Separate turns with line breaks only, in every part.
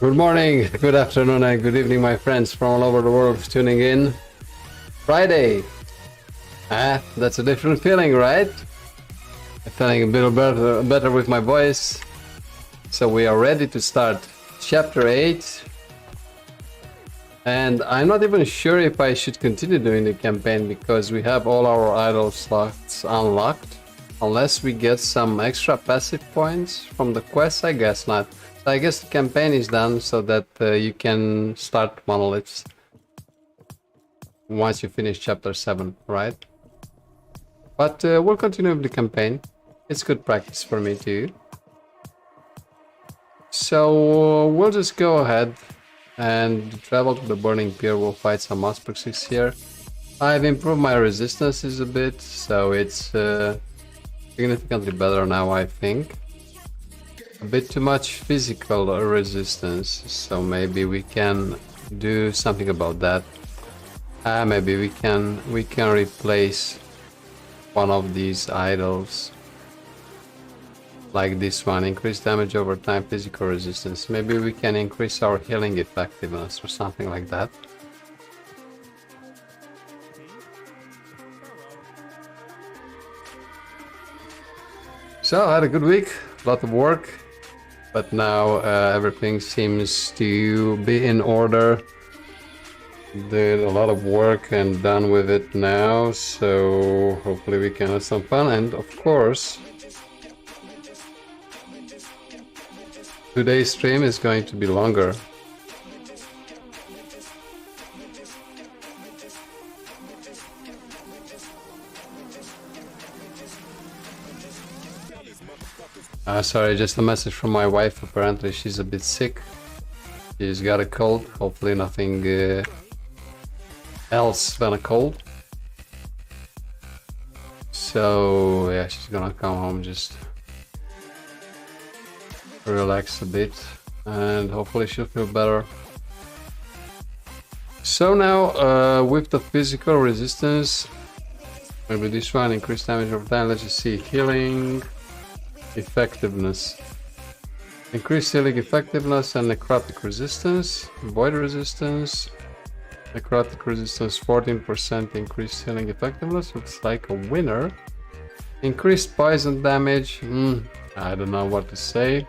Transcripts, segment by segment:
Good morning, good afternoon, and good evening, my friends from all over the world tuning in. Friday. That's a different feeling, right? I'm feeling a bit better with my voice. So we are ready to start Chapter 8. And I'm not even sure if I should continue doing the campaign because we have all our idle slots unlocked. Unless we get some extra passive points from the quest, I guess not. So I guess the campaign is done so that you can start monoliths once you finish Chapter 7, right? But we'll continue with the campaign. It's good practice for me too. So we'll just go ahead and travel to the Burning Pier. We'll fight some Ospreys here. I've improved my resistances a bit, so it's significantly better now, I think. A bit too much physical resistance, so maybe we can do something about that. Maybe we can replace one of these idols, like this one. Increase damage over time, physical resistance. Maybe we can increase our healing effectiveness or something like that. So I had a good week, a lot of work, but now everything seems to be in order. Did a lot of work and done with it now, so hopefully we can have some fun. And of course, today's stream is going to be longer. Sorry, just a message from my wife. Apparently she's a bit sick. She's got a cold. Hopefully nothing else than a cold. So yeah, she's gonna come home, just relax a bit, and hopefully she'll feel better. So now with the physical resistance, maybe this one, increased damage over time. Let's just see, healing effectiveness, increased healing effectiveness and necrotic resistance, void resistance, necrotic resistance 14%, increased healing effectiveness. Looks like a winner. Increased poison damage, I don't know what to say.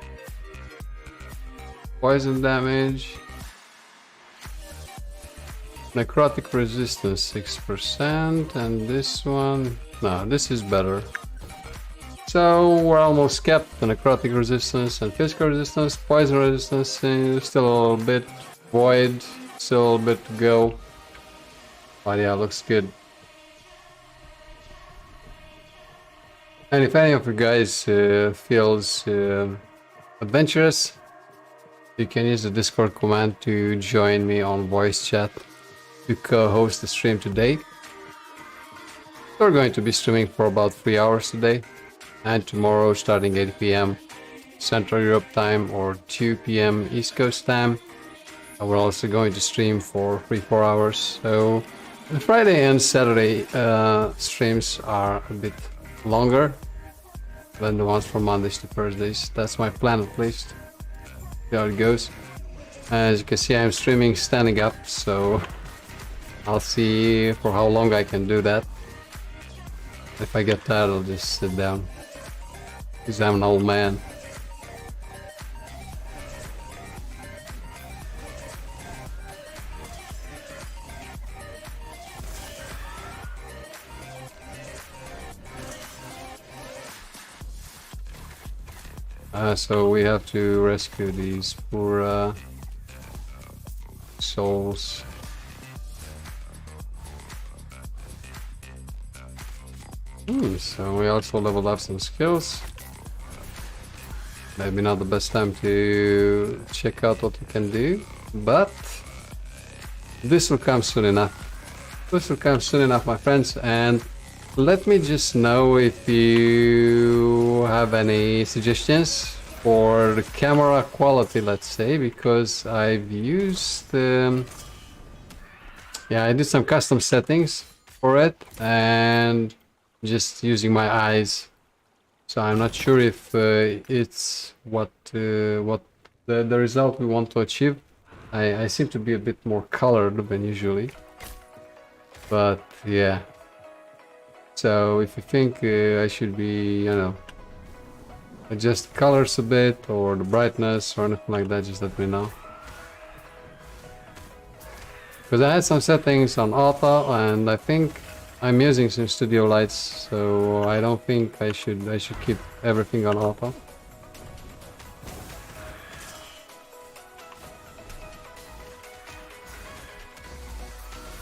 Poison damage, necrotic resistance 6%, and this one, no, this is better. So we're almost kept. The necrotic resistance and physical resistance, poison resistance still a little bit, void still a little bit to go. But yeah, looks good. And if any of you guys feels adventurous, you can use the Discord command to join me on voice chat to co-host the stream today. We're going to be streaming for about 3 hours today. And tomorrow, starting 8 PM Central Europe time or 2 PM East Coast time, we're also going to stream for 3-4 hours. So the Friday and Saturday streams are a bit longer than the ones from Mondays to Thursdays. That's my plan, at least. See how it goes. As you can see, I'm streaming standing up, so I'll see for how long I can do that. If I get tired, I'll just sit down, because I'm an old man. So we have to rescue these poor souls. So we also leveled up some skills. Maybe not the best time to check out what we can do, but this will come soon enough. This will come soon enough, my friends, and let me just know if you have any suggestions for the camera quality, let's say, because I've used yeah, I did some custom settings for it and just using my eyes, so I'm not sure if it's what the the result we want to achieve. I seem to be a bit more colored than usually, but yeah. So if you think I should be, you know, adjust colors a bit or the brightness or anything like that, just let me know. Because I had some settings on auto, and I think I'm using some studio lights, so I don't think I should keep everything on auto.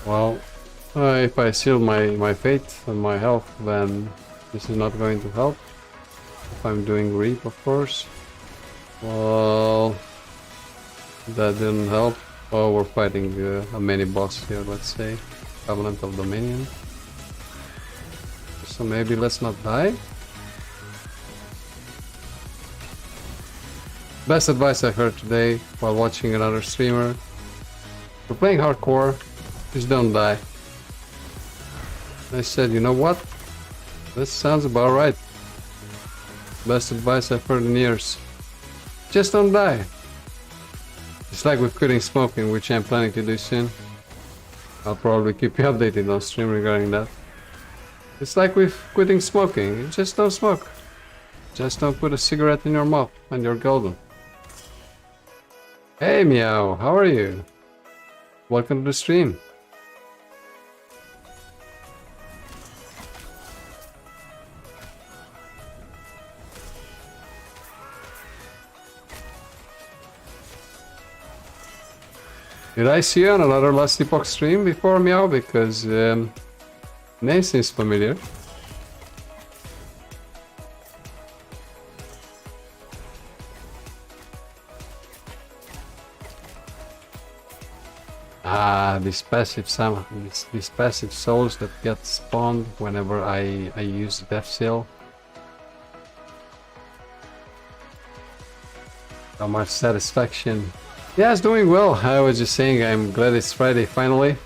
Well, if I seal my fate and my health, then this is not going to help. If I'm doing reap, of course. Well, that didn't help. Oh, we're fighting a mini boss here, let's say. Covenant of Dominion. So maybe let's not die. Best advice I heard today while watching another streamer. For playing hardcore, just don't die. I said, you know what? This sounds about right. Best advice I've heard in years. Just don't die. It's like with quitting smoking, which I'm planning to do soon. I'll probably keep you updated on stream regarding that. It's like with quitting smoking, just don't smoke. Just don't put a cigarette in your mouth and you're golden. Hey Meow, how are you? Welcome to the stream. Did I see you on another Last Epoch stream before, Meow? Because name seems familiar. Ah, these passive souls that get spawned whenever I use Death Seal. So much satisfaction. Yeah, it's doing well. I was just saying I'm glad it's Friday finally.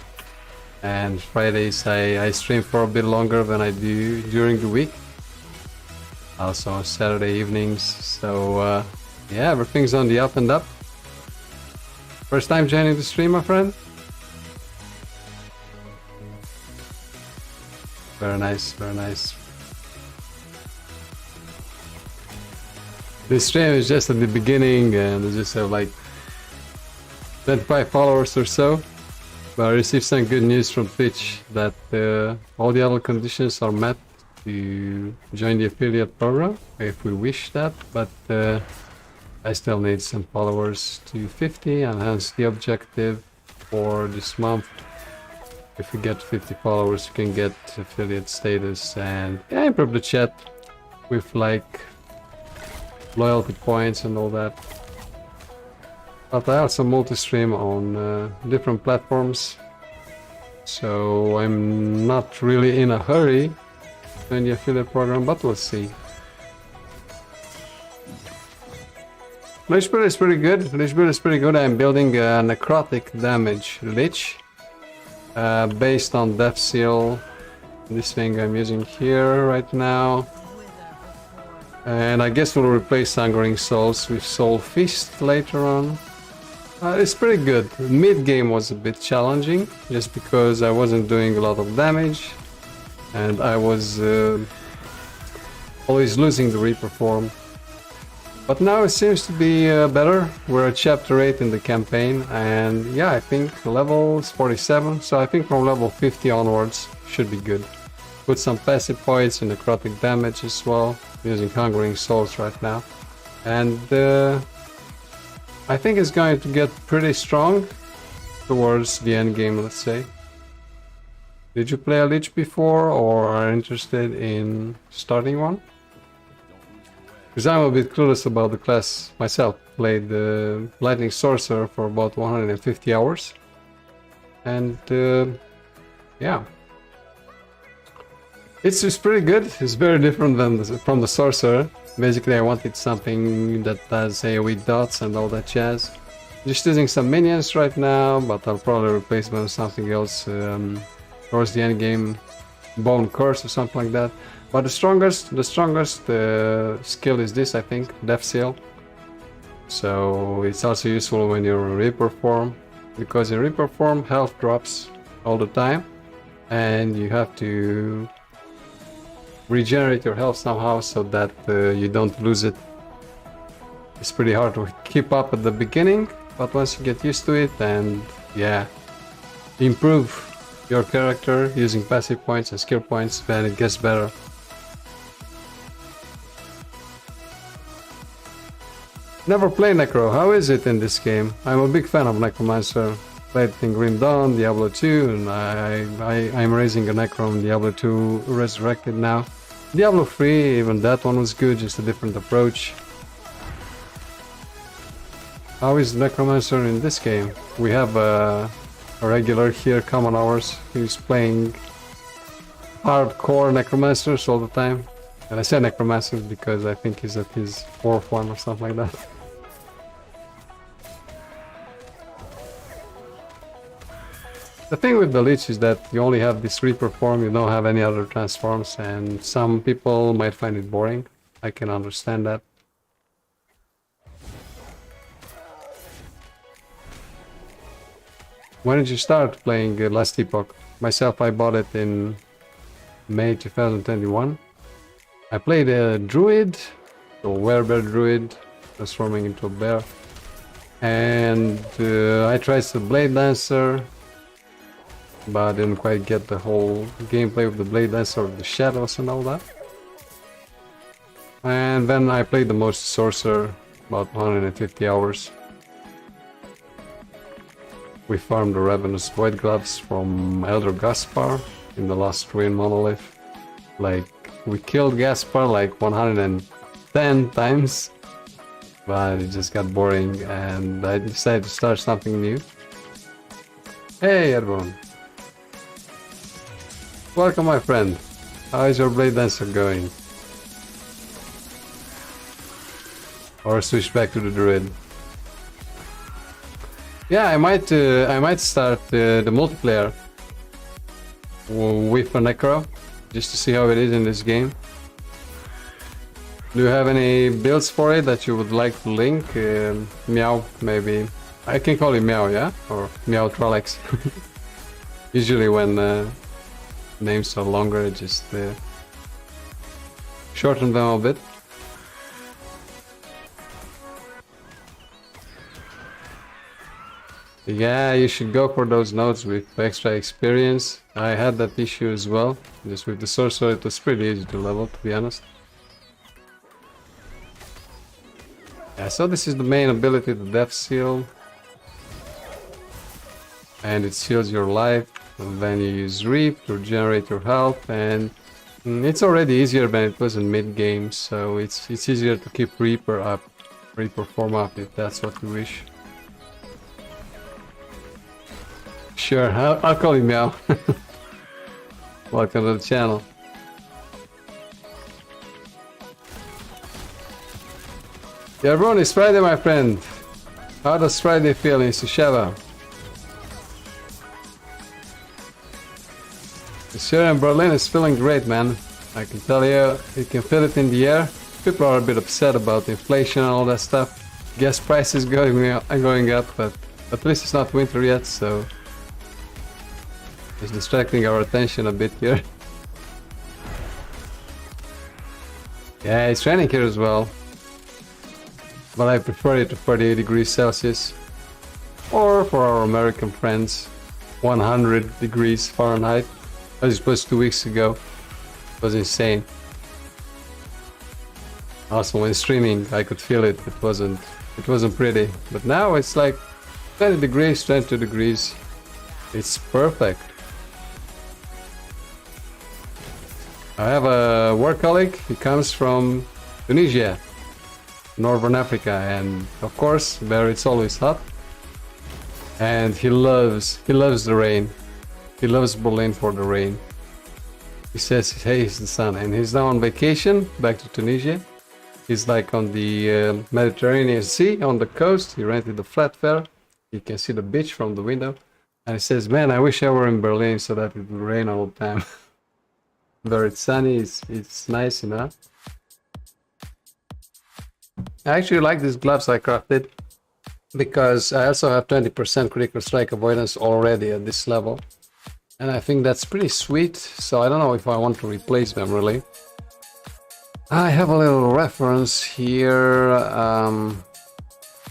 And Fridays I stream for a bit longer than I do during the week. Also on Saturday evenings. So yeah, everything's on the up and up. First time joining the stream, my friend? Very nice, very nice. This stream is just at the beginning and I just have like 25 followers or so, but I received some good news from Twitch that all the other conditions are met to join the affiliate program, if we wish that, but I still need some followers to 50, and hence the objective for this month. If you get 50 followers, you can get affiliate status and yeah, improve the chat with like loyalty points and all that. But I also multi-stream on different platforms, so I'm not really in a hurry in the affiliate program, but we'll see. Lich build is pretty good. Lich build is pretty good. I'm building a necrotic damage Lich based on Death Seal. This thing I'm using here right now. And I guess we'll replace Hungering Souls with Soul Feast later on. It's pretty good. Mid-game was a bit challenging, just because I wasn't doing a lot of damage, and I was always losing the Reaper form. But now it seems to be better. We're at chapter 8 in the campaign, and yeah, I think level is 47, so I think from level 50 onwards should be good. Put some passive points in necrotic damage as well, using Hungering Souls right now. And I think it's going to get pretty strong towards the end game, let's say. Did you play a Lich before or are interested in starting one? Because I'm a bit clueless about the class myself. Played the Lightning Sorcerer for about 150 hours. And yeah. It's pretty good. It's very different than from the Sorcerer. Basically I wanted something that has AoE dots and all that jazz. Just using some minions right now, but I'll probably replace them with something else towards the end game. Bone Curse or something like that. But the strongest skill is this, I think, Death Seal. So it's also useful when you're in Reaper form, because in Reaper form health drops all the time and you have to regenerate your health somehow so that you don't lose it. It's pretty hard to keep up at the beginning, but once you get used to it and yeah, improve your character using passive points and skill points, then it gets better. Never played Necro. How is it in this game? I'm a big fan of Necromancer. Played it in Grim Dawn, Diablo 2, and I'm raising a Necro in Diablo 2 Resurrected now. Diablo 3, even that one was good, just a different approach. How is Necromancer in this game? We have a regular here, Common Hours, who's playing hardcore Necromancers all the time. And I say Necromancers because I think he's at his 4th one or something like that. The thing with the Lich is that you only have this Reaper form, you don't have any other transforms, and some people might find it boring. I can understand that. When did you start playing Last Epoch? Myself, I bought it in May 2021. I played a Druid, a Werebear Druid, transforming into a bear. And I tried the Blade Dancer, but I didn't quite get the whole gameplay of the Blade Dancer, the shadows and all that. And then I played the most Sorcerer, about 150 hours. We farmed the Ravenous Void Gloves from Elder Gaspar in the last Ruin Monolith. Like, we killed Gaspar like 110 times, but it just got boring and I decided to start something new. Hey everyone! Welcome my friend! How is your Blade Dancer going? Or switch back to the Druid? Yeah, I might start the multiplayer with a Necro, just to see how it is in this game. Do you have any builds for it that you would like to link? Meow, maybe. I can call him Meow, yeah? Or Meow Trollex. Usually when names are longer, I just shorten them a bit. Yeah, you should go for those nodes with extra experience. I had that issue as well. Just with the sorcerer, it was pretty easy to level, to be honest. Yeah, so this is the main ability, the Death Seal. And it seals your life. And then you use Reap to regenerate your health. And it's already easier than it was in mid-game. So it's easier to keep Reaper up. Reaper form up if that's what you wish. Sure, I'll call you Meow. Welcome to the channel. Yeah, everyone, it's Friday, my friend. How does Friday feel in Susheva? Here in Berlin is feeling great, man. I can tell you, you can feel it in the air. People are a bit upset about inflation and all that stuff. Gas prices going up, but at least it's not winter yet, so it's distracting our attention a bit here. Yeah, it's raining here as well. But I prefer it to 48 degrees Celsius. Or for our American friends, 100 degrees Fahrenheit. As it was 2 weeks ago. It was insane. Also when streaming I could feel it. It wasn't pretty. But now it's like 20 degrees, 22 degrees. It's perfect. I have a work colleague, he comes from Tunisia, Northern Africa, and of course there it's always hot. And he loves the rain. He loves Berlin for the rain. He says he hates the sun, and he's now on vacation back to Tunisia. He's like on the Mediterranean Sea on the coast. He rented a flat fare. You can see the beach from the window. And he says, man, I wish I were in Berlin so that it would rain all the time. Where it's sunny, it's nice, you know. I actually like these gloves I crafted because I also have 20% critical strike avoidance already at this level. And I think that's pretty sweet, so I don't know if I want to replace them really. I have a little reference here,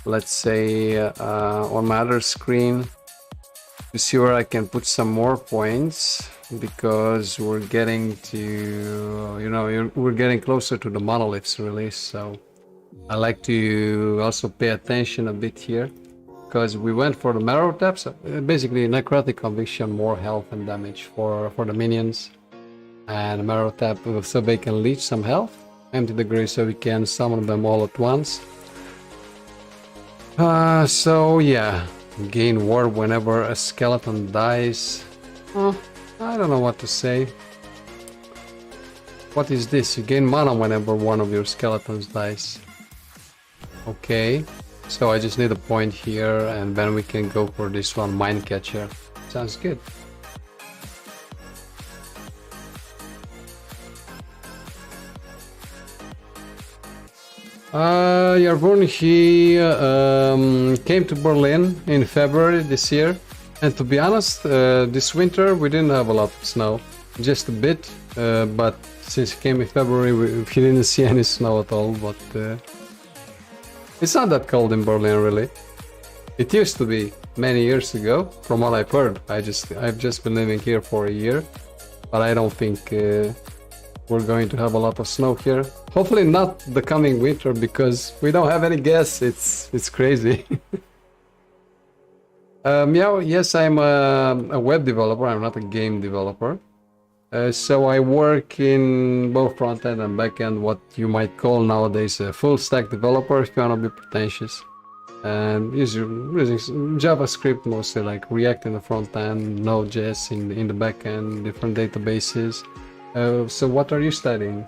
let's say on my other screen, to see where I can put some more points, because we're getting to, you know, we're getting closer to the monoliths really, so I like to also pay attention a bit here, because we went for the marrow taps, basically necrotic conviction, more health and damage for the minions, and marrow tap so they can leech some health, empty the grave so we can summon them all at once. So yeah, gain ward whenever a skeleton dies. I don't know what to say. What is this? You gain mana whenever one of your skeletons dies. Okay, so I just need a point here, and then we can go for this one, Mind Catcher. Sounds good. Yarvun, he came to Berlin in February this year, and to be honest, this winter we didn't have a lot of snow, just a bit, but since he came in February we didn't see any snow at all, but it's not that cold in Berlin really. It used to be many years ago, from what I've heard. I've just been living here for a year, but I don't think we're going to have a lot of snow here. Hopefully not the coming winter, because we don't have any gas. It's crazy. Yeah, yes, I'm a web developer. I'm not a game developer. So I work in both front-end and back-end, what you might call nowadays a full-stack developer, if you want to be pretentious. And using JavaScript mostly, like React in the front-end, Node.js in the back-end, different databases. So what are you studying?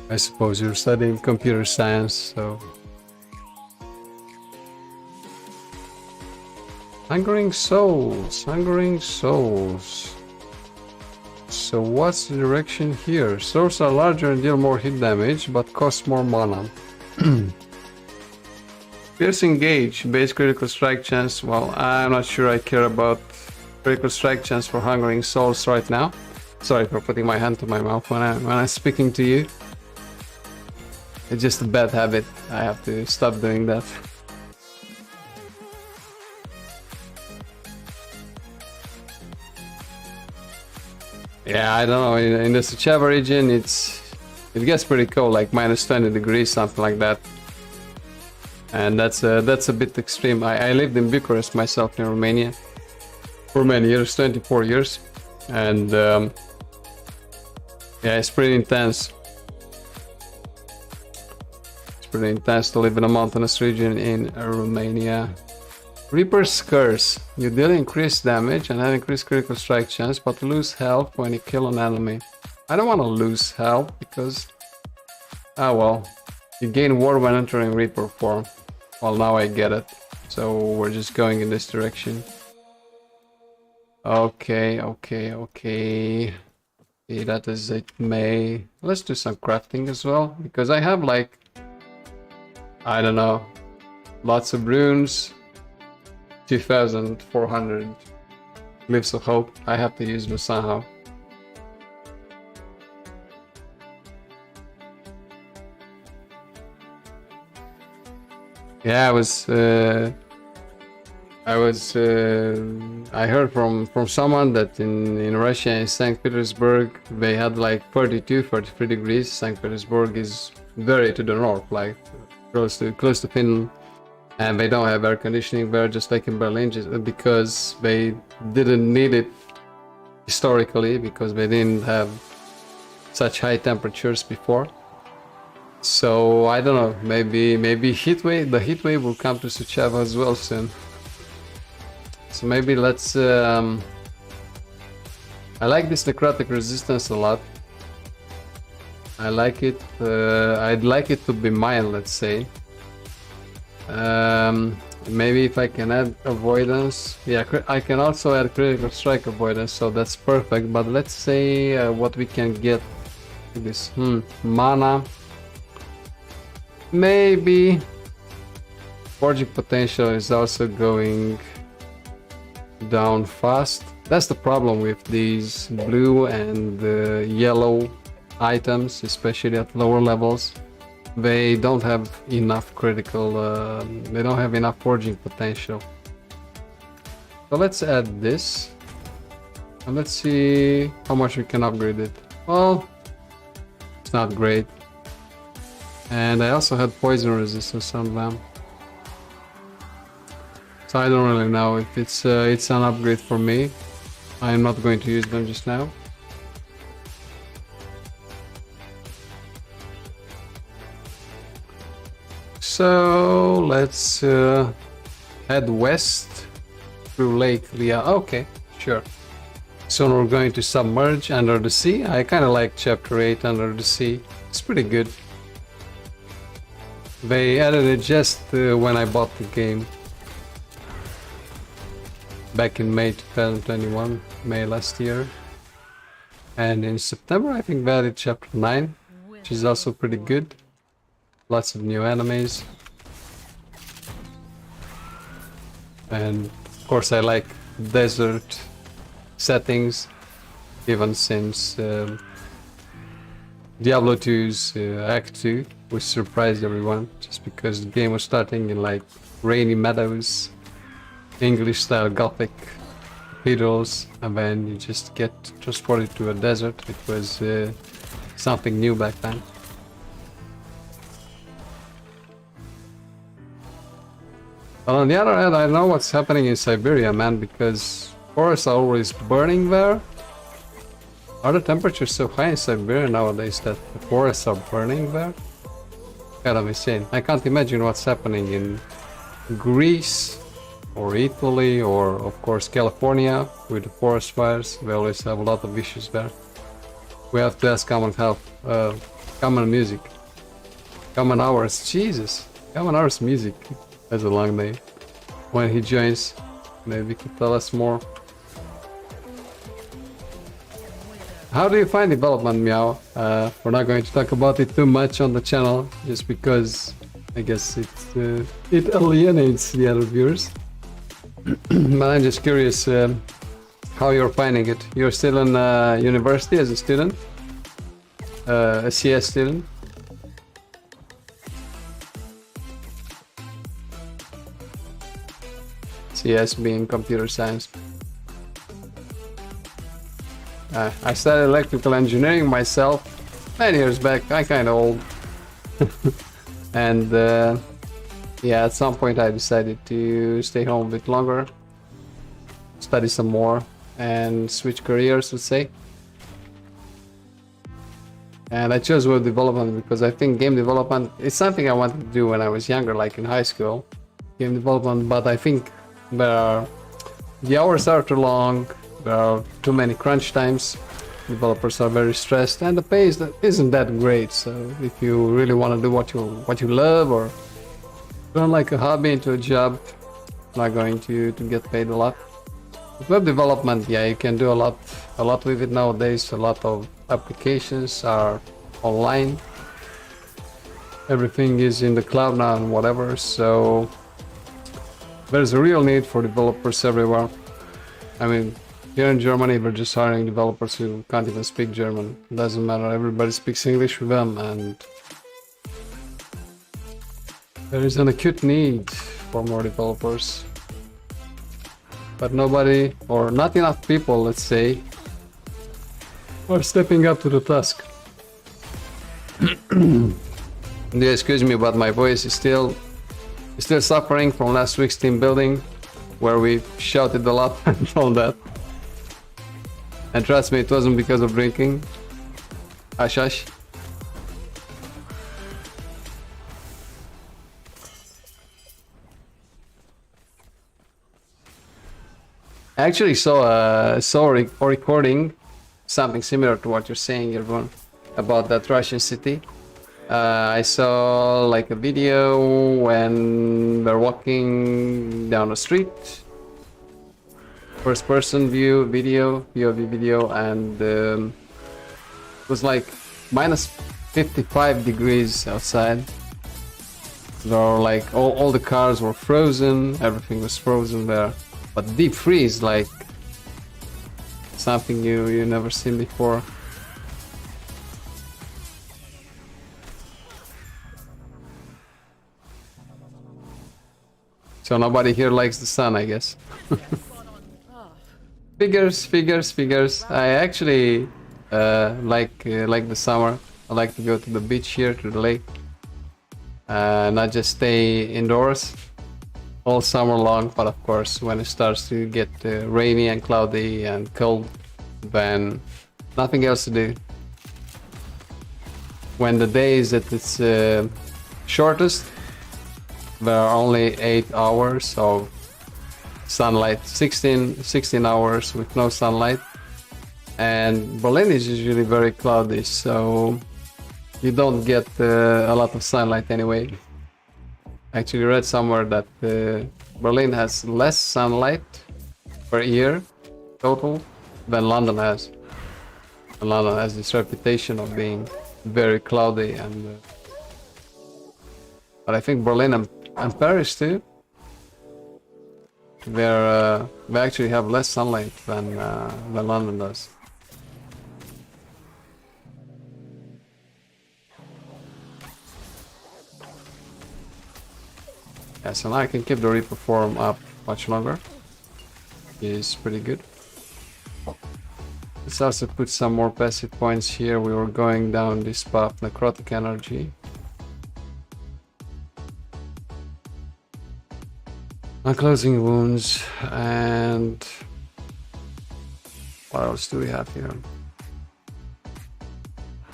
I suppose you're studying computer science, so... Hungering Souls, Hungering Souls. So what's the direction here? Souls are larger and deal more hit damage, but cost more mana. Piercing Gauge, base critical strike chance. Well, I'm not sure I care about critical strike chance for Hungering Souls right now. Sorry for putting my hand to my mouth when I'm speaking to you. It's just a bad habit. I have to stop doing that. Yeah, I don't know. In the Suceava region, it gets pretty cold, like minus 20 degrees, something like that. And that's a bit extreme. I lived in Bucharest myself, in Romania, for many years, 24 years, and yeah, it's pretty intense. It's pretty intense to live in a mountainous region in Romania. Reaper's Curse. You deal increased damage and have increased critical strike chance, but lose health when you kill an enemy. I don't want to lose health because... Ah well. You gain ward when entering Reaper form. Well, now I get it. So we're just going in this direction. Okay. See, that is it, May. Let's do some crafting as well, because I have like... I don't know. Lots of runes. 2,400 Glyphs of Hope. I have to use them somehow. Yeah, I heard from someone that in Russia, in St. Petersburg, they had like 32, 33 degrees. St. Petersburg is very to the north, like close to Finland. And they don't have air conditioning there, just like in Berlin, just because they didn't need it historically, because they didn't have such high temperatures before. So I don't know, maybe the heat wave will come to Suceava as well soon. So maybe let's... I like this necrotic resistance a lot. I like it. I'd like it to be mine, let's say. Maybe if I can add avoidance. Yeah, I can also add critical strike avoidance, so that's perfect. But let's say what we can get This mana. Maybe forging potential is also going down fast. That's the problem with these blue and yellow items, especially at lower levels. They don't have enough critical, they don't have enough forging potential. So let's add this. And let's see how much we can upgrade it. Well, it's not great. And I also had poison resistance on them. So I don't really know if it's an upgrade for me. I'm not going to use them just now. So let's head west through Lake Leah. Okay, sure. Soon we're going to submerge under the sea. I kind of like Chapter 8 Under the Sea. It's pretty good. They added it just when I bought the game. Back in May 2021, May last year. And in September I think they added Chapter 9, which is also pretty good. Lots of new enemies. And of course I like desert settings, even since Diablo 2's Act 2, which surprised everyone, just because the game was starting in like rainy meadows, English style Gothic cathedrals, and then you just get transported to a desert. It was something new back then. But on the other hand, I know what's happening in Siberia, man, because forests are always burning there. Are the temperatures so high in Siberia nowadays that the forests are burning there? Kind of insane. I can't imagine what's happening in Greece or Italy or of course California with the forest fires. We always have a lot of issues there. We have to ask Common Health, Common Music, Common Hours. Jesus, Common Hours Music. That's a long name. When he joins, maybe he can tell us more. How do you find development, Meow? We're not going to talk about it too much on the channel, just because I guess it alienates the other viewers. But I'm just curious how you're finding it. You're still in university as a student? A CS student? CS being computer science. I studied electrical engineering myself many years back. I'm kind of old. And yeah, at some point I decided to stay home a bit longer, study some more, and switch careers, let's say. And I chose web development because I think game development is something I wanted to do when I was younger, like in high school. Game development, but I think the hours are too long. There are too many crunch times, developers are very stressed, and the pay isn't that great. So if you really want to do what you love, or turn like a hobby into a job, not going to get paid a lot. With web development, yeah, you can do a lot with it nowadays. A lot of applications are online. Everything is in the cloud now and whatever, so there's a real need for developers everywhere. I mean, here in Germany, we're just hiring developers who can't even speak German. It doesn't matter, everybody speaks English with them, and there is an acute need for more developers. But nobody, or not enough people, let's say, are stepping up to the task. Yeah, excuse me, but my voice is still suffering from last week's team building, where we shouted a lot and all that. And trust me, it wasn't because of drinking. Hush hush. I actually saw a recording, something similar to what you're saying, everyone, about that Russian city. I saw like a video when they're walking down the street, first person view video, POV video, and it was like minus 55 degrees outside. There are like all the cars were frozen, everything was frozen there. But deep freeze, like something you never seen before. So nobody here likes the sun, I guess. Figures. I actually like the summer. I like to go to the beach here, to the lake. Not just stay indoors all summer long, but of course when it starts to get rainy and cloudy and cold, then nothing else to do. When the day is at its shortest, there are only 8 hours of sunlight, 16 hours with no sunlight, and Berlin is usually very cloudy, so you don't get a lot of sunlight anyway. I actually read somewhere that Berlin has less sunlight per year total than London has. And London has this reputation of being very cloudy, and but I think Berlin and Paris too, they actually have less sunlight than London does. Yeah, so now I can keep the Reaper form up much longer. It's pretty good. Let's also put some more passive points here. We were going down this path, necrotic energy. Unclosing wounds, and what else do we have here?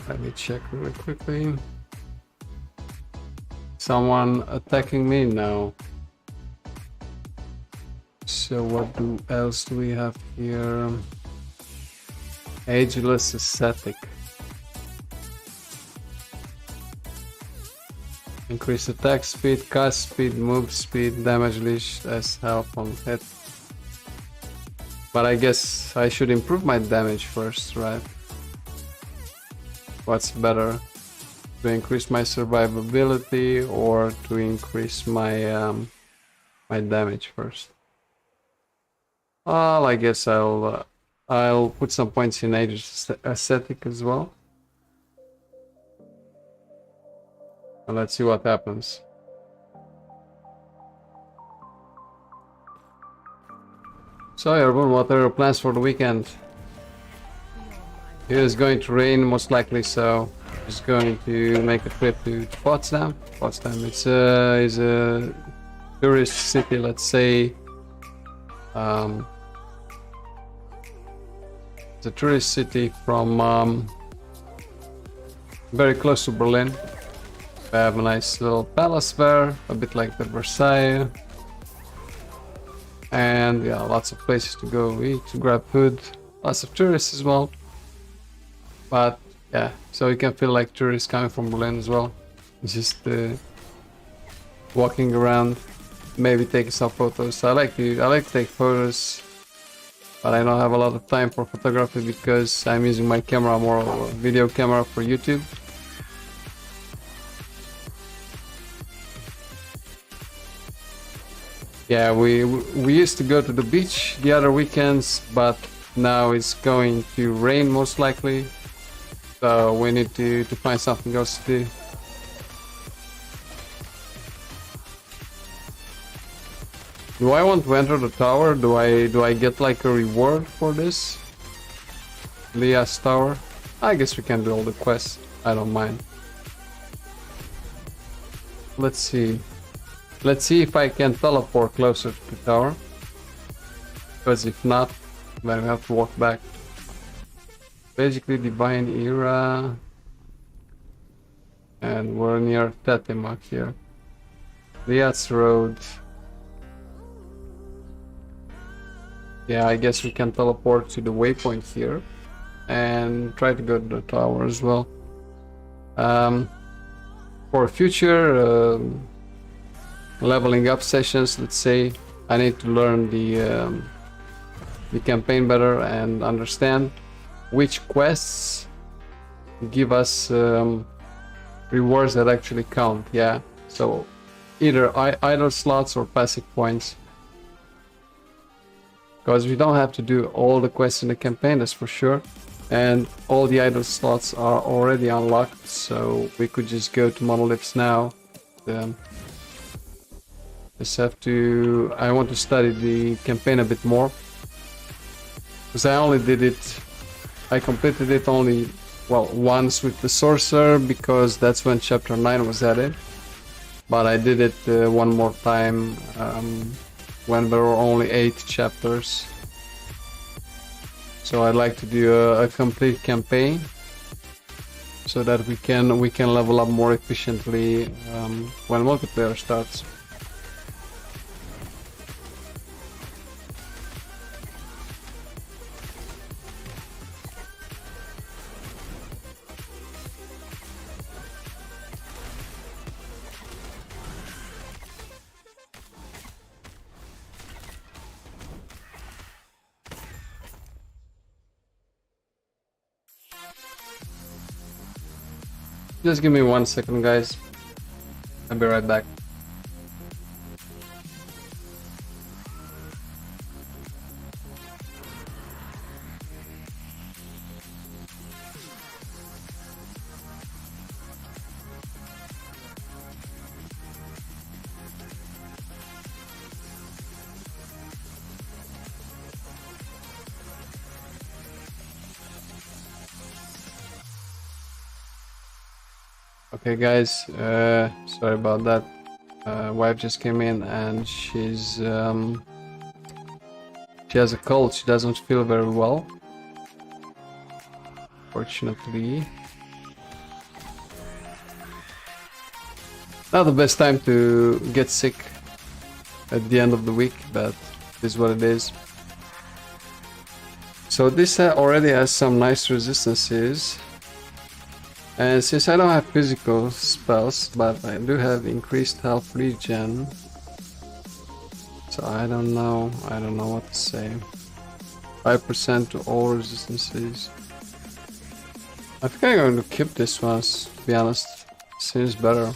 Let me check really quickly. Someone attacking me now. So what else do we have here? Ageless Ascetic. Increase attack speed, cast speed, move speed, damage leash as help on hit. But I guess I should improve my damage first, right? What's better? To increase my survivability or to increase my my damage first? Well, I guess I'll put some points in Ageless Ascetic as well. And let's see what happens. So everyone, what are your plans for the weekend? It is going to rain most likely, so just going to make a trip to Potsdam. Potsdam, it's a tourist city, let's say. It's a tourist city from very close to Berlin. We have a nice little palace there, a bit like the Versailles. And yeah, lots of places to go eat, to grab food. Lots of tourists as well. But yeah, so you can feel like tourists coming from Berlin as well. Just walking around, maybe taking some photos. I like to take photos, but I don't have a lot of time for photography because I'm using my camera more of a video camera for YouTube. Yeah, we used to go to the beach the other weekends, but now it's going to rain most likely. So we need to find something else to do. Do I want to enter the tower? Do I get like a reward for this? Lia's tower? I guess we can do all the quests. I don't mind. Let's see. Let's see if I can teleport closer to the tower. Because if not, then we have to walk back. Basically Divine Era. And we're near Tetemak here. Liat's Road. Yeah, I guess we can teleport to the waypoint here. And try to go to the tower as well. For future leveling up sessions, let's say, I need to learn the campaign better and understand which quests give us rewards that actually count. Yeah, so either idle slots or passive points, because we don't have to do all the quests in the campaign, that's for sure, and all the idle slots are already unlocked, so we could just go to monoliths now. Just have to, I want to study the campaign a bit more, because I completed it only, well, once with the sorcerer, because that's when chapter 9 was added, but I did it one more time when there were only 8 chapters. So I'd like to do a complete campaign so that we can level up more efficiently when multiplayer starts. Just give me 1 second, guys. I'll be right back. Okay guys, sorry about that. Wife just came in and she has a cold. She doesn't feel very well, fortunately. Not the best time to get sick at the end of the week, but it is what it is. So this already has some nice resistances. And since I don't have physical spells, but I do have increased health regen, so I don't know what to say. 5% to all resistances. I think I'm going to keep this one, to be honest. Seems better.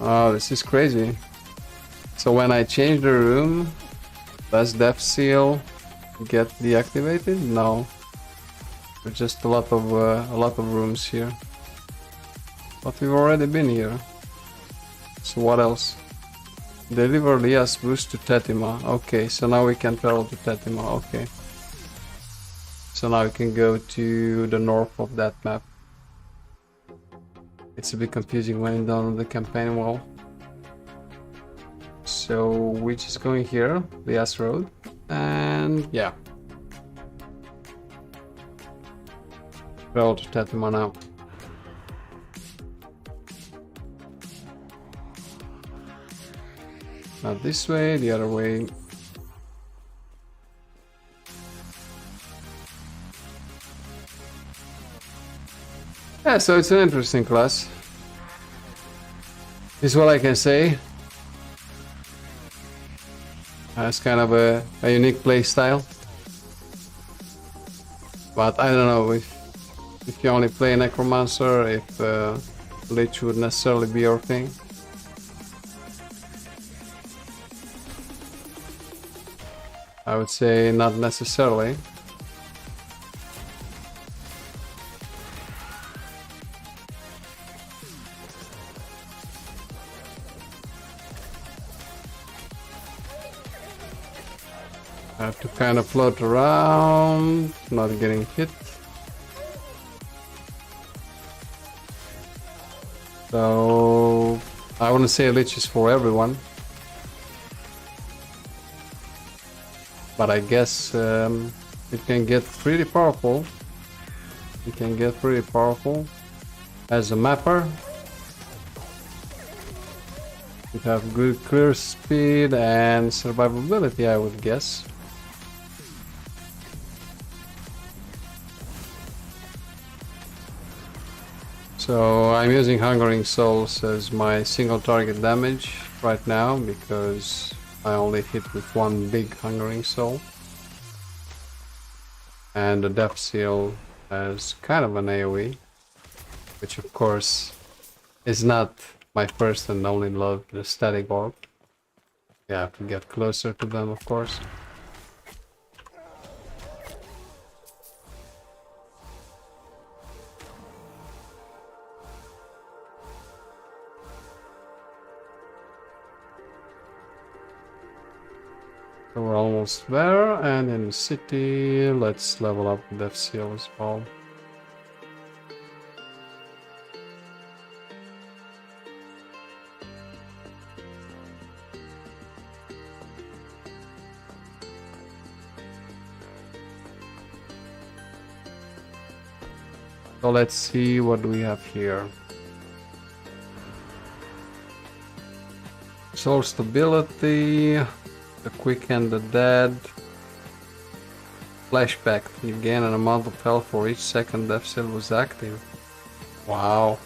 Oh, this is crazy. So when I change the room, does Death Seal get deactivated? No. There's just a lot of rooms here. But we've already been here. So what else? Deliver Lia's boost to Tetima. Okay, so now we can travel to Tetima. Okay. So now we can go to the north of that map. It's a bit confusing when you're done with the campaign wall. So we're just going here, Lia's Road, and yeah. Travel to Tetima now. Not this way, the other way. Yeah, so it's an interesting class. This is what I can say. It's kind of a unique play style. But I don't know if you only play Necromancer, if Lich would necessarily be your thing. I would say not necessarily. I have to kind of float around, not getting hit. So I want to say Lich is for everyone. But I guess it can get pretty powerful. It can get pretty powerful as a mapper. You have good clear speed and survivability, I would guess. So I'm using Hungering Souls as my single target damage right now because I only hit with one big hungering soul. And the Death Seal has kind of an AoE, which of course is not my first and only love, the static orb. You have to get closer to them, of course. So we're almost there, and in the city, let's level up the Death Seal as well. So let's see what do we have here. Soul stability, the quick and the dead. Flashback, you gain an amount of health for each second Death Seal was active. Wow.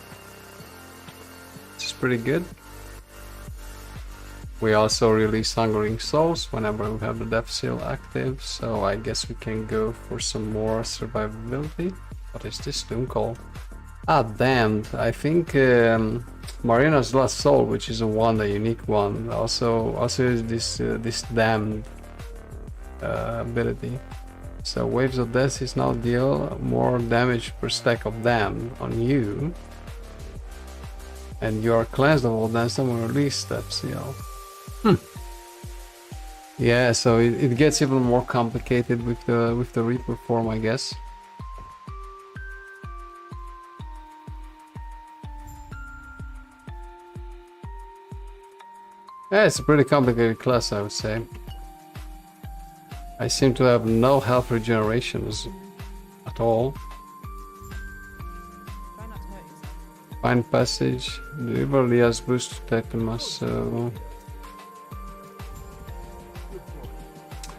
This is pretty good. We also release Hungering Souls whenever we have the Death Seal active, so I guess we can go for some more survivability. What is this Doom Call? Ah, damned. I think Marina's Last Soul, which is a unique one, also is this damned ability. So Waves of Death is now deal more damage per stack of damned on you, and you are cleansed of all damage when release Death Seal. Yeah, so it gets even more complicated with the Reaper form, I guess. Yeah, it's a pretty complicated class, I would say. I seem to have no health regenerations at all. Find Passage. Deliver has boost attack and muscle.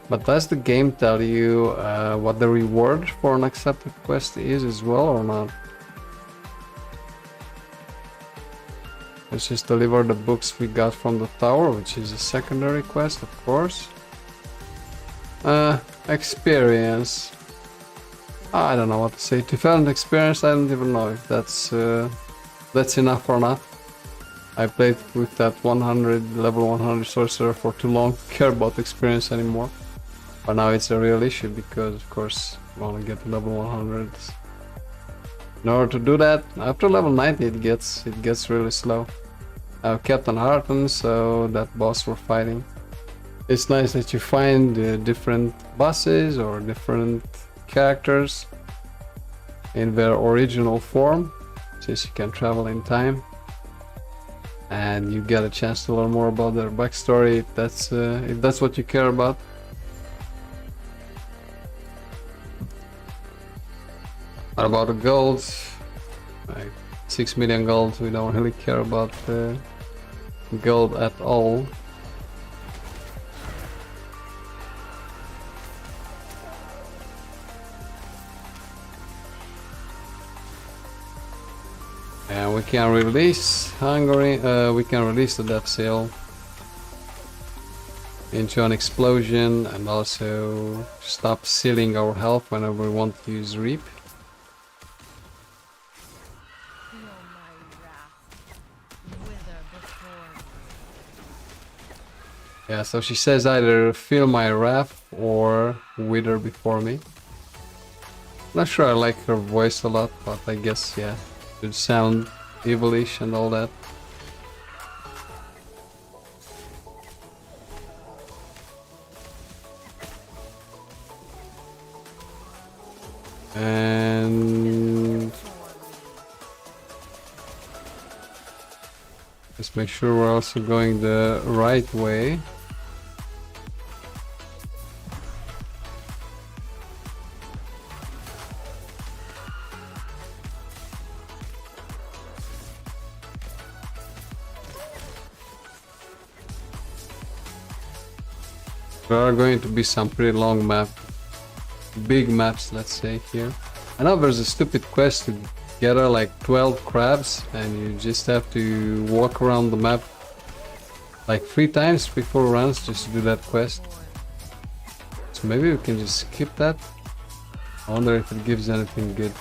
But does the game tell you what the reward for an accepted quest is as well, or not? Let's just deliver the books we got from the tower, which is a secondary quest, of course. Experience. I don't know what to say. 2,000 experience, I don't even know if that's enough or not. I played with that level 100 sorcerer for too long, care about experience anymore. But now it's a real issue because, of course, I want to get to level 100. In order to do that, after level 90 it gets really slow. I have Captain Harton, so that boss we're fighting. It's nice that you find different bosses or different characters in their original form, since you can travel in time. And you get a chance to learn more about their backstory if that's what you care about. What about the gold? Like 6 million gold, we don't really care about gold at all. And we can release we can release the Death Seal into an explosion and also stop sealing our health whenever we want to use Reap. Yeah, so she says either feel my wrath or wither before me. Not sure I like her voice a lot, but I guess, yeah, it would sound evilish and all that. And let's make sure we're also going the right way. There are going to be some pretty long big maps, let's say, here. I know there's a stupid quest to gather like 12 crabs and you just have to walk around the map like 3 times, 3-4 runs just to do that quest. So maybe we can just skip that. I wonder if it gives anything good.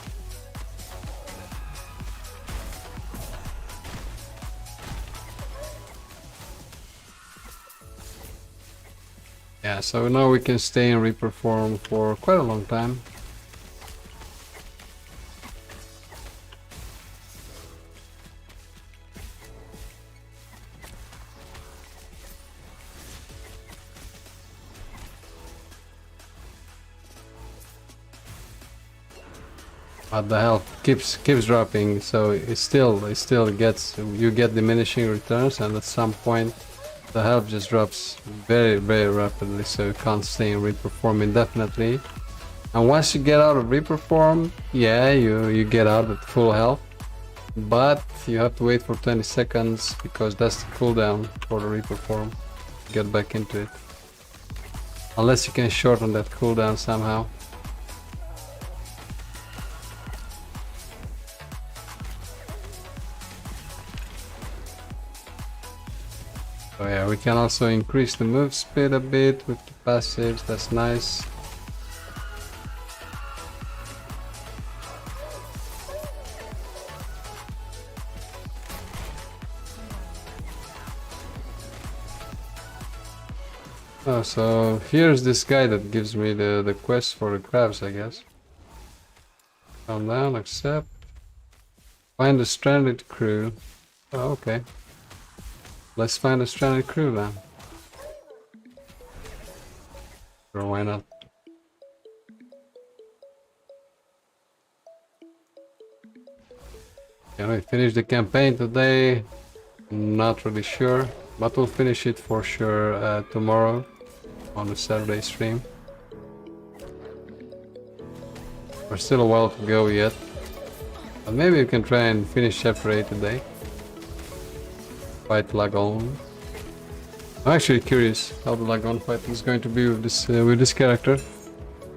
Yeah, so now we can stay and reperform for quite a long time. But the health keeps dropping, so it still gets, you get diminishing returns, and at some point the health just drops very rapidly, so you can't stay in reperform indefinitely. And once you get out of reperform, yeah, you get out at full health, but you have to wait for 20 seconds because that's the cooldown for the reperform to get back into it, unless you can shorten that cooldown somehow. So yeah, we can also increase the move speed a bit with the passives, that's nice. Oh, so here's this guy that gives me the quest for the crabs, I guess. Calm down, accept. Find a stranded crew. Oh, okay. Let's find a stranded crew then. Sure, why not? Can we finish the campaign today? Not really sure, but we'll finish it for sure tomorrow on the Saturday stream. There's still a while to go yet, but maybe we can try and finish chapter 8 today. Fight Lagon. I'm actually curious how the Lagon fight is going to be with this character,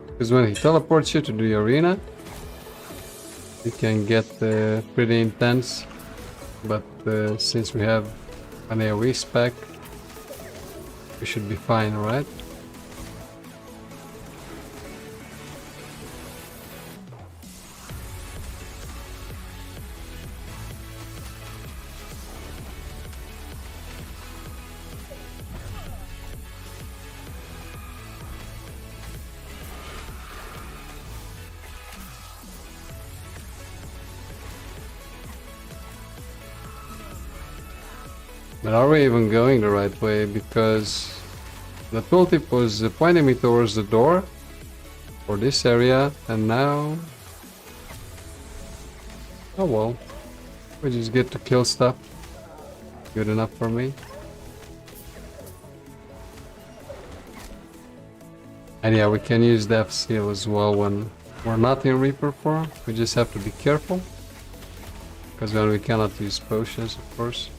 because when he teleports you to the arena, it can get pretty intense. But since we have an AoE spec, we should be fine, right? But are we even going the right way? Because the tooltip was pointing me towards the door for this area, and now... oh well, we just get to kill stuff. Good enough for me. And yeah, we can use Death Seal as well when we're not in Reaper form. We just have to be careful, because then we cannot use potions, of course.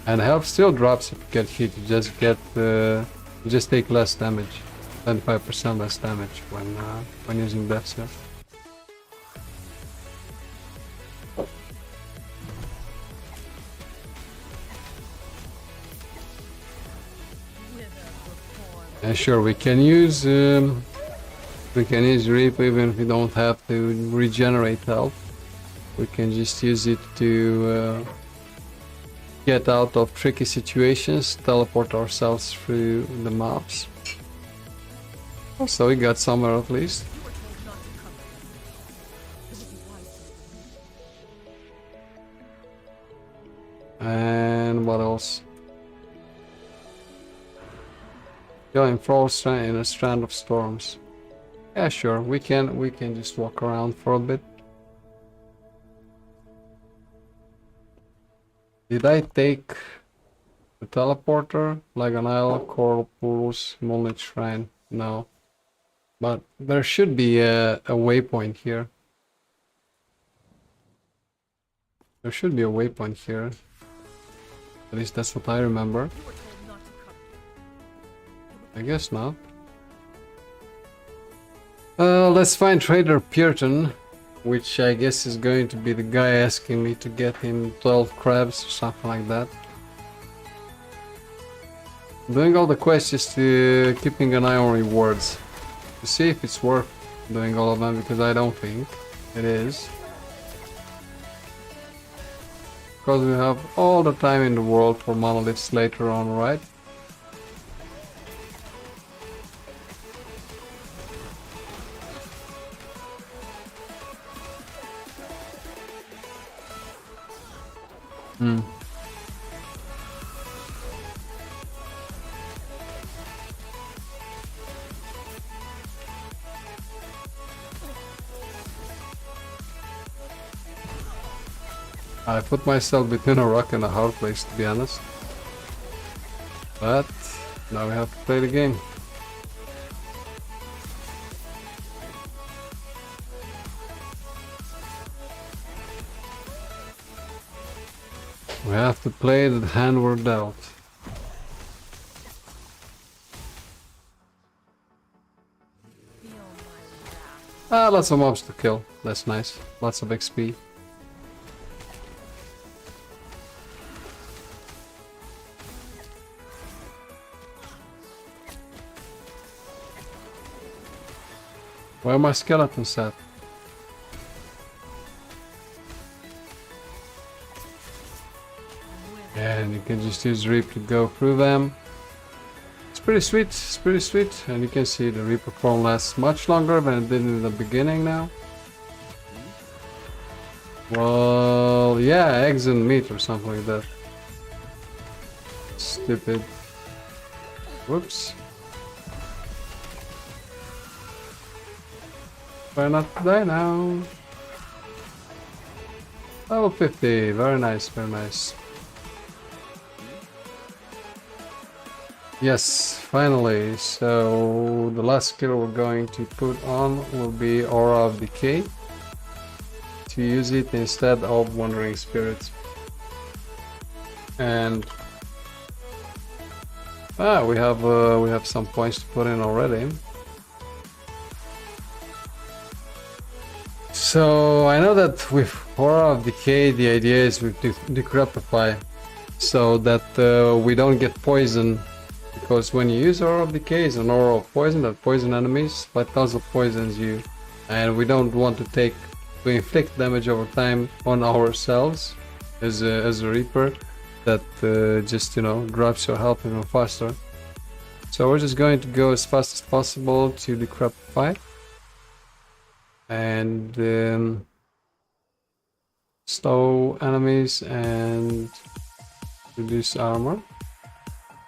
And health still drops if you get hit. You just get, you just take less damage, 25% less damage when using Death Seal. And sure, we can use Reap even if we don't have to regenerate health. We can just use it to get out of tricky situations, teleport ourselves through the mobs. So we got somewhere at least. And what else? Yeah, in a strand of storms. Yeah, sure. We can just walk around for a bit. Did I take the teleporter? Like an Isle, Coral Pools, Moonlit Shrine? No. But there should be a waypoint here. There should be a waypoint here. At least that's what I remember. I guess not. Let's find Trader Pearton, which I guess is going to be the guy asking me to get him 12 crabs or something like that. Doing all the quests just to keeping an eye on rewards. To see if it's worth doing all of them, because I don't think it is. Because we have all the time in the world for monoliths later on, right? Hmm. I put myself between a rock and a hard place, to be honest. But now we have to play the game. We have to play the hand we're dealt. Ah, lots of mobs to kill. That's nice. Lots of XP. Where are my skeletons at? And you can just use Reap to go through them. It's pretty sweet, it's pretty sweet. And you can see the Reaper form lasts much longer than it did in the beginning now. Well, yeah, eggs and meat or something like that. Stupid. Whoops. Try not to die now. Level 50, very nice, very nice. Yes, finally. So the last skill we're going to put on will be Aura of Decay. To use it instead of Wandering Spirits. And we have some points to put in already. So I know that with Aura of Decay the idea is we decryptify so that we don't get poisoned, because when you use Aura of Decay, it's an aura of poison that poison enemies, but also poisons you, and we don't want to inflict damage over time on ourselves as a Reaper that just, you know, drops your health even faster. So we're just going to go as fast as possible to decryptify and slow enemies and reduce armor.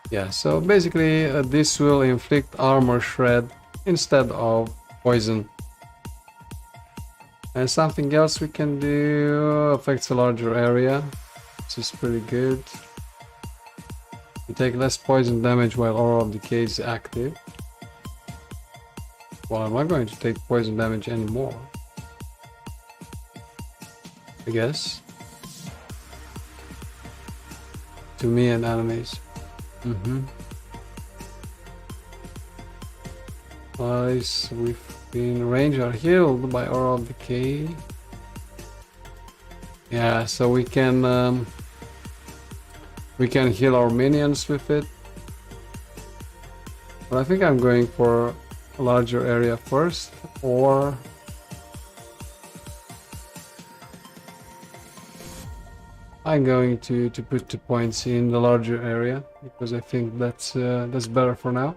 Yeah, so basically this will inflict armor shred instead of poison. And something else we can do affects a larger area, which is pretty good. You take less poison damage while Aura of Decay is active. Well, I'm not going to take poison damage anymore, I guess. To me and enemies. Nice, we've been range are healed by Aura of Decay. Yeah, so we can heal our minions with it. But I think I'm going for a larger area first, or I'm going to put 2 points in the larger area because I think that's better for now.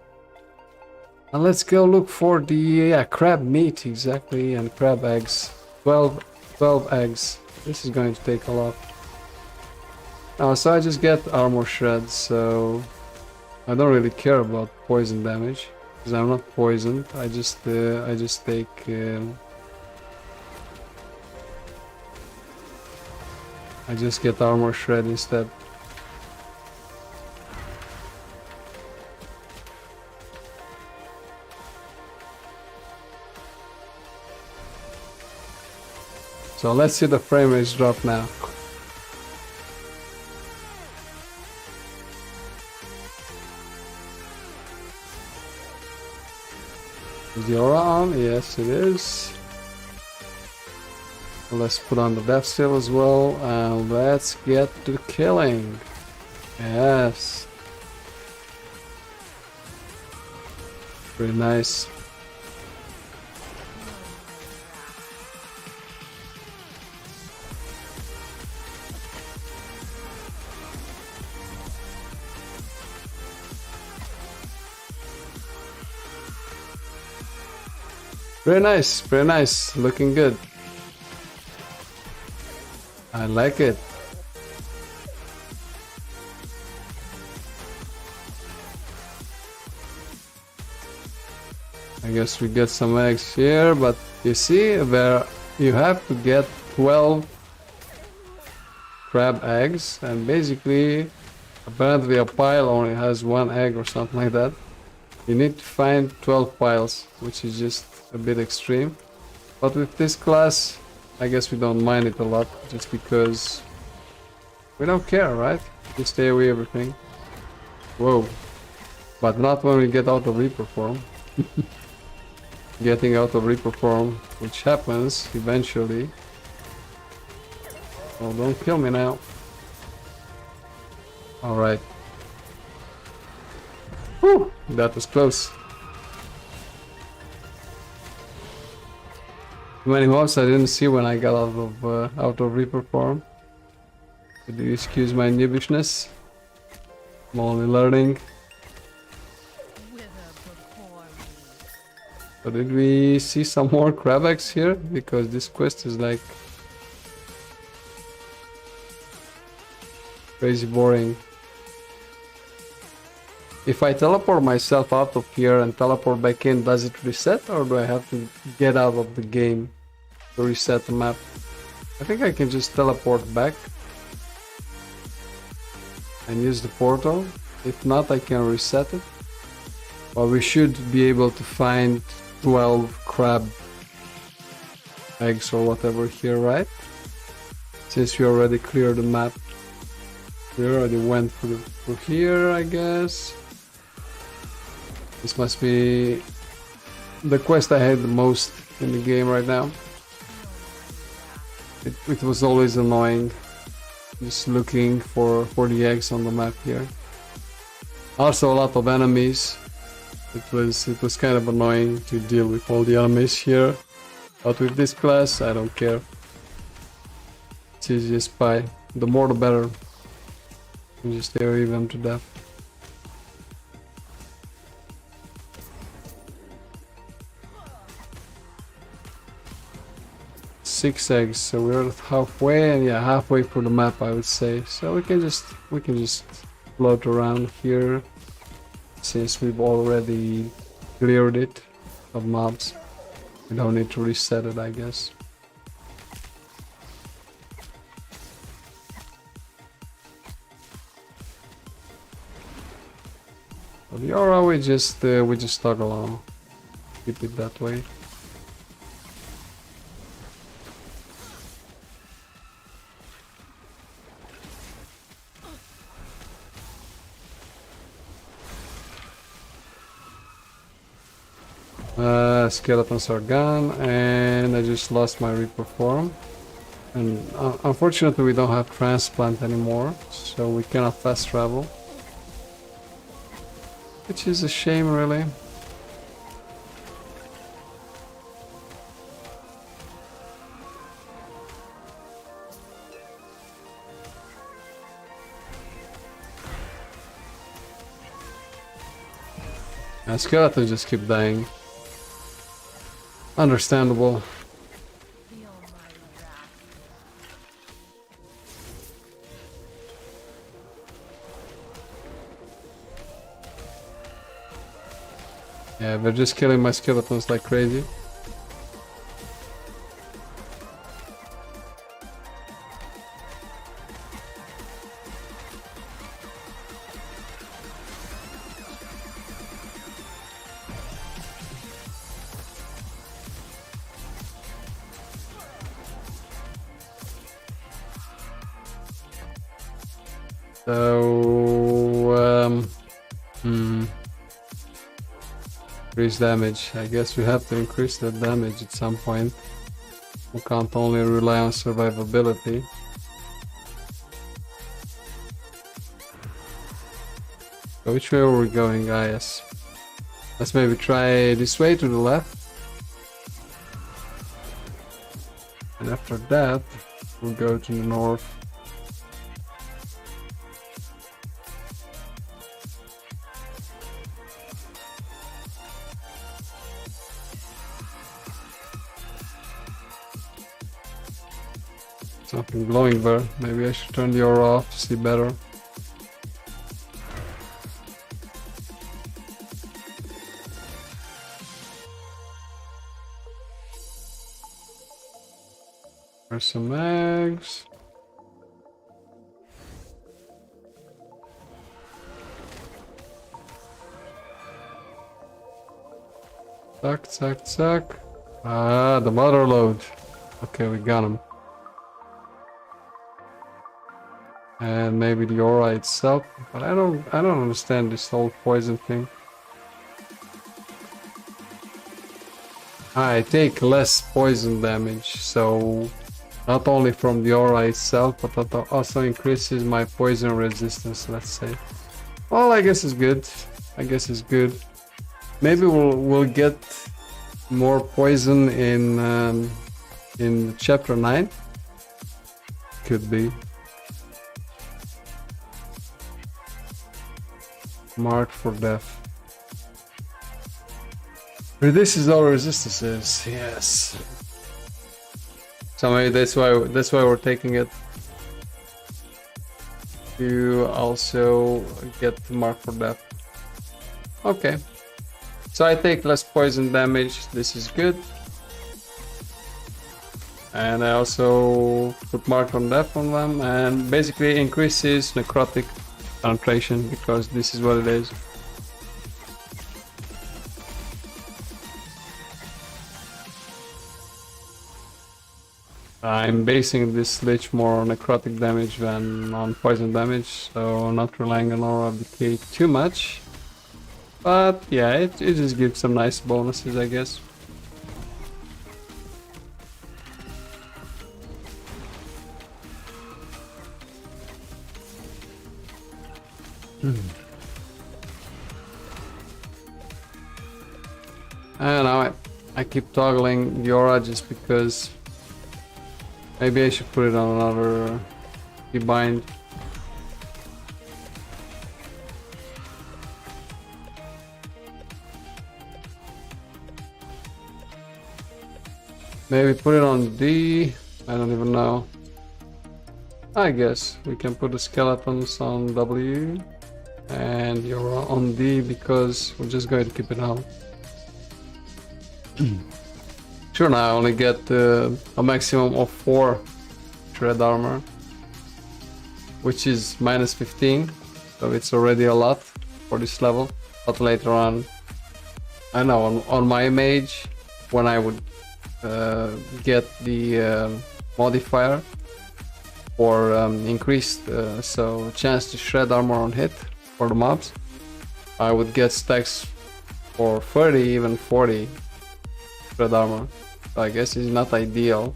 And let's go look for the crab meat, exactly, and crab eggs. 12 eggs. This is going to take a lot. So I just get armor shreds, so I don't really care about poison damage because I'm not poisoned. I just take I just get armor shred instead. So let's see the frame rates drop now. Is the aura on? Yes, it is. Let's put on the death seal as well, and let's get to killing. Yes. Pretty nice. Very nice, looking good. I like it. I guess we get some eggs here, but you see where you have to get 12 crab eggs, and basically apparently a pile only has 1 egg or something like that. You need to find 12 piles, which is just a bit extreme. But with this class, I guess we don't mind it a lot, just because we don't care, right? We stay away everything. Whoa. But not when we get out of Reaper form. Getting out of Reaper form, which happens eventually. Oh, don't kill me now. Alright. Whew, that was close. Many mobs I didn't see when I got out of Reaper form. So do you excuse my noobishness? I'm only learning. So did we see some more crab eggs here? Because this quest is like crazy boring. If I teleport myself out of here and teleport back in, does it reset, or do I have to get out of the game to reset the map? I think I can just teleport back and use the portal. If not, I can reset it. But we should be able to find 12 crab eggs or whatever here, right? Since we already cleared the map. We already went through here, I guess. This must be the quest I had the most in the game right now. It was always annoying, just looking for the eggs on the map here. Also a lot of enemies. It was kind of annoying to deal with all the enemies here. But with this class, I don't care. It's easy as pie. The more the better. You just area them to death. Six eggs, so we're halfway, and yeah, halfway through the map, I would say. So we can just float around here, since we've already cleared it of mobs. We don't need to reset it, I guess. For the aura, we just toggle on. Keep it that way. Skeletons are gone, and I just lost my Reaper form. And unfortunately we don't have transplant anymore, so we cannot fast travel. Which is a shame, really. And skeletons just keep dying. Understandable. Yeah, they're just killing my skeletons like crazy. So, increase damage. I guess we have to increase the damage at some point. We can't only rely on survivability. So which way are we going, guys? Let's maybe try this way to the left. And after that, we'll go to the north. Something glowing there. Maybe I should turn the aura off to see better. There's some eggs. Suck. Ah, the mother load. Okay, we got him. And maybe the aura itself, but I don't understand this whole poison thing. I take less poison damage, so not only from the aura itself, but that also increases my poison resistance, let's say. Well, I guess it's good. Maybe we'll get more poison in chapter 9. Could be. Marked for death. Reduces all resistances. Yes. So maybe that's why we're taking it. To also get the mark for death. Okay. So I take less poison damage. This is good. And I also put mark on death on them, and basically increases necrotic penetration, because this is what it is. I'm basing this lich more on necrotic damage than on poison damage, so not relying on aura of decay too much. But yeah, it just gives some nice bonuses, I guess. I don't know, I keep toggling the aura just because maybe I should put it on another debind. Maybe put it on D, I don't even know. I guess we can put the skeletons on W and the aura on D, because we're just going to keep it on. Sure, now I only get a maximum of 4 shred armor, which is minus 15, so it's already a lot for this level. But later on, I know on my mage, when I would get the modifier for increased so chance to shred armor on hit for the mobs, I would get stacks for 30, even 40 shred armor. So I guess it's not ideal.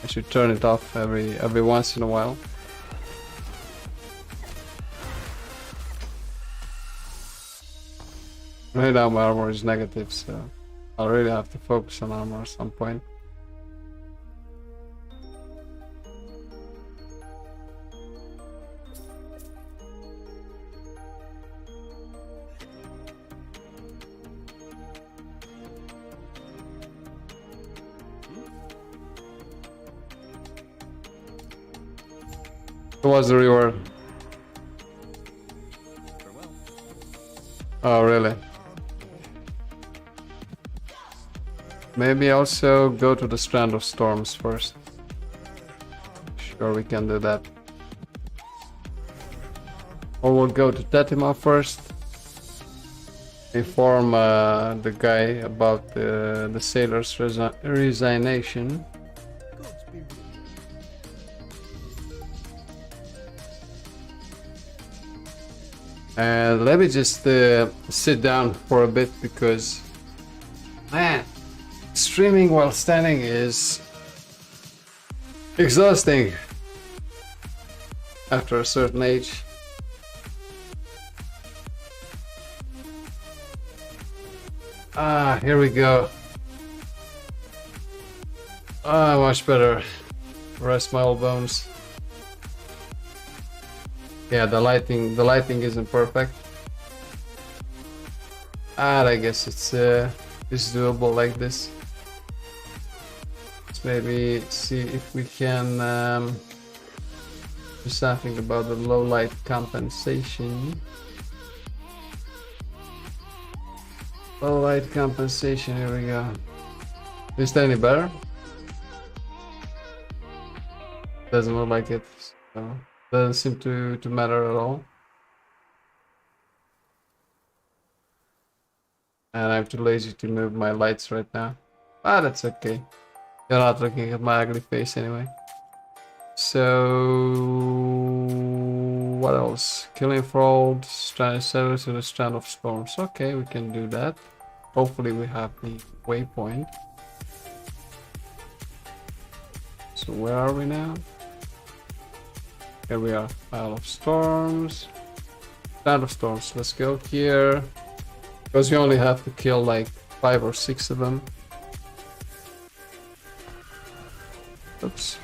I should turn it off every once in a while. Right now my armor is negative, so I'll really have to focus on armor at some point. What was the reward? Oh, really? Maybe also go to the Strand of Storms first. Sure, we can do that. Or we'll go to Tetima first. Inform the guy about the sailor's resignation. And let me just sit down for a bit, because man, streaming while standing is exhausting after a certain age. Ah, here we go. Ah, much better. Rest my old bones. Yeah, the lighting isn't perfect. And I guess it's doable like this. Let's maybe see if we can do something about the low light compensation. Low light compensation, here we go. Is that any better? Doesn't look like it. So doesn't seem to matter at all. And I'm too lazy to move my lights right now. Ah, that's okay. You're not looking at my ugly face anyway. So what else? Killing Fraud, strand sever to the Strand of Storms. Okay, we can do that. Hopefully we have the waypoint. So where are we now? Here we are. Isle of Storms. Strand of Storms. Let's go here. Because you only have to kill like 5 or 6 of them. Oops.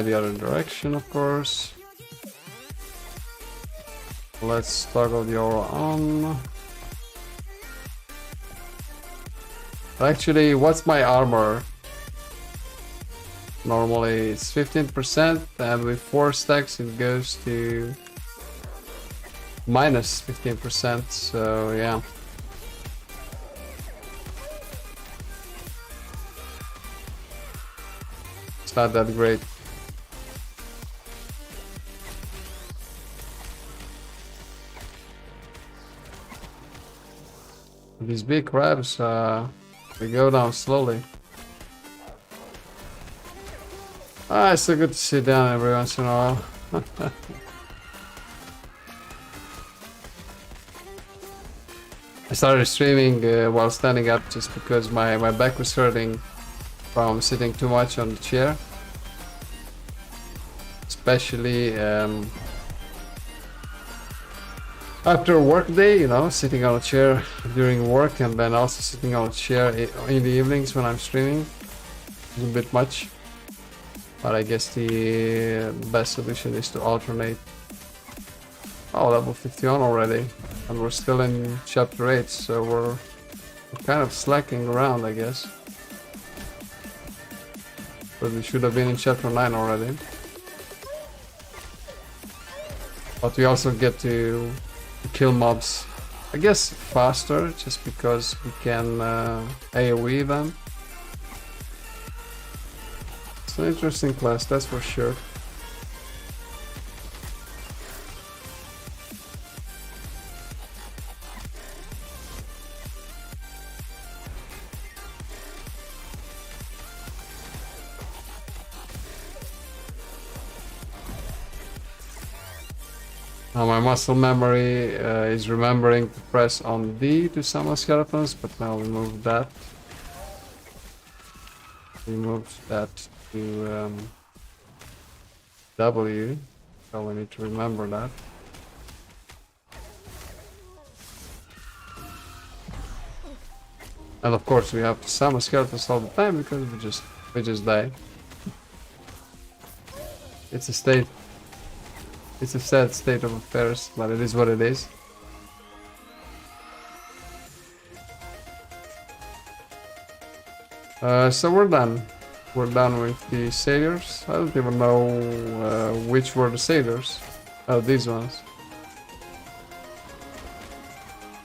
The other direction, of course. Let's toggle the aura on. Actually, what's my armor? Normally it's 15%, and with 4 stacks it goes to minus 15%, so yeah. It's not that great. These big crabs, they go down slowly. Ah, it's so good to sit down every once in a while. I started streaming while standing up just because my back was hurting from sitting too much on the chair. Especially after a work day, you know, sitting on a chair during work and then also sitting on a chair in the evenings when I'm streaming. It's a bit much. But I guess the best solution is to alternate. Oh, level 51 already. And we're still in chapter 8, so we're kind of slacking around, I guess. But we should have been in chapter 9 already. But we also get to kill mobs, I guess, faster, just because we can AoE them. It's an interesting class, that's for sure. Now my muscle memory is remembering to press on D to summon skeletons, but now we move that. We moved that to W, so we need to remember that. And of course we have to summon skeletons all the time because we just die. It's a state. It's a sad state of affairs, but it is what it is. So we're done. We're done with the sailors. I don't even know which were the sailors. Oh, these ones.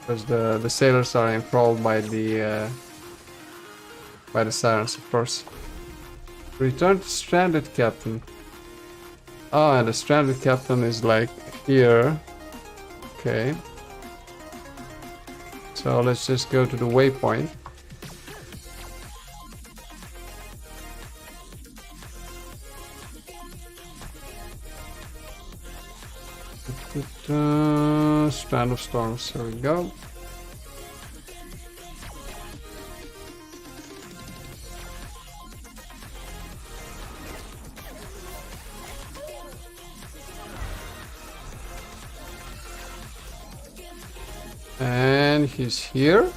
Because the sailors are enthralled by the sirens, of course. Return to stranded captain. Oh, and the stranded captain is like here. Okay. So let's just go to the waypoint. Strand of Storms, here we go. And he's here?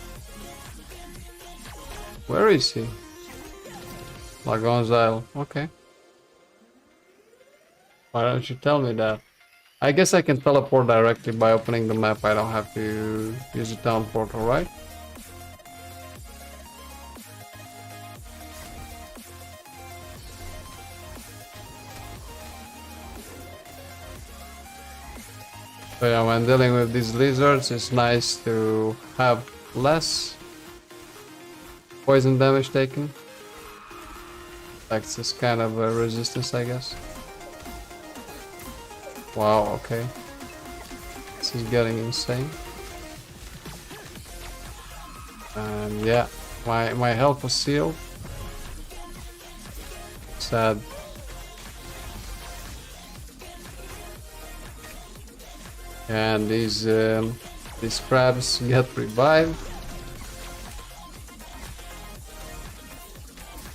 Where is he? Lagonzile. Okay. Why don't you tell me that? I guess I can teleport directly by opening the map. I don't have to use the town portal, right? So yeah, when dealing with these lizards, it's nice to have less poison damage taken. That's just kind of a resistance, I guess. Wow, okay. This is getting insane. And yeah, my health was sealed. Sad. And these crabs get revived.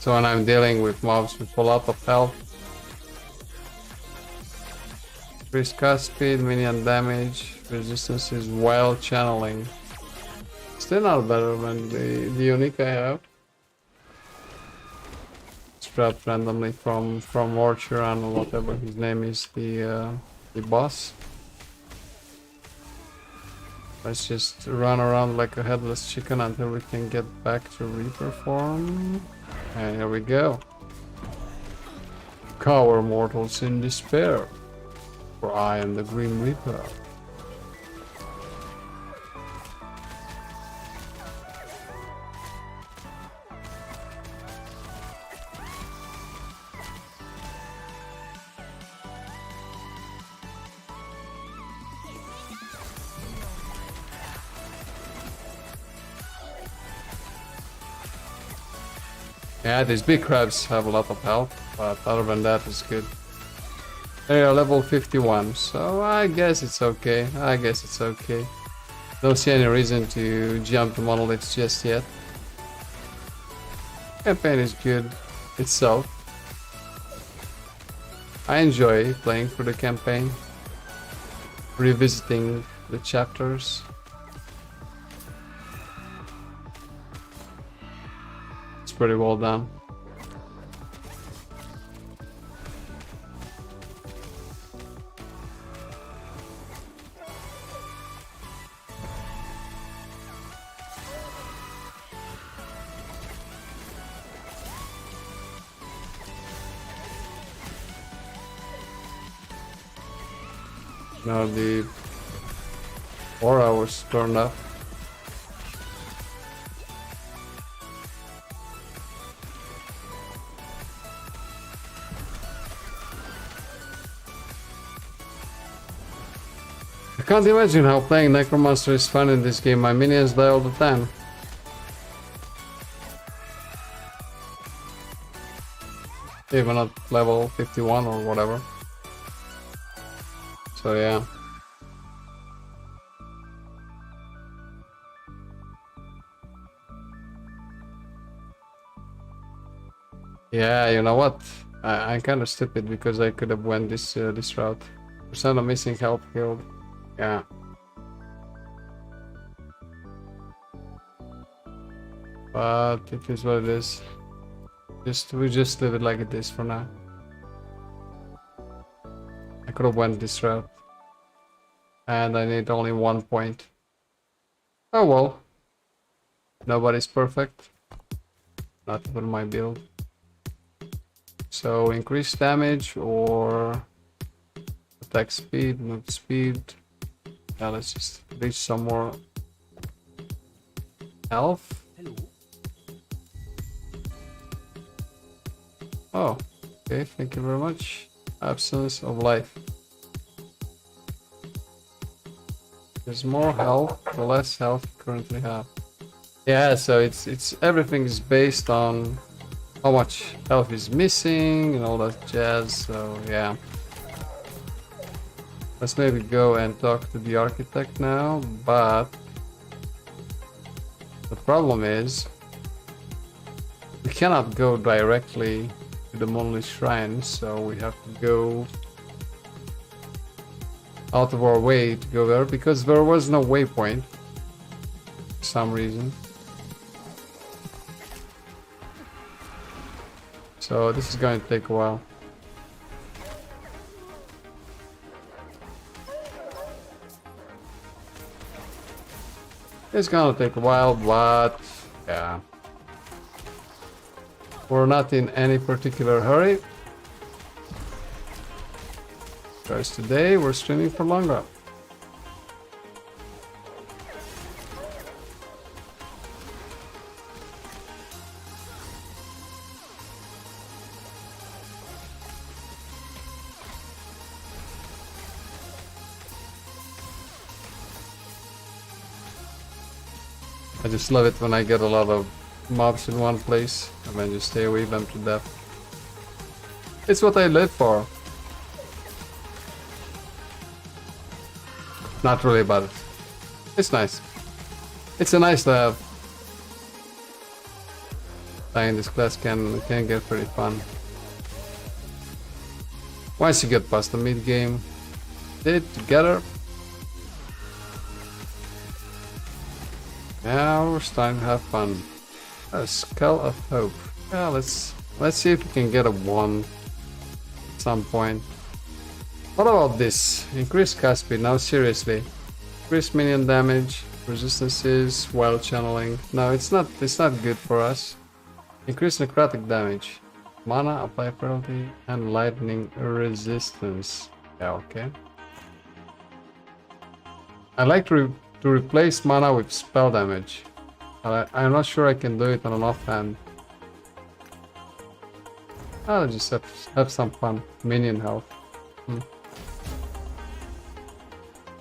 So when I'm dealing with mobs with a lot of health, increased cast speed, minion damage, resistance is wild channeling. Still not better than the unique I have. Scrapped randomly from Orcheron or whatever his name is, the boss. Let's just run around like a headless chicken until we can get back to Reaper form. And here we go. Cower mortals in despair, for I am the Grim Reaper. Yeah, these big crabs have a lot of health, but other than that, it's good. They are level 51, so I guess it's okay. Don't see any reason to jump to monoliths just yet. Campaign is good itself. I enjoy playing through the campaign, revisiting the chapters. Pretty well done. Now the aura was turned up. I can't imagine how playing Necromancer is fun in this game. My minions die all the time. Even at level 51 or whatever. So yeah. Yeah, you know what? I'm kind of stupid because I could have went this route. Percent of missing health killed. Yeah. But it is what it is. We just leave it like it is for now. I could have went this route. And I need only 1 point. Oh well. Nobody's perfect. Not even my build. So increase damage or attack speed, move speed. Yeah, let's just reach some more health.
Hello.
Oh, okay, thank you very much. Absence of life. There's more health, the less health you currently have. Yeah, so it's everything is based on how much health is missing and all that jazz, so yeah. Let's maybe go and talk to the architect now, but the problem is we cannot go directly to the Monolith Shrine, so we have to go out of our way to go there because there was no waypoint. some reason. So this is going to take a while. It's gonna take a while, but yeah. We're not in any particular hurry. Because today we're streaming for longer. I just love it when I get a lot of mobs in one place and then just stay away them to death. It's what I live for. Not really about it. It's nice. It's a nice to have. Playing this class can get pretty fun. Once you get past the mid game, did it together. Now we're starting to have fun. A Skull of Hope. Yeah, let's see if we can get a 1 at some point. What about this? Increased cast speed. Now seriously. Increased minion damage, resistances while channeling. No, it's not good for us. Increased necrotic damage. Mana, apply penalty, and lightning resistance. Yeah, okay. I like to replace mana with spell damage. I'm not sure I can do it on an offhand. I'll just have some fun. Minion health.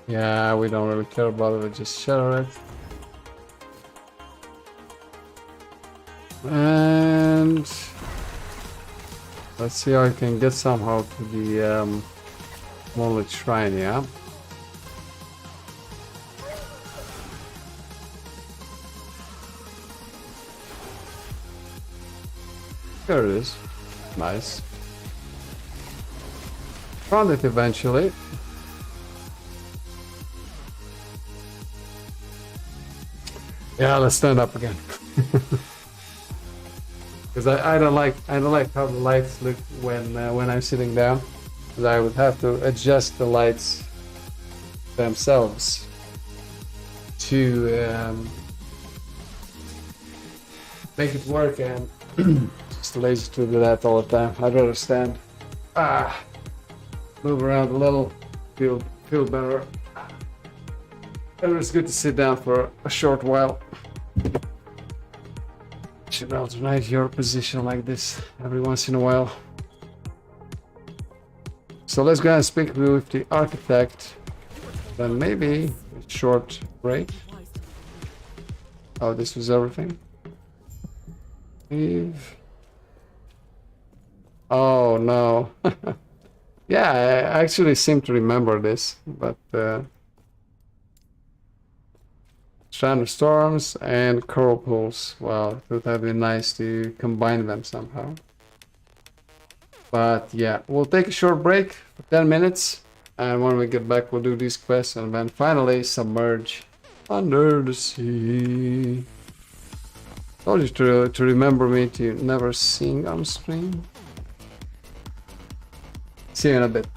Yeah, we don't really care about it, we just shatter it. And let's see how I can get somehow to the Moonlit Shrine, yeah? There it is. Nice. Found it eventually. Yeah, let's stand up again. Because I don't like how the lights look when I'm sitting down. Because I would have to adjust the lights themselves to make it work, and just lazy to do that all the time. I'd rather stand, move around a little, feel better. It's good to sit down for a short while. Should alternate your position like this every once in a while. So let's go and speak with the architect. Then maybe a short break. Oh, this was everything. Leave. Oh no. Yeah, I actually seem to remember this, but Thunderstorms and Coral Pools. Well, it would have been nice to combine them somehow. But yeah, we'll take a short break for 10 minutes. And when we get back, we'll do these quests and then finally submerge under the sea. Told you to remember me to never sing on stream. See you in a bit.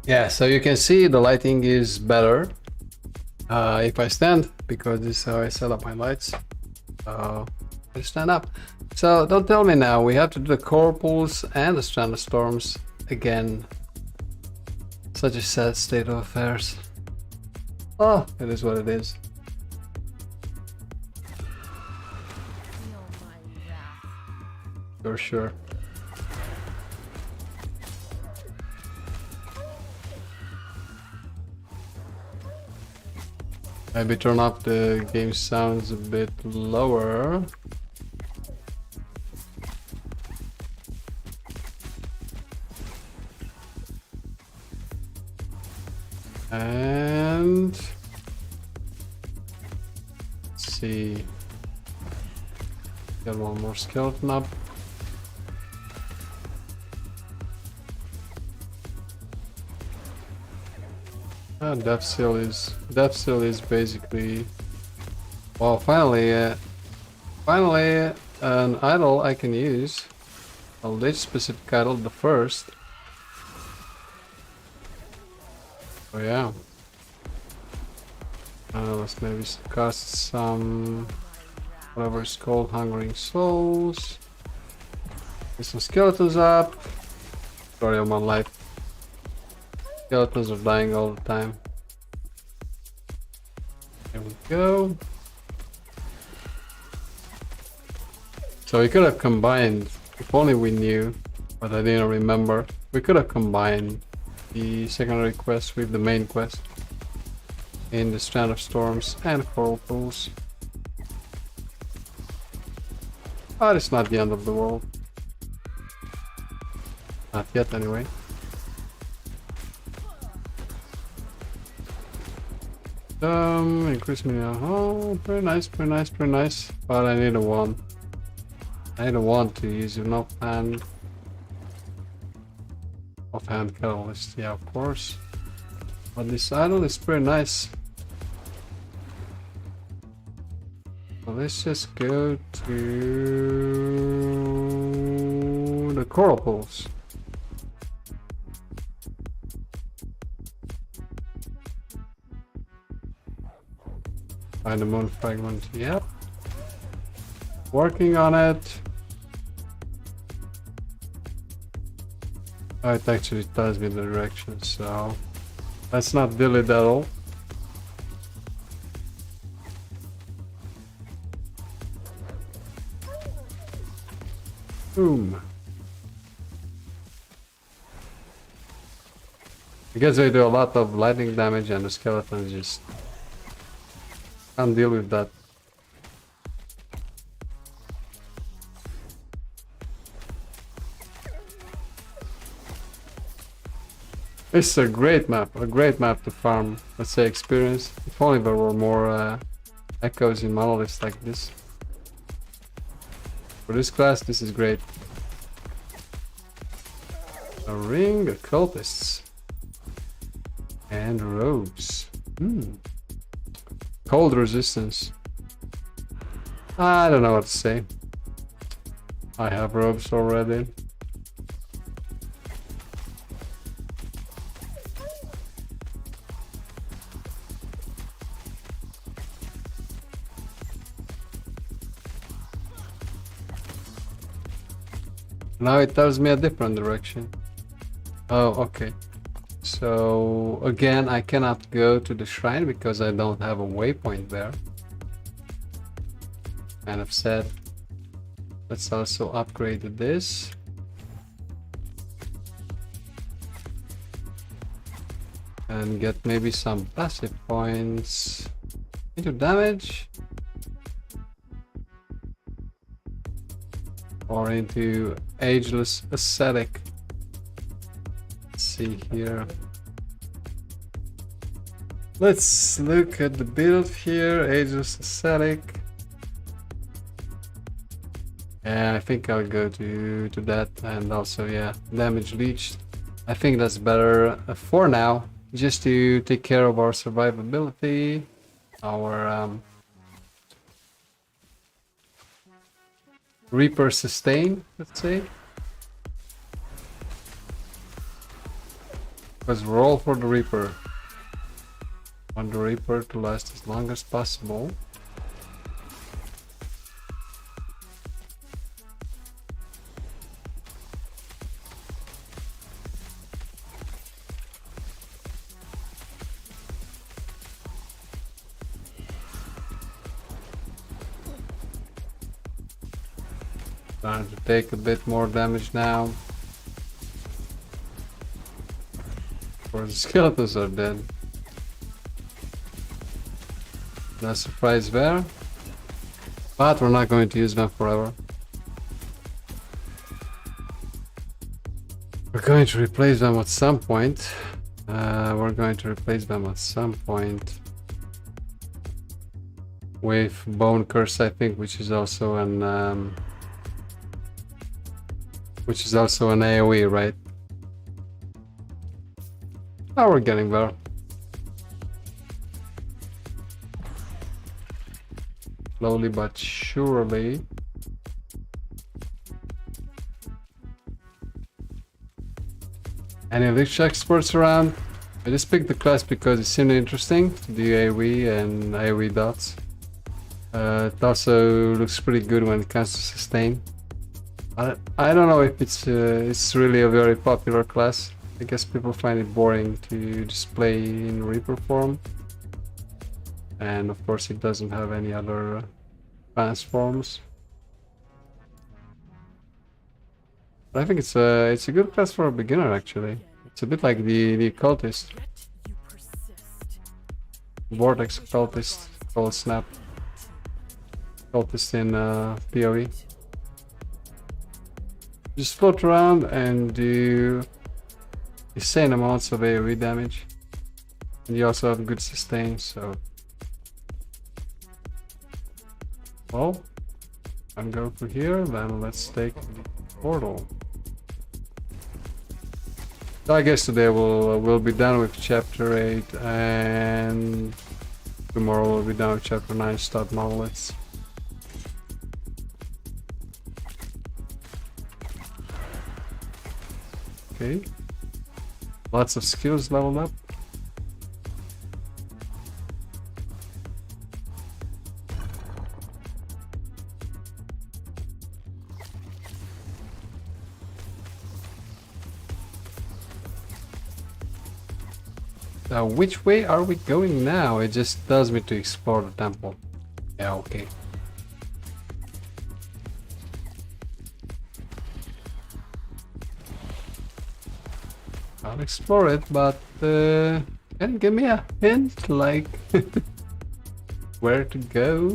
Yeah, so you can see the lighting is better if I stand, because this is how I set up my lights. I stand up. So don't tell me now, we have to do the core pulls and the standard storms again. Such a sad state of affairs. Oh, it is what it is. For sure. Maybe turn up the game sounds a bit lower. And let's see. Get one more skeleton up. Depth seal is basically, well, finally an idol I can use. A lich specific idol, the first. Oh yeah. Let's maybe cast some, whatever it's called, Hungering Souls. Get some skeletons up. Sorry, I'm on life. Skeletons are dying all the time. There we go. So we could have combined, if only we knew, but I didn't remember. We could have combined the secondary quest with the main quest in the Strand of Storms and Coral Pools. But it's not the end of the world. Not yet, anyway. Increase me now. Oh, very nice, very nice, very nice. But I need a wand. I need a wand to use an offhand catalyst. Yeah, of course. But this idol is pretty nice. So let's just go to the Coral Pools. Find the moon fragment. Yep. Working on it. Oh, it actually tells me the direction, so let's not delete that all. Boom. I guess they do a lot of lightning damage and the skeletons just can't deal with that. It's a great map to farm, let's say, experience. If only there were more echoes in monoliths like this. For this class, this is great. A ring of cultists. And robes. Cold resistance. I don't know what to say. I have robes already. Now it tells me a different direction. Oh, okay. So again, I cannot go to the shrine because I don't have a waypoint there. Kind of sad. Let's also upgrade this. And get maybe some passive points into damage. Or into Ageless Ascetic. Let's see here. Let's look at the build here. Ageless Ascetic. Yeah, I think I'll go to that, and also, yeah, Damage Leech. I think that's better for now, just to take care of our survivability, our Reaper sustain, let's say. Because we're all for the Reaper. Want the Reaper to last as long as possible. Time to take a bit more damage now. Of course, the skeletons are dead. No surprise there. But we're not going to use them forever. We're going to replace them at some point. We're going to replace them at some point with Bone Curse, I think, which is also an AoE, right? Oh, we're getting there. Slowly but surely. Any lich experts around? I just picked the class because it seemed interesting to do AoE and AoE dots. It also looks pretty good when it comes to sustain. I don't know if it's really a very popular class. I guess people find it boring to just play in Reaper form. And of course it doesn't have any other advanced forms. But I think it's a good class for a beginner actually. It's a bit like the occultist. Vortex occultist, Cold Snap. Occultist in PoE. Just float around and do insane amounts of AoE damage. And you also have good sustain, so... Well, I'm going for here, then let's take the portal. So I guess today we'll be done with chapter 8 and tomorrow we'll be done with chapter 9, start monoliths. Okay. Lots of skills leveled up. Which way are we going now? It just tells me to explore the temple. Yeah, okay. I'll explore it, but can you give me a hint, like where to go?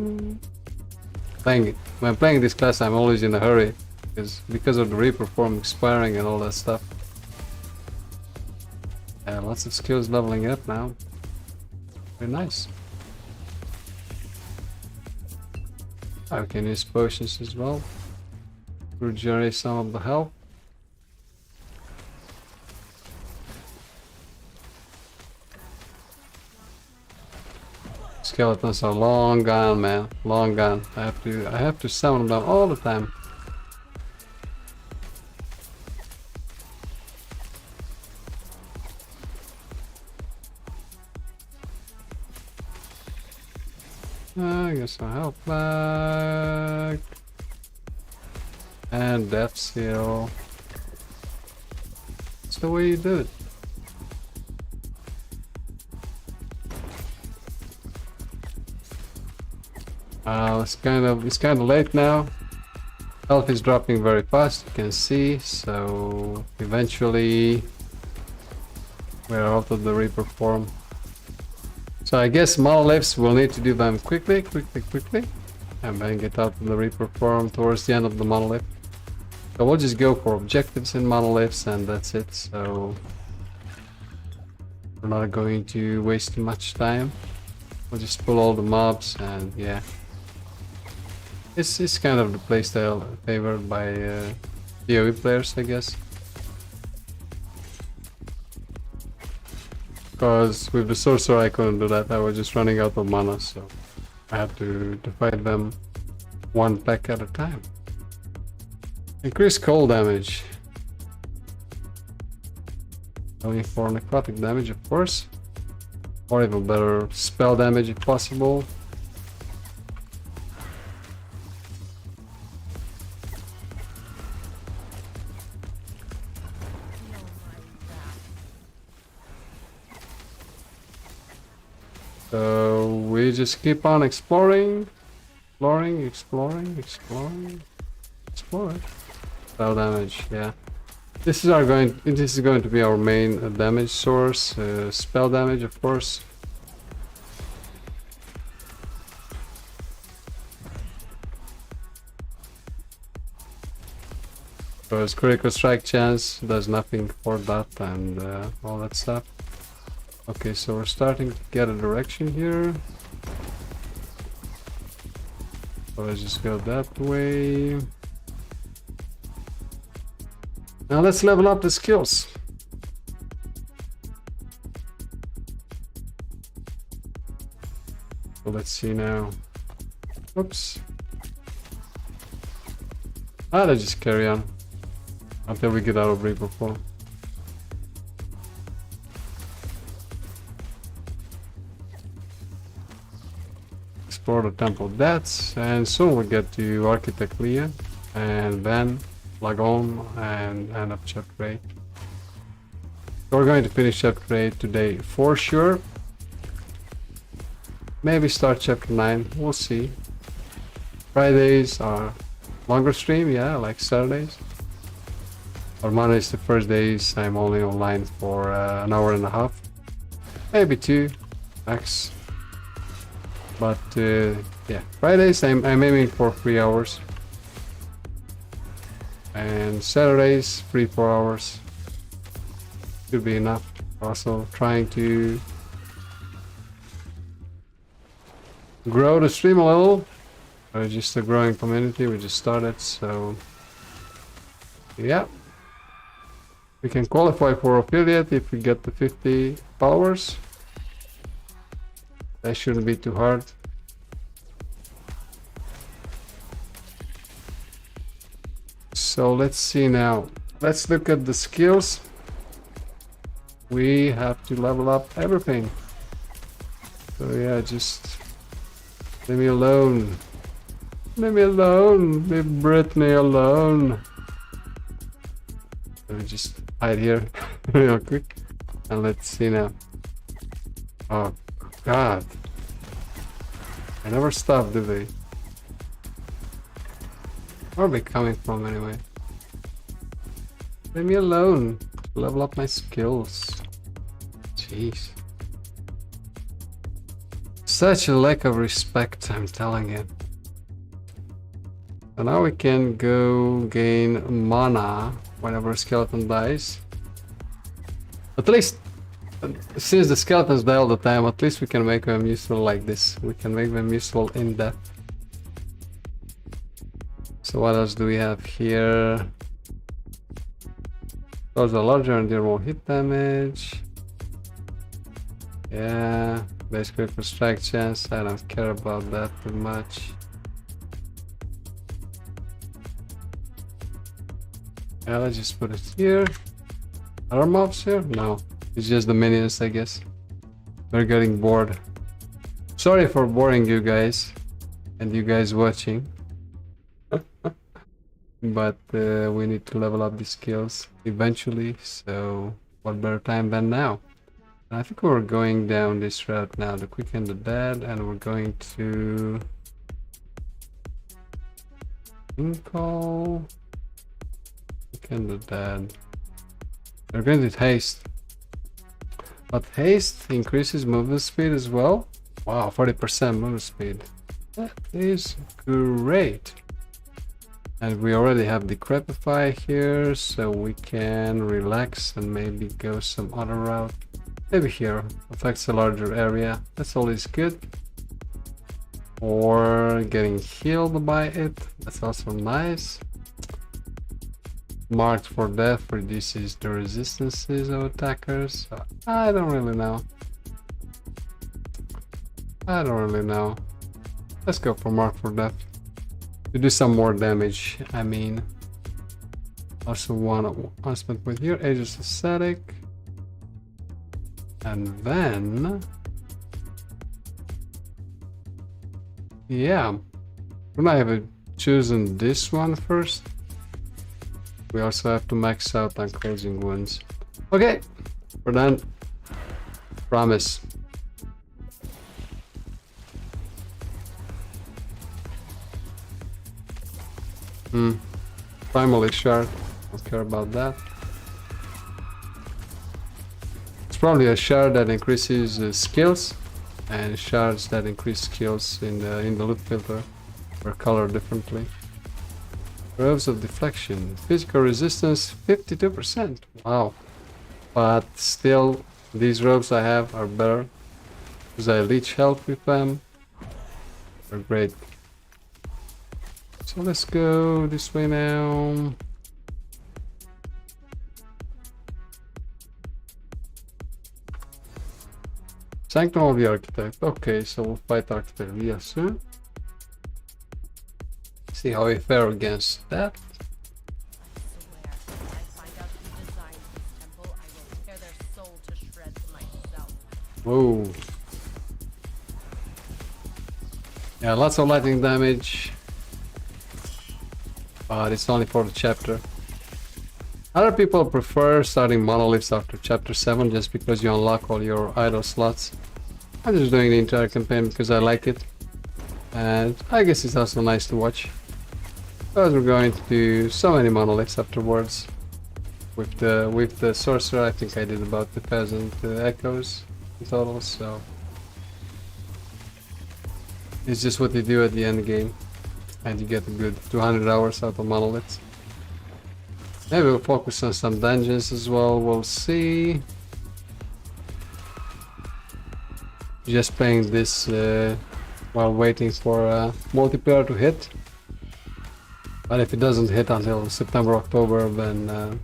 When playing this class, I'm always in a hurry because of the Reaper form expiring and all that stuff. Lots of skills leveling up now. Very nice. I can use potions as well to regenerate some of the health. Skeletons are long gone, man. Long gone. I have to summon them all the time. I guess I'll help back. And Death Seal. That's the way you do it. It's kind of late now. Health is dropping very fast, you can see, so eventually we're out of the Reaper form. So I guess monoliths will need to do them quickly, and then get out of the Reaper form towards the end of the monolith. So we'll just go for objectives in monoliths and that's it, so we're not going to waste too much time. We'll just pull all the mobs and yeah. It's kind of the playstyle favored by PoE players, I guess. Because with the sorcerer I couldn't do that, I was just running out of mana, so I had to fight them one pack at a time. Increase cold damage. Only for necrotic damage, of course. Or even better, spell damage if possible. So we just keep on exploring. Exploring. Spell damage, yeah. This is going to be our main damage source. Spell damage, of course. Because critical strike chance does nothing for that and all that stuff. Okay, so we're starting to get a direction here. So let's just go that way. Now let's level up the skills. So let's see now. Oops. Let's just carry on until we get out of Reaper 4. Explore the Temple of Deaths, and soon we'll get to Architect Leah, and then log on and end up Chapter 8. So we're going to finish Chapter 8 today for sure. Maybe start Chapter 9, we'll see. Fridays are longer stream, yeah, like Saturdays. Or Mondays, the first days, I'm only online for an hour and a half. Maybe 2, max. But yeah, Fridays I'm aiming for 3 hours. And Saturdays, 3-4 hours. Should be enough. Also trying to grow the stream a little. Just a growing community, we just started, so yeah. We can qualify for affiliate if we get the 50 followers. That shouldn't be too hard. So let's see now. Let's look at the skills. We have to level up everything. So yeah, just leave me alone. Leave me alone. Leave Brittany alone. Let me just hide here real quick. And let's see now. Oh God. I never stop, do they? Where are they coming from anyway? Leave me alone. Level up my skills. Jeez. Such a lack of respect, I'm telling you. So now we can go gain mana whenever a skeleton dies. At least, since the skeletons die all the time, at least we can make them useful like this. We can make them useful in depth. So what else do we have here? Those are larger and they're more hit damage. Yeah, base critical strike chance. I don't care about that too much. Yeah, let's just put it here. Are mobs here? No, it's just the minions, I guess. We're getting bored. Sorry for boring you guys and you guys watching. But we need to level up the skills eventually, so what better time than now? I think we're going down this route now, the Quick and the Dead, and we're going to call Quick and the Dead. We're going to haste, but haste increases movement speed as well. Wow, 40% movement speed. That is great. And we already have Decrepify here, so we can relax and maybe go some other route. Maybe here, affects a larger area. That's always good. Or getting healed by it. That's also nice. Marked for death reduces the resistances of attackers. So I don't really know. I don't really know. Let's go for Mark for death. To do some more damage, I mean. Also one spent with here, Aegis Aesthetic. And then... yeah. Would I have chosen this one first? We also have to max out on closing wounds. Okay, we're done. Promise. Primarily shard, don't care about that. It's probably a shard that increases skills, and shards that increase skills in the loot filter are colored differently. Groves of deflection, physical resistance 52%. Wow, but still These robes I have are better because I leech health with them. They're great. So let's go this way now. Sanctum of the Architect. Okay, so we'll fight Architect Leah soon. See how we fare against that. Whoa. Yeah, lots of lightning damage. But it's only for the chapter. Other people prefer starting monoliths after chapter 7 just because you unlock all your idle slots. I'm just doing the entire campaign because I like it. And I guess it's also nice to watch. Because we're going to do so many monoliths afterwards. With the sorcerer, I think I did about 1,000 echoes in total, so it's just what you do at the end game, and you get a good 200 hours out of monoliths. Maybe we'll focus on some dungeons as well, we'll see. Just playing this while waiting for multiplayer to hit. But if it doesn't hit until September, October, then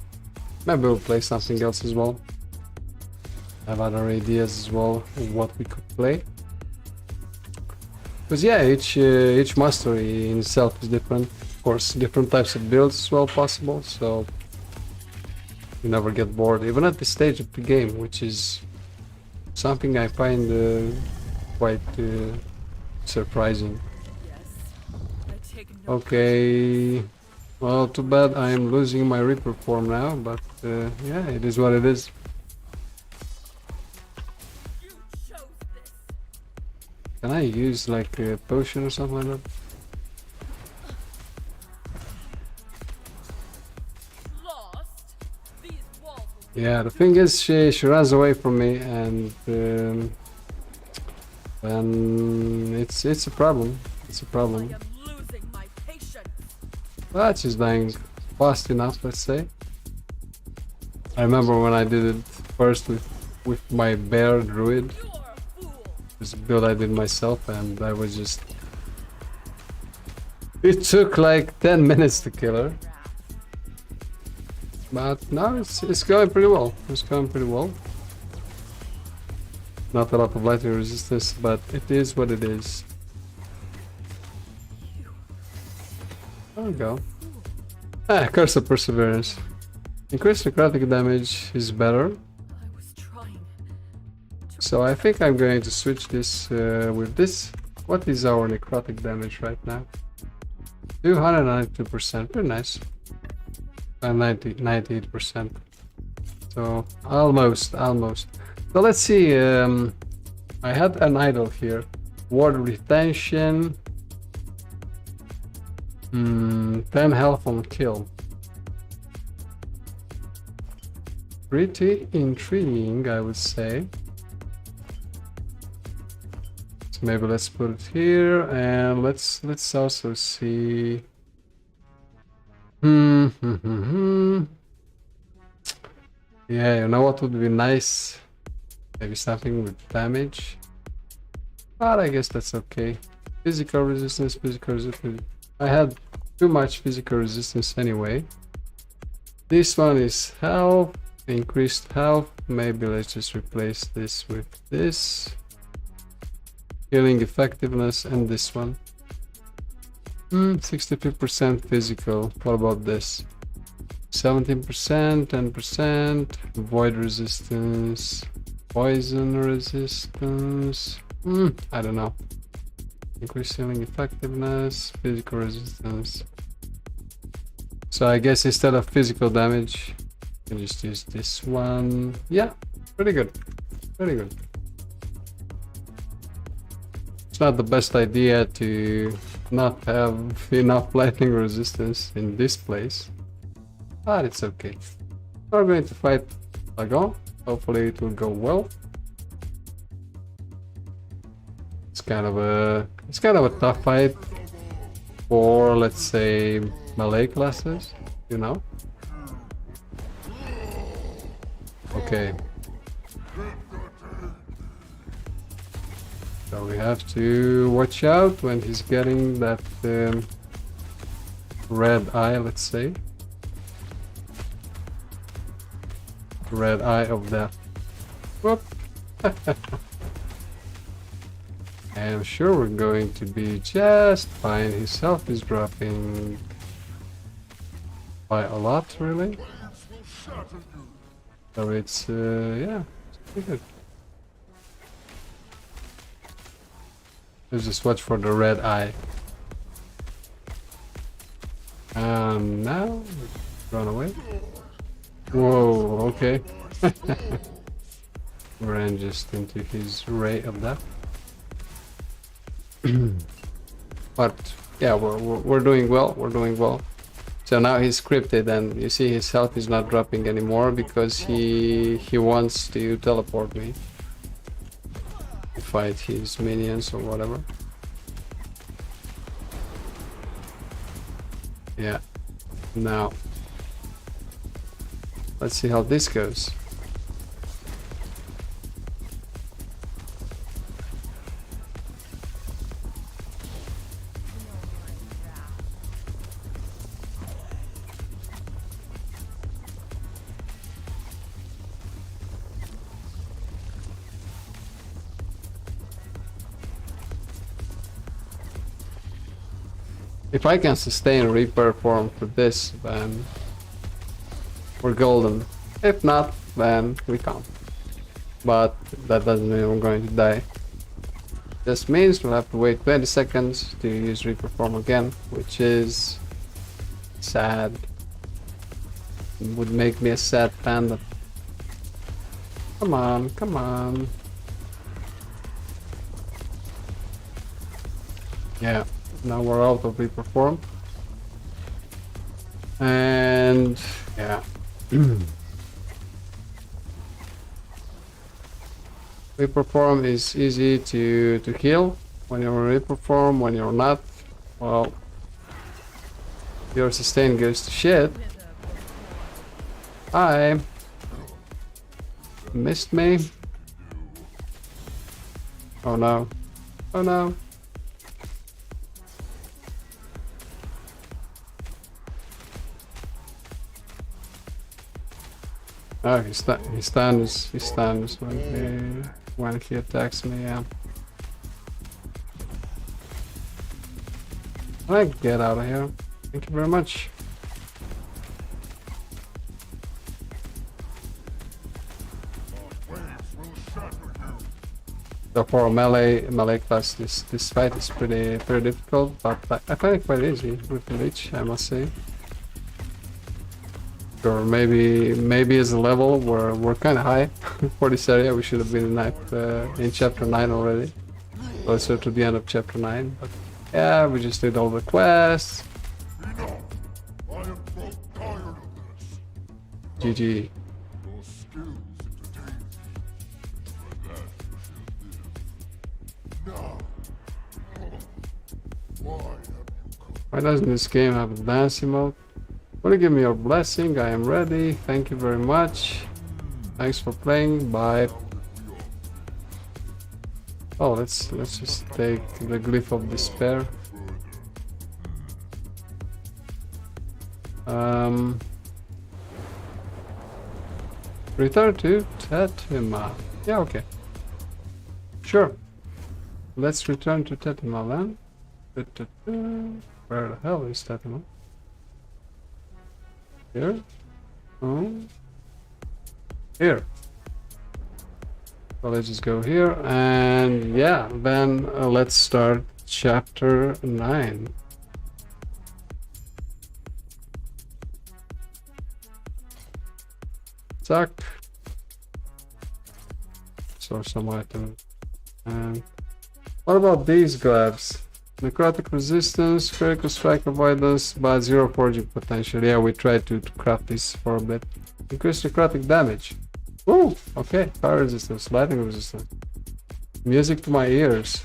maybe we'll play something else as well. I have other ideas as well of what we could play. Because yeah, each mastery in itself is different. Of course, different types of builds as well possible, so you never get bored, even at this stage of the game, which is something I find quite surprising. Okay, well, too bad I am losing my Reaper form now, but yeah, it is what it is. Can I use like a potion or something like that? Yeah, the thing is, she runs away from me, and it's a problem. It's a problem. But she's dying fast enough, let's say. I remember when I did it first with my bear druid. This build I did myself, and I was just... It took like 10 minutes to kill her. But now it's going pretty well. It's going pretty well. Not a lot of lightning resistance, but it is what it is. There we go. Ah, Curse of Perseverance. Increased necrotic damage is better. So I think I'm going to switch this with this. What is our necrotic damage right now? 292%, very nice. And 98%. So almost. So let's see. I had an idol here. Ward retention. 10 health on kill. Pretty intriguing, I would say. So maybe let's put it here, and let's also see. Yeah, you know what would be nice? Maybe something with damage. But I guess that's okay. Physical resistance. I had too much physical resistance anyway. This one is health, increased health. Maybe let's just replace this with this. Healing effectiveness, and this one. 63% physical. What about this? 17%, 10%, void resistance, poison resistance. I don't know. Increased healing effectiveness, physical resistance. So I guess instead of physical damage, you can just use this one. Yeah, pretty good. Pretty good. It's not the best idea to not have enough lightning resistance in this place, but it's okay. We're going to fight Lagon. Hopefully it will go well. It's kind of a tough fight for, let's say, melee classes, you know. Okay. So we have to watch out when he's getting that red eye, let's say. Red eye of death. Whoop! And I'm sure we're going to be just fine. His health is dropping by a lot, really. So it's, yeah, it's pretty good. Let's just watch for the red eye. And now, run away. Whoa, okay. Ran just into his ray of death. But yeah, we're doing well. We're doing well. So now he's scripted, and you see his health is not dropping anymore because he wants to teleport me to fight his minions or whatever. Yeah. Now let's see how this goes. If I can sustain Reaper form for this, then we're golden. If not, then we can't. But that doesn't mean we're going to die. This means we'll have to wait 20 seconds to use Reaper form again, which is sad. It would make me a sad panda. Come on, come on. Yeah. Now we're out of Reaper form. And yeah. Reaper form is easy to heal when you're in Reaper form. When you're not, well, your sustain goes to shit. Hi. Missed me. Oh no. Oh no. Oh, he stuns when he attacks me, yeah. I get out of here. Thank you very much. So for a melee class, this fight is pretty difficult, but I find it quite easy with the Lich, I must say. Or maybe as a level where we're kind of high for this area. We should have been in chapter 9 already, closer to the end of chapter 9. But yeah, we just did all the quests. GG. Why doesn't this game have a dancing mode? Want to give me your blessing? I am ready. Thank you very much. Thanks for playing. Bye. Oh, let's just take the glyph of despair. Return to Tetima. Yeah, okay. Sure. Let's return to Tetima then. Where the hell is Tetima? Here? Oh. Here. So let's just go here, and yeah, then let's start chapter 9. Suck. So some items. And what about these glaives? Necrotic resistance, critical strike avoidance, but 0 forging potential. Yeah, we tried to craft this for a bit. Increase necrotic damage. Woo! Okay, fire resistance, lightning resistance. Music to my ears.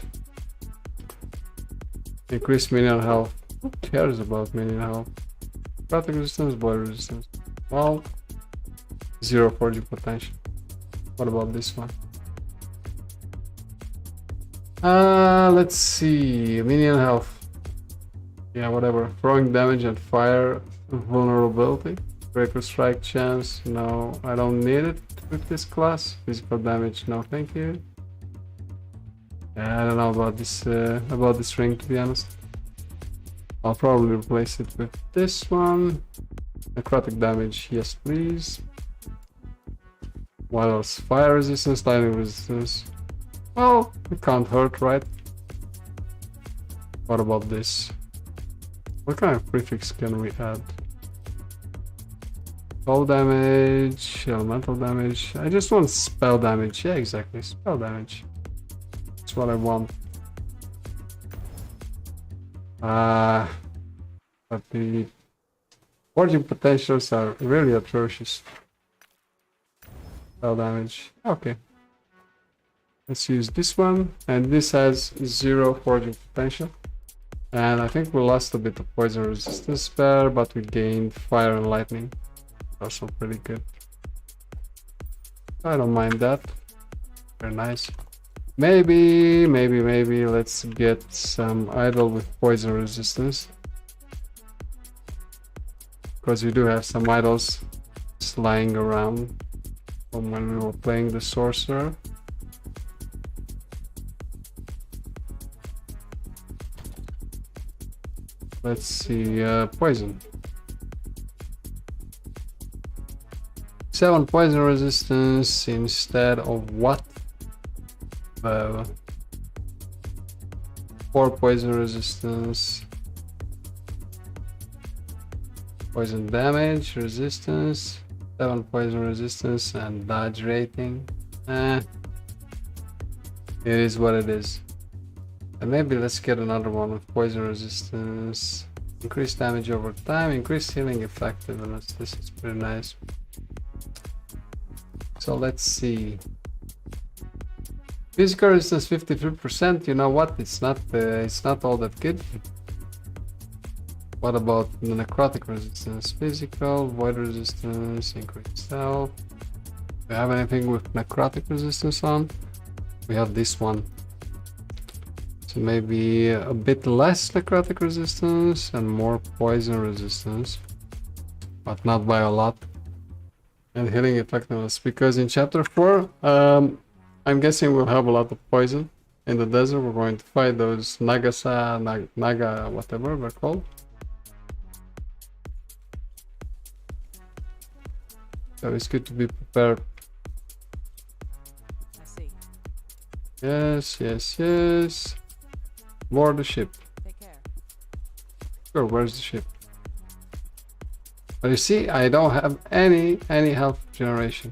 Increase minion health. Who cares about minion health? Necrotic resistance, boil resistance. Well, 0 forging potential. What about this one? Let's see. Minion health. Yeah, whatever. Throwing damage and fire vulnerability. Critical strike chance. No, I don't need it with this class. Physical damage. No, thank you. Yeah, I don't know about this ring, to be honest. I'll probably replace it with this one. Necrotic damage. Yes, please. What else? Fire resistance, lightning resistance. Well, it can't hurt, right? What about this? What kind of prefix can we add? Fall damage, elemental damage. I just want spell damage. Yeah, exactly. Spell damage. That's what I want. But the forging potentials are really atrocious. Spell damage. Okay. Let's use this one. And this has 0 forging potential. And I think we lost a bit of poison resistance there, but we gained fire and lightning. Also pretty good. I don't mind that. Very nice. Maybe let's get some idol with poison resistance. Because we do have some idols just lying around from when we were playing the sorcerer. Let's see, poison. 7 poison resistance instead of what? 4 poison resistance. Poison damage, resistance, 7 poison resistance, and dodge rating. It is what it is. And maybe let's get another one with poison resistance. Increased damage over time, increased healing effectiveness. This is pretty nice. So let's see. Physical resistance 53%. You know what? It's not all that good. What about the necrotic resistance? Physical, void resistance, increased health. Do we have anything with necrotic resistance on? We have this one. So maybe a bit less necrotic resistance and more poison resistance, but not by a lot. And healing effectiveness, because in chapter 4, I'm guessing we'll have a lot of poison in the desert. We're going to fight those Naga, whatever they're called. So it's good to be prepared.
I see.
Yes. Board the ship.
Take care.
Sure, where's the ship? But you see, I don't have any health generation.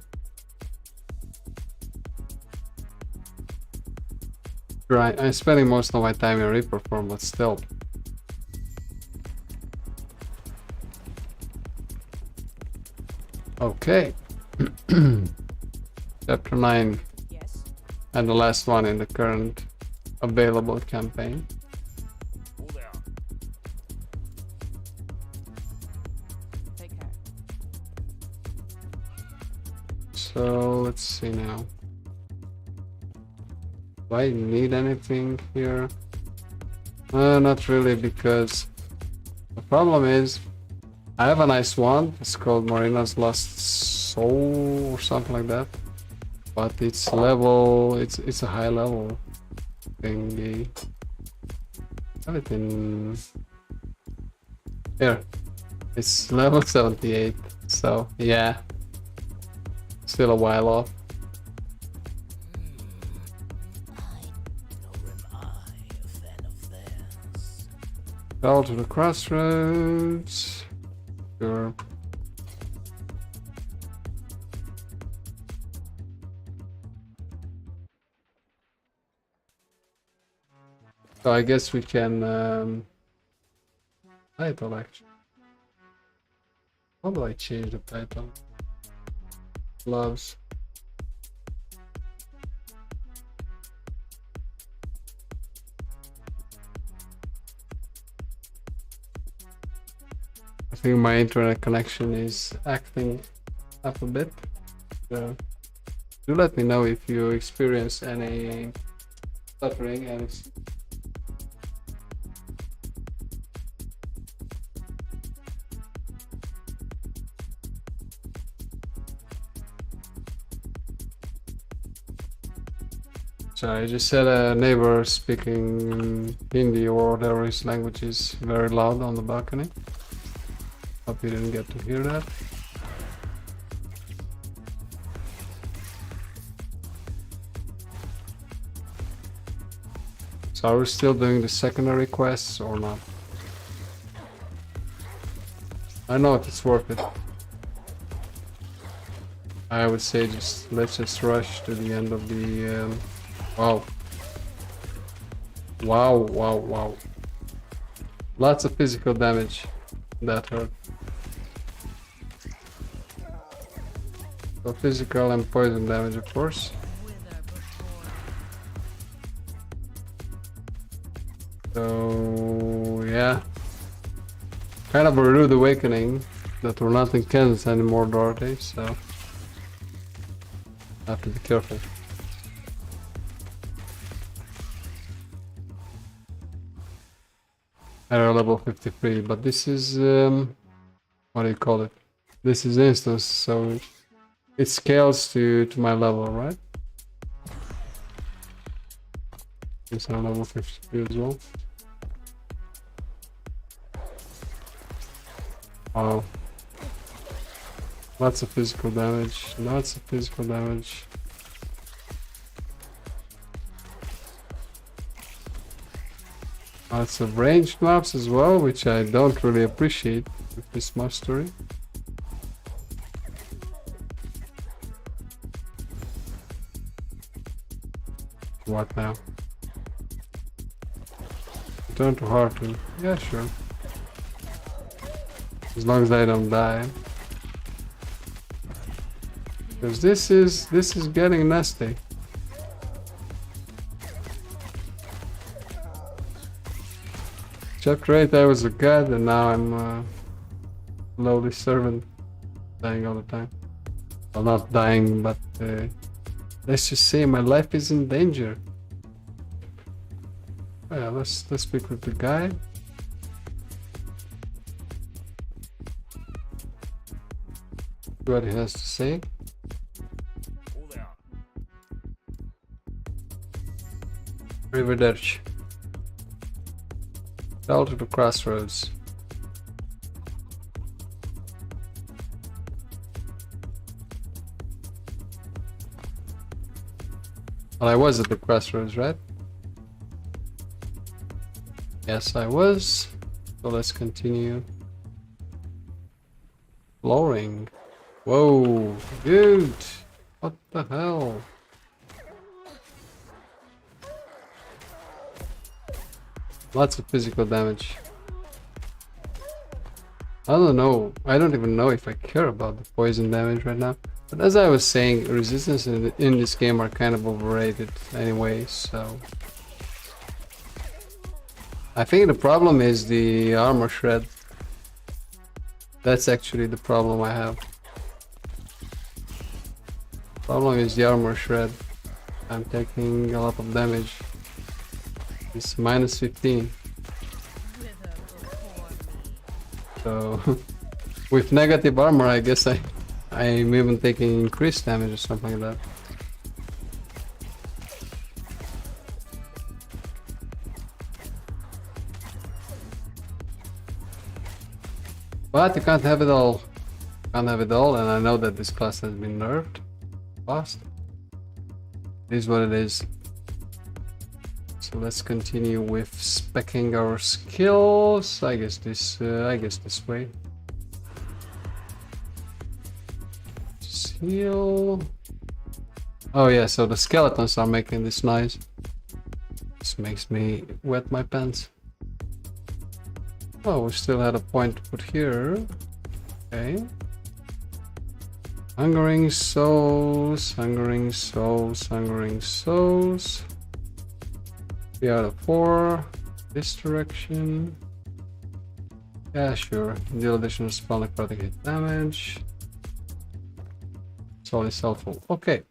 Right, I'm spending most of my time in Reaper form, but still. Okay. Chapter 9.
Yes.
And the last one in the current available campaign.
Take care.
So let's see now. Do I need anything here? Not really, because the problem is I have a nice wand. It's called Marina's Lost Soul or something like that. But it's level, it's a high level thingy. Have it in here. It's level 78, so yeah. Still a while off. Fell to the crossroads. Sure. So I guess we can title actually. How do I change the title? Gloves. I think my internet connection is acting up a bit. So Do let me know if you experience any stuttering and sorry, I just had a neighbor speaking Hindi or whatever his language is very loud on the balcony. Hope you didn't get to hear that. So are we still doing the secondary quests or not? I know if it's worth it. I would say let's just rush to the end of the wow. Wow. Lots of physical damage. That hurt. So physical and poison damage, of course. So yeah. Kind of a rude awakening that we're not in Kansas anymore, Dorothy, so have to be careful. Error level 53, but this is what do you call it? This is instance, so it scales to my level, right? It's on level 53 as well. Wow. Lots of physical damage, lots of physical damage. Lots of ranged maps as well, which I don't really appreciate with this mastery. What now? Return to Harton. Yeah, sure. As long as I don't die. Because this is getting nasty. Chapter 8 I was a god and now I'm a lowly servant, dying all the time. Well, not dying, but let's just say my life is in danger. Oh, yeah, let's speak with the guy. See what he has to say. Arrivederci. Fell to the crossroads. Well, I was at the crossroads, right? Yes, I was. So let's continue. Flooring. Whoa, dude! What the hell? Lots of physical damage. I don't know. I don't even know if I care about the poison damage right now. But as I was saying, resistance in this game are kind of overrated anyway, so... I think the problem is the armor shred. That's actually the problem I have. Problem is the armor shred. I'm taking a lot of damage. It's minus 15. So with negative armor, I guess I'm even taking increased damage or something like that. But you can't have it all. Can't have it all, and I know that this class has been nerfed fast. It is what it is. So let's continue with speccing our skills. I guess this way. Just heal. Oh yeah, so the skeletons are making this noise. This makes me wet my pants. Oh, we still had a point to put here. Okay. Hungering souls, hungering souls, hungering souls. 3 out of 4. This direction. Yeah, sure. Deal additional spell necrotic hit damage. Soul is helpful. Okay.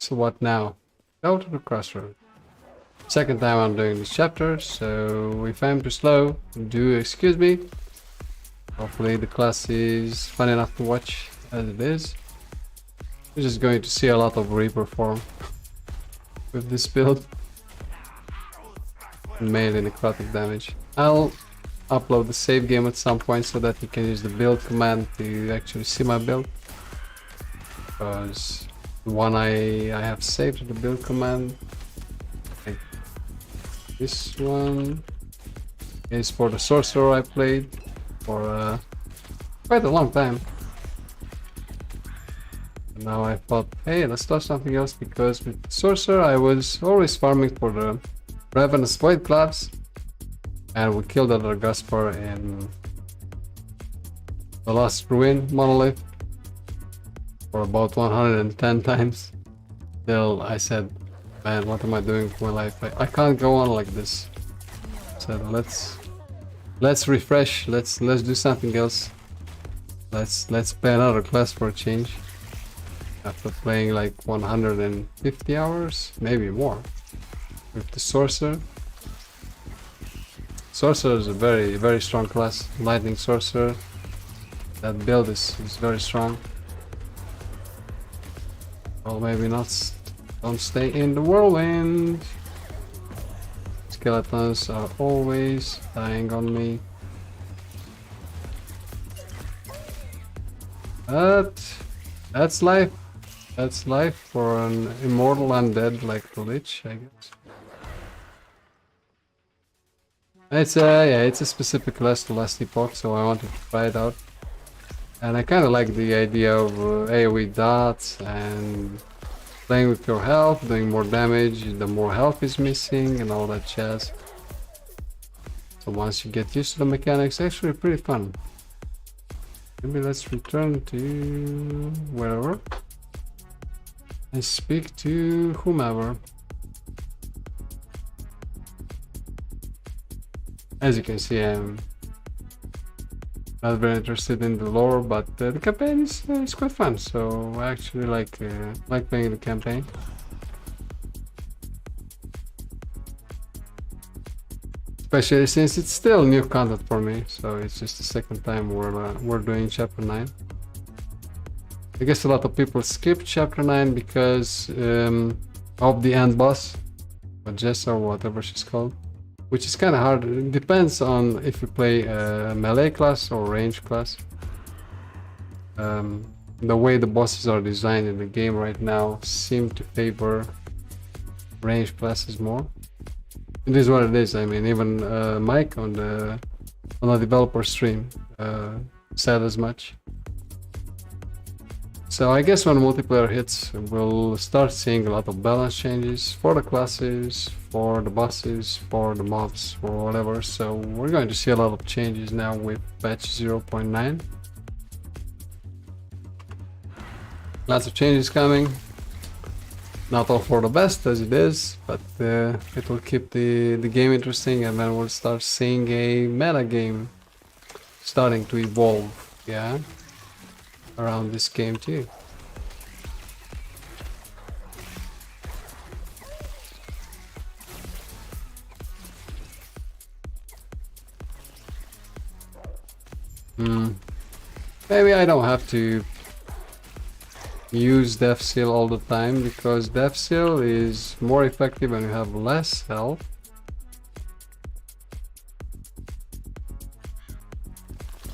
So what now? Go to the crossroad. Second time I'm doing this chapter, so if I'm too slow, do excuse me. Hopefully the class is fun enough to watch as it is. We're just going to see a lot of Reaper form with this build. Mainly necrotic damage. I'll upload the save game at some point so that you can use the build command to actually see my build. Because the one I have saved the build command, like this one, is for the sorcerer I played for quite a long time. And now I thought, hey, let's try something else, because with sorcerer I was always farming for the Ravenous Void class, and we killed other Gaspar in the last ruin monolith for about 110 times. Till I said, man, what am I doing with my life? I can't go on like this. So let's refresh, let's do something else. Let's play another class for a change. After playing like 150 hours, maybe more, with the sorcerer. Sorcerer is a very strong class. Lightning sorcerer. That build is very strong. Well, maybe not. Don't stay in the whirlwind. Skeletons are always dying on me. But that's life. That's life for an immortal undead like the Lich, I guess. It's a specific class to last epoch, so I wanted to try it out. And I kind of like the idea of AoE dots and playing with your health, doing more damage, the more health is missing and all that jazz. So once you get used to the mechanics, it's actually pretty fun. Maybe let's return to wherever and speak to whomever. As you can see, I'm not very interested in the lore, but the campaign is quite fun. So I actually like playing the campaign. Especially since it's still new content for me. So it's just the second time we're doing chapter 9. I guess a lot of people skip chapter 9 because of the end boss, or Jess or whatever she's called. Which is kind of hard. It depends on if you play a melee class or range class. The way the bosses are designed in the game right now seem to favor range classes more. It is what it is. I mean, even Mike on the developer stream said as much. So I guess when multiplayer hits, we'll start seeing a lot of balance changes for the classes, for the bosses, for the mobs, for whatever. So we're going to see a lot of changes now with patch 0.9. Lots of changes coming. Not all for the best as it is, but it will keep the game interesting, and then we'll start seeing a meta game starting to evolve, yeah, around this game too. Maybe I don't have to use Death Seal all the time, because Death Seal is more effective when you have less health.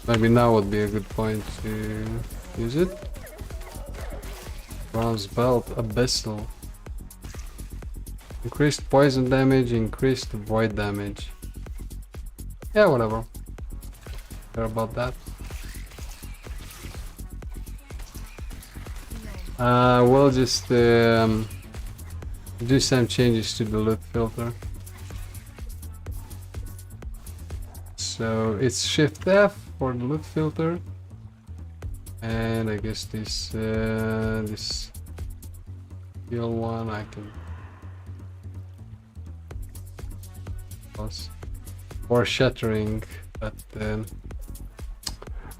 Maybe now would be a good point to use it. Bronze Belt, Abyssal. Increased poison damage, increased void damage. Yeah, whatever. Care about that. We'll just do some changes to the loot filter. So it's Shift F for the loot filter, and I guess this this heal one I can plus or shattering, but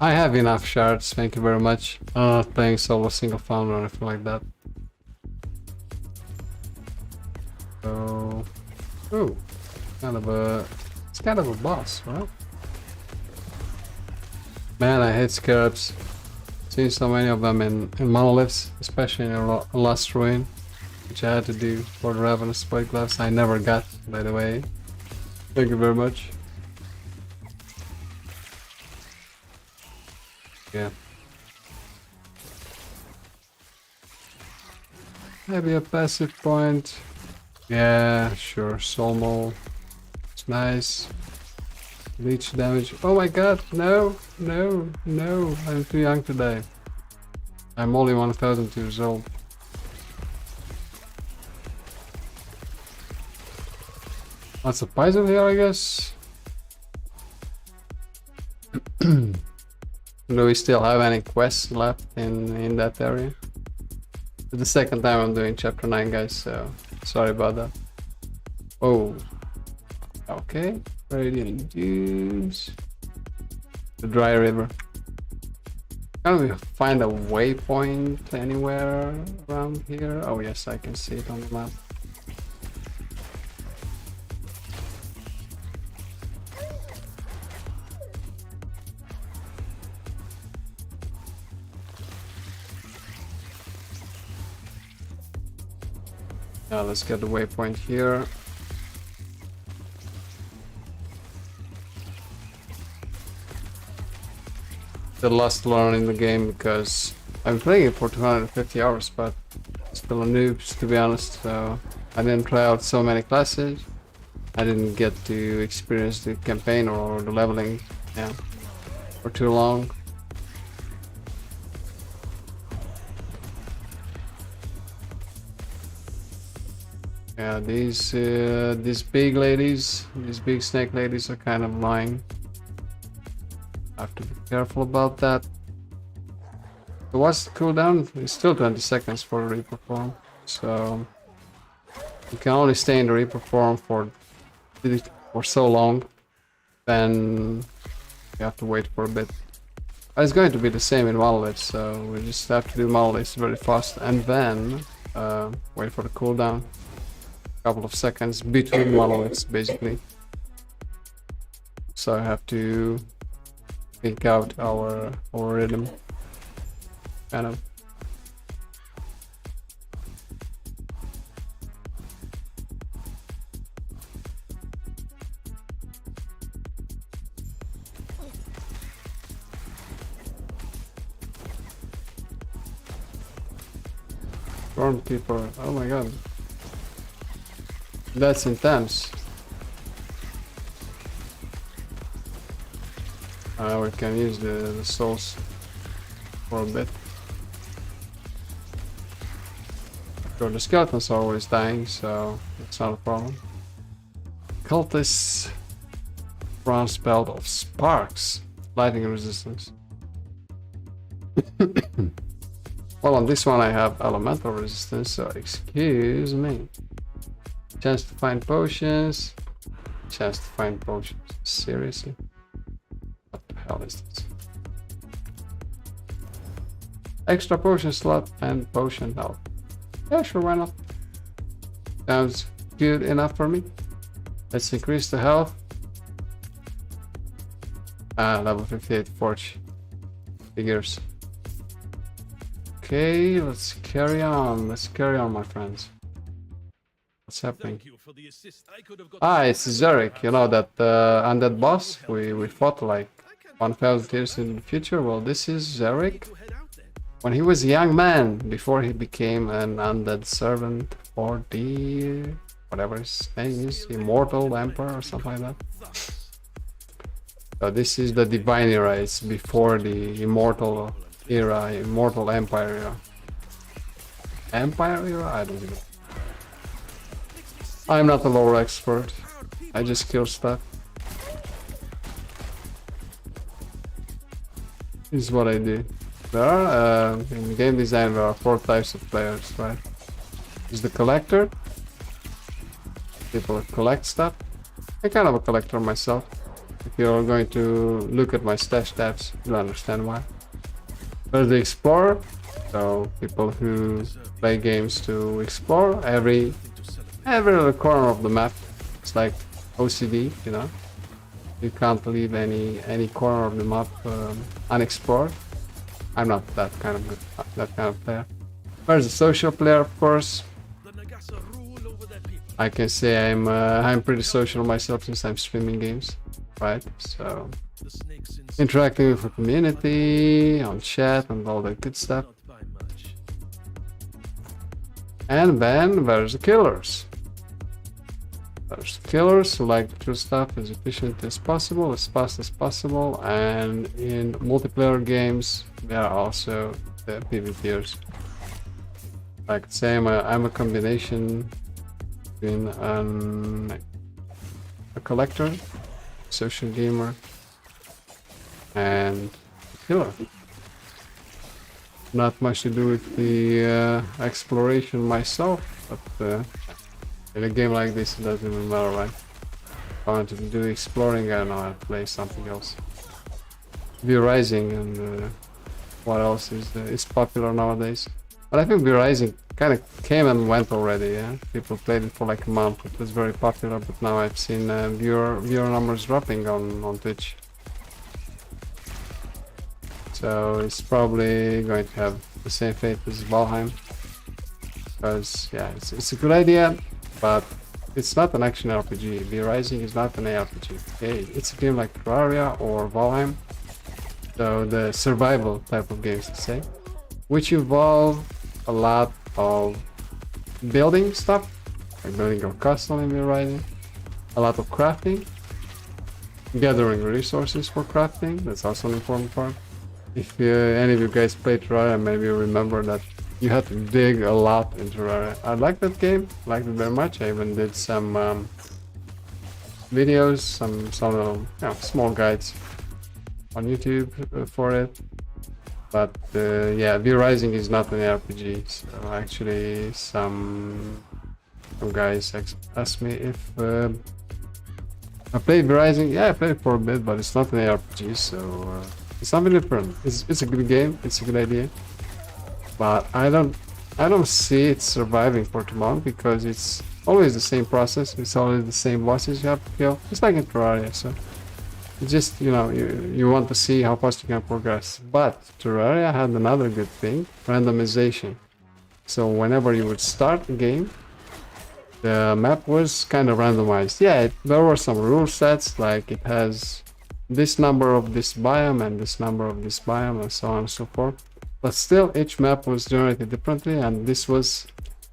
I have enough shards, thank you very much. I'm not playing solo single founder or anything like that. So, ooh, it's kind of a boss, right? Man, I hate scarabs. Seen so many of them in monoliths, especially in Lost Ruin, which I had to do for the Ravenous White Gloves. I never got, by the way. Thank you very much. Yeah. Maybe a passive point. Yeah, sure. Soul Maul. It's nice. Leech damage. Oh my god, no, no, no. I'm too young to die. I'm only 1000 years old. Lots of poison here, I guess. Do we still have any quests left in that area? It's the second time I'm doing chapter 9, guys, so sorry about that. Oh, okay. Radiant dudes. The dry river. Can we find a waypoint anywhere around here? Oh yes, I can see it on the map. Yeah, let's get the waypoint here. The last learn in the game because I'm playing it for 250 hours, but still a noob to be honest. So I didn't try out so many classes. I didn't get to experience the campaign or the leveling, yeah, for too long. Yeah, these big ladies, these big snake ladies are kind of lying. I have to be careful about that. So what's the cooldown? It's still 20 seconds for the Reaper form, so you can only stay in the Reaper form for so long. Then you have to wait for a bit. It's going to be the same in Monolith, so we just have to do Monoliths very fast and then wait for the cooldown. Couple of seconds between monoliths basically, so I have to pick out our rhythm kind of. Stormkeeper, oh my god. That's intense. We can use the souls for a bit. Sure, the skeletons are always dying, so it's not a problem. Cultist bronze belt of sparks, lightning resistance. Well, on this one I have elemental resistance, so excuse me. Chance to find potions. Chance to find potions. Seriously? What the hell is this? Extra potion slot and potion health. Yeah, sure, why not? Sounds good enough for me. Let's increase the health. Level 58 forge. Figures. Okay, let's carry on. Let's carry on, my friends. What's happening? It's Zarek, you know, that undead boss we fought like 1000 years in the future. Well, this is Zarek when he was a young man before he became an undead servant for the whatever his name is, Immortal Emperor or something like that. So this is the Divine era. It's before the Immortal era, Immortal Empire era. Empire era? I don't know. I'm not a lore expert. I just kill stuff. This is what I do. There are, in game design, there are 4 types of players, right? There's the collector. People that collect stuff. I'm kind of a collector myself. If you're going to look at my stash tabs, you'll understand why. There's the explorer. So people who play games to explore. Every every little corner of the map. It's like OCD, you know. You can't leave any corner of the map unexplored. I'm not that kind of player. There's a social player, of course. I can say I'm pretty social myself since I'm streaming games, right? So interacting with the community on chat and all that good stuff. And then there's the killers. There's the killers who like to do stuff as efficient as possible, as fast as possible, and in multiplayer games there are also the PvPers. Like I say, I'm a combination between a collector, social gamer, and a killer. Not much to do with the exploration myself, but in a game like this it doesn't even matter, right? If I want to do exploring, I know I'll play something else. V-Rising and what else is popular nowadays. But I think V-Rising kind of came and went already, yeah? People played it for like a month, it was very popular, but now I've seen viewer numbers dropping on Twitch. So it's probably going to have the same fate as Valheim. Because, yeah, it's a good idea, but it's not an action RPG. V-Rising is not an ARPG. Okay? It's a game like Terraria or Valheim. So the survival type of games, to say, which involve a lot of building stuff, like building your castle in V-Rising, a lot of crafting, gathering resources for crafting. That's also an important part. If any of you guys play Terraria, maybe you remember that you had to dig a lot in Terraria. I like that game, liked it very much. I even did some videos, some small guides on YouTube for it. But yeah, V-Rising is not an RPG. So actually, some guys asked me if I played V-Rising. Yeah, I played it for a bit, but it's not an RPG, so it's something different. It's a good game. It's a good idea, but I don't see it surviving for too long because it's always the same process. It's always the same bosses you have to kill. It's like in Terraria, so it's just, you know, you want to see how fast you can progress. But Terraria had another good thing: randomization. So whenever you would start the game, the map was kind of randomized. Yeah, there were some rule sets, like it has this number of this biome and this number of this biome and so on and so forth. But still, each map was generated differently, and this was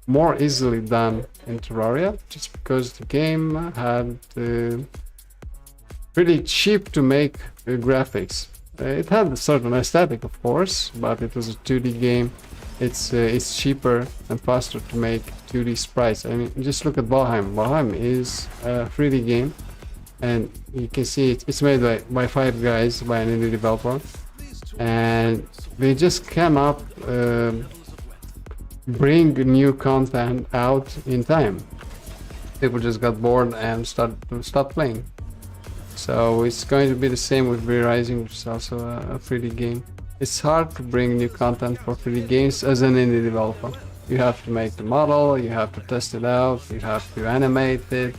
more easily done in Terraria, just because the game had pretty cheap to make graphics. It had a certain aesthetic, of course, but it was a 2D game. It's cheaper and faster to make 2D sprites. I mean, just look at Valheim. Valheim is a 3D game, and you can see it's made by 5 guys, by an indie developer, and they just cannot bring new content out in time. People just got bored and stopped playing. So it's going to be the same with V-Rising, which is also a 3D game. It's hard to bring new content for 3D games as an indie developer. You have to make the model, you have to test it out, you have to animate it.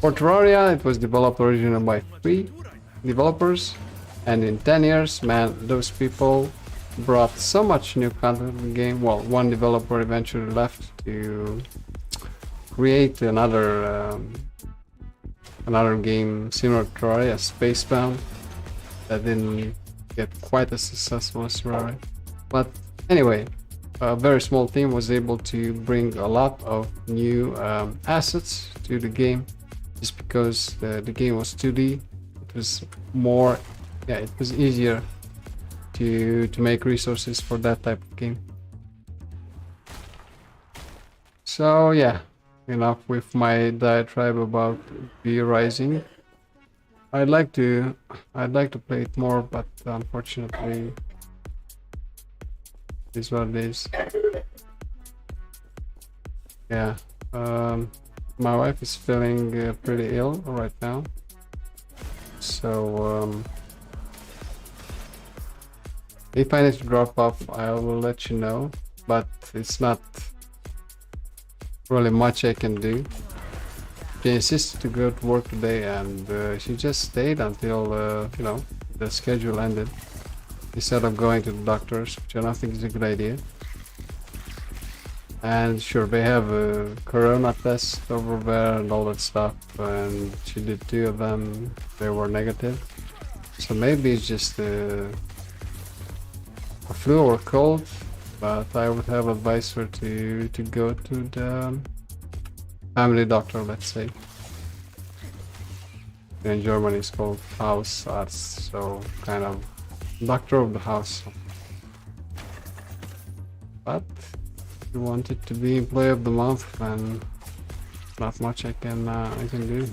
For Terraria, it was developed originally by 3 developers, and in 10 years, man, those people brought so much new content to the game. Well, one developer eventually left to create another game similar to Terraria, Spacebound, that didn't get quite as successful as Terraria. But anyway, a very small team was able to bring a lot of new assets to the game, just because the game was 2D. It was more, yeah, it was easier to make resources for that type of game. So yeah, enough with my diatribe about V-Rising. I'd like to play it more, but unfortunately, it is what it is. Yeah, my wife is feeling pretty ill right now, so if I need to drop off, I will let you know, but it's not really much I can do. She insisted to go to work today, and she just stayed until you know, the schedule ended instead of going to the doctors, which I don't think is a good idea. And sure, they have a corona test over there and all that stuff, and she did 2 of them. They were negative, so maybe it's just a flu or cold. But I would have advised her to go to the family doctor, let's say. In Germany it's called Hausarzt, so kind of doctor of the house. But if you want it to be employee of the month, then not much I can do.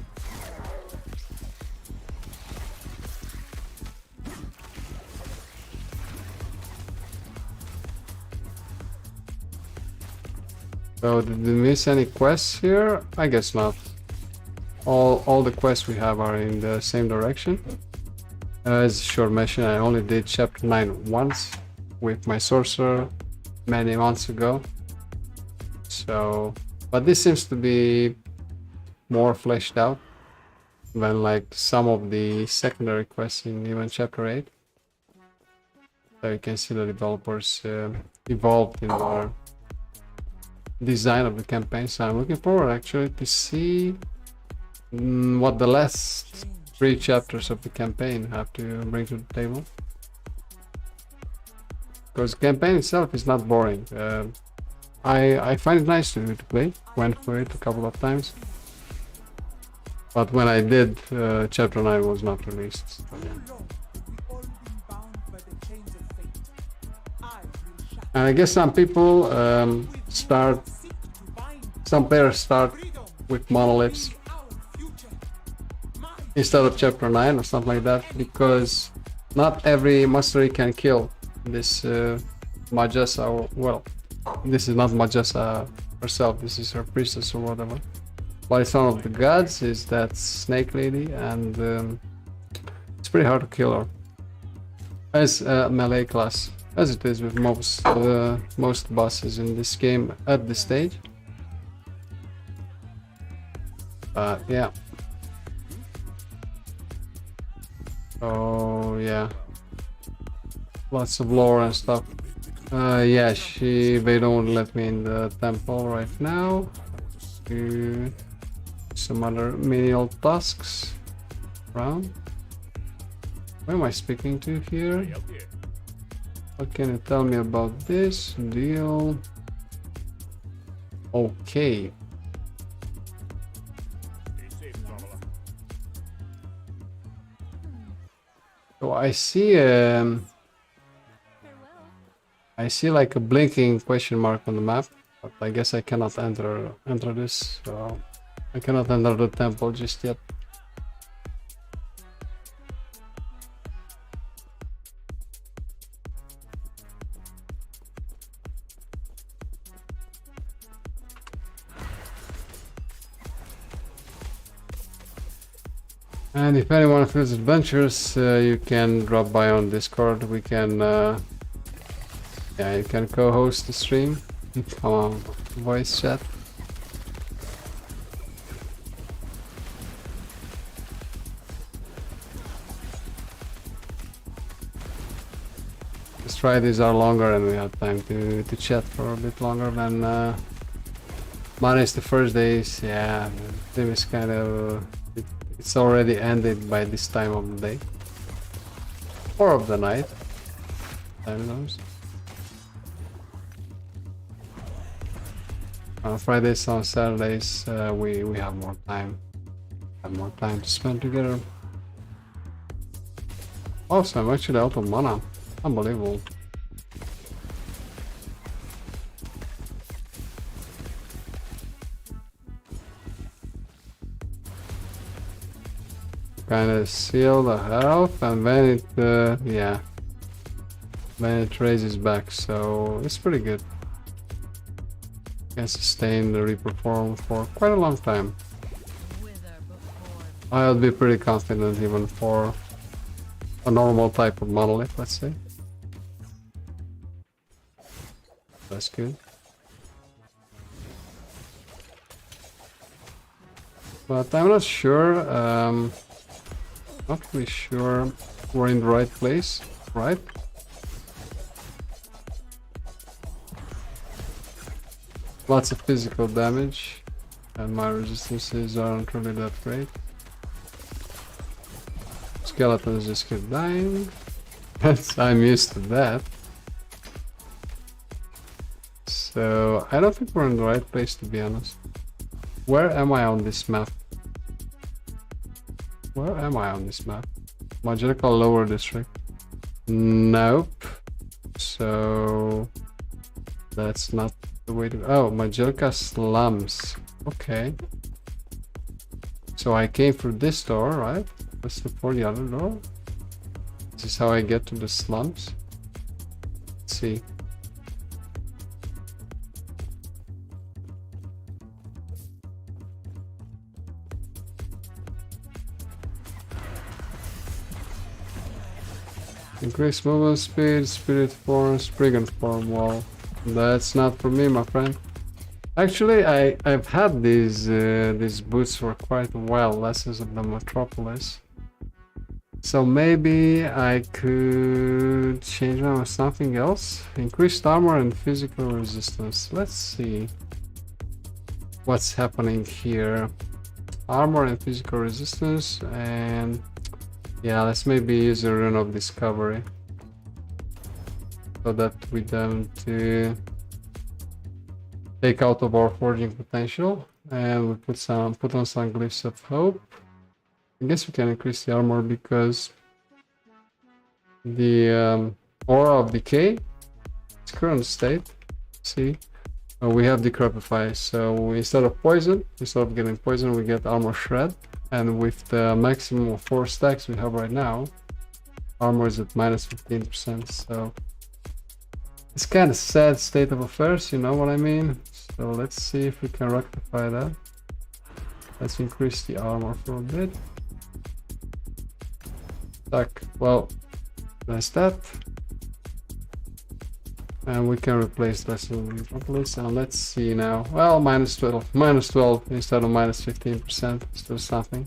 So did we miss any quests here? I guess not. All the quests we have are in the same direction. As Short mentioned, I only did chapter 9 once with my sorcerer many months ago. So, but this seems to be more fleshed out than like some of the secondary quests in even chapter 8. So you can see the developers evolved in their design of the campaign. So I'm looking forward actually to see what the last 3 chapters of the campaign have to bring to the table. Because the campaign itself is not boring. I find it nice to play. Went for it a couple of times. But when I did, chapter 9 was not released. And I guess some people some players start with monoliths instead of chapter 9 or something like that, because not every mastery can kill this Majasa, or well, this is not Majasa herself, this is her priestess or whatever. But it's one of the gods, is that snake lady, and it's pretty hard to kill her as a melee class, as it is with most bosses in this game at this stage. Yeah. Oh yeah, lots of lore and stuff. Yeah, they don't let me in the temple right now. Do some other menial tasks around. Who am I speaking to here? What can you tell me about this deal? Okay. So I see like a blinking question mark on the map, but I guess I cannot enter this, so I cannot enter the temple just yet. And if anyone feels adventurous, you can drop by on Discord. We can, yeah, you can co-host the stream. Come on, voice chat. These Fridays are longer, and we have time to chat for a bit longer than Mondays to Thursdays. Yeah, the game is kind of. It's already ended by this time of the day. Or of the night. Time knows. On Fridays, on Saturdays, we have more time. Have more time to spend together. Also, I'm actually out of mana. Unbelievable. Kind of seal the health, and then it, yeah, then it raises back, so it's pretty good. Can sustain the Reaper form for quite a long time. I'll be pretty confident even for a normal type of monolith, let's say. That's good. But I'm not sure. Not really sure we're in the right place, right? Lots of physical damage, and my resistances aren't really that great. Skeletons just keep dying. I'm used to that. So I don't think we're in the right place, to be honest. Where am I on this map? Where am I on this map? Magical Lower District. Nope. So that's not the way to. Oh, Majorca Slums. Okay. So I came through this door, right? Let's look for the other door. This is how I get to the slums. Let's see. Increase movement speed, spirit form, brigand form. Well, that's not for me, my friend. Actually, I've had these boots for quite a while. Lessons of the Metropolis. So maybe I could change them with something else. Increased armor and physical resistance. Let's see what's happening here. Armor and physical resistance, and yeah, let's maybe use a rune of discovery so that we don't take out of our forging potential, and we put on some glyphs of hope. I guess we can increase the armor because the aura of decay, its current state. See, we have decrepify, so instead of getting poison, we get armor shred. And with the maximum of 4 stacks we have right now, armor is at minus 15%. So it's kind of sad state of affairs, you know what I mean? So let's see if we can rectify that. Let's increase the armor for a bit. Stack. Well, that's that. And we can replace this with Metropolis. And let's see now. Well, minus 12 instead of minus 15%. Still something.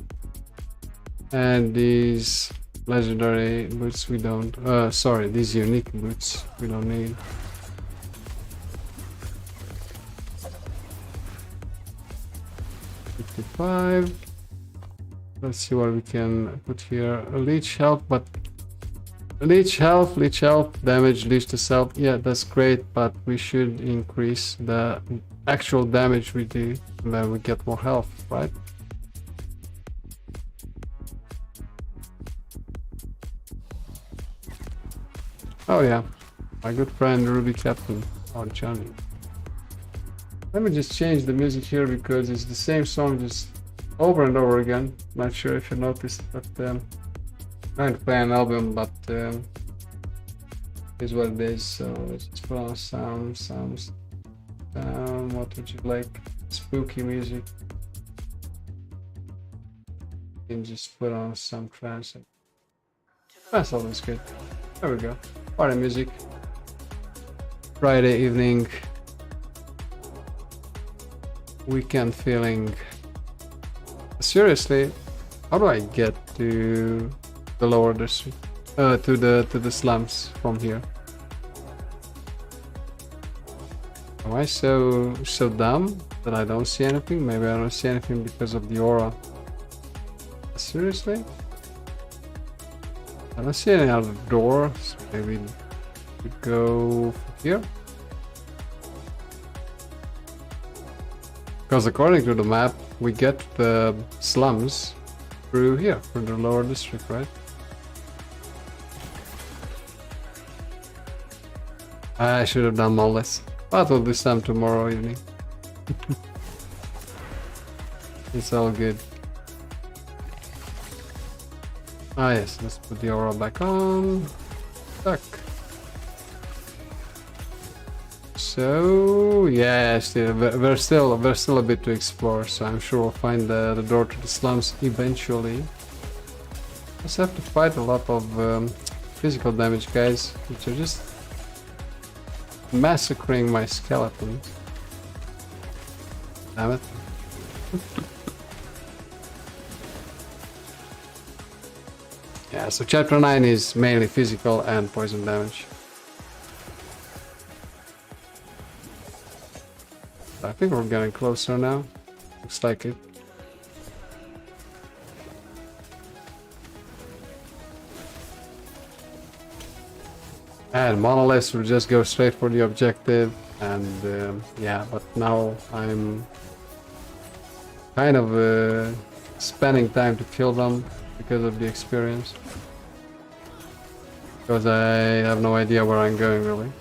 And these legendary boots we don't. Sorry, these unique boots we don't need. $55. Let's see what we can put here. Leech health, but leech health, damage, leech to self. Yeah, that's great, but we should increase the actual damage we do, and then we get more health, right? Oh yeah, my good friend Ruby Captain, our Johnny. Let me just change the music here because it's the same song just over and over again. Not sure if you noticed, but I'm trying to play an album, but is what it is. So let's just put on some what would you like? Spooky music. And just put on some trance. That's always good. There we go. Party music. Friday evening. Weekend feeling. Seriously, how do I get to the lower district? To the slums from here? Am I so dumb that I don't see anything? Maybe I don't see anything because of the aura. Seriously? I don't see any other door, so maybe we go here. Because according to the map, we get the slums through here, through the lower district, right? I should have done all this, but we'll do some tomorrow evening. It's all good. Ah yes, let's put the aura back on. Stuck. So yeah, there's still a bit to explore. So I'm sure we'll find the door to the slums eventually. Just have to fight a lot of physical damage, guys, which are just massacring my skeleton. Damn it. Yeah, so chapter 9 is mainly physical and poison damage. I think we're getting closer now. Looks like it. And monoliths will just go straight for the objective. And yeah, but now I'm kind of spending time to kill them because of the experience. Because I have no idea where I'm going really.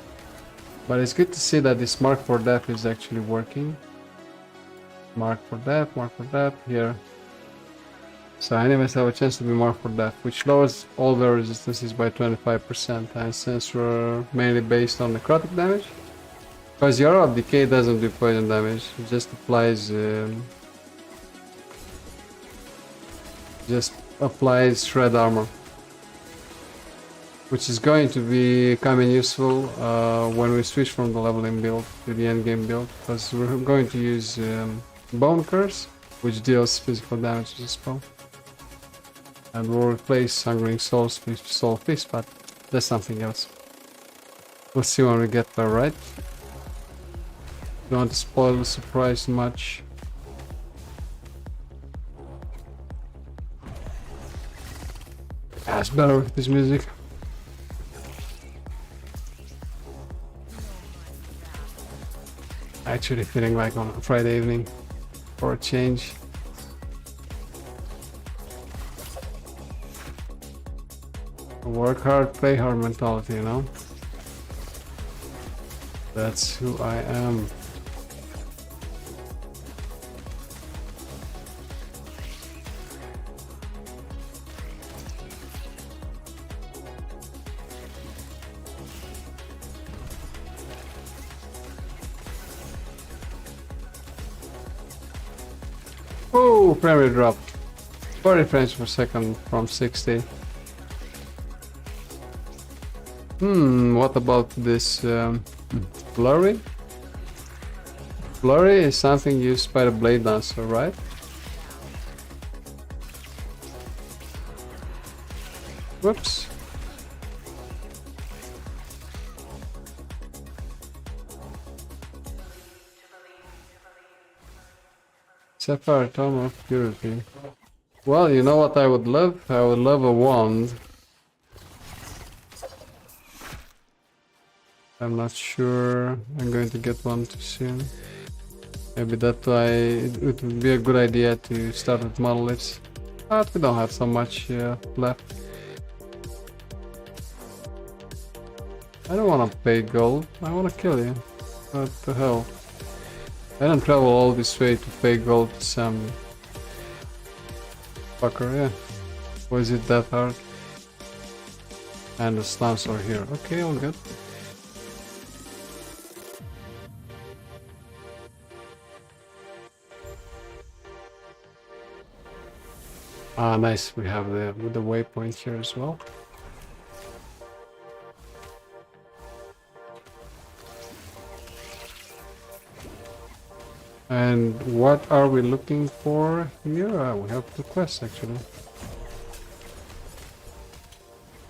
But it's good to see that this mark for death is actually working. Mark for death here. So enemies have a chance to be marked for death, which lowers all their resistances by 25%. And since we're mainly based on necrotic damage, because your of decay doesn't do poison damage, it just applies shred armor, which is going to be coming useful when we switch from the leveling build to the endgame build, because we're going to use Bone Curse, which deals physical damage to the spell. And we'll replace Hungering Souls with Soul Feast, but that's something else. We'll see when we get there, right? Don't want to spoil the surprise much. It's better with this music. Actually feeling like on a Friday evening for a change. Work hard, play hard mentality, you know? That's who I am. Oh, primary drop. 40 frames per second from 60. What about this flurry? Flurry is something used by the Blade Dancer, right? Whoops. Sapphire Tome of Purity. Well, you know what I would love? I would love a wand. I'm not sure I'm going to get one too soon. Maybe it would be a good idea to start with monoliths. But we don't have so much left. I don't want to pay gold, I want to kill you. What the hell? I don't travel all this way to pay gold to some fucker, yeah. Or is it that hard? And the slums are here. Okay, all good. Ah, nice. We have the waypoint here as well. And what are we looking for here? We have two quests actually.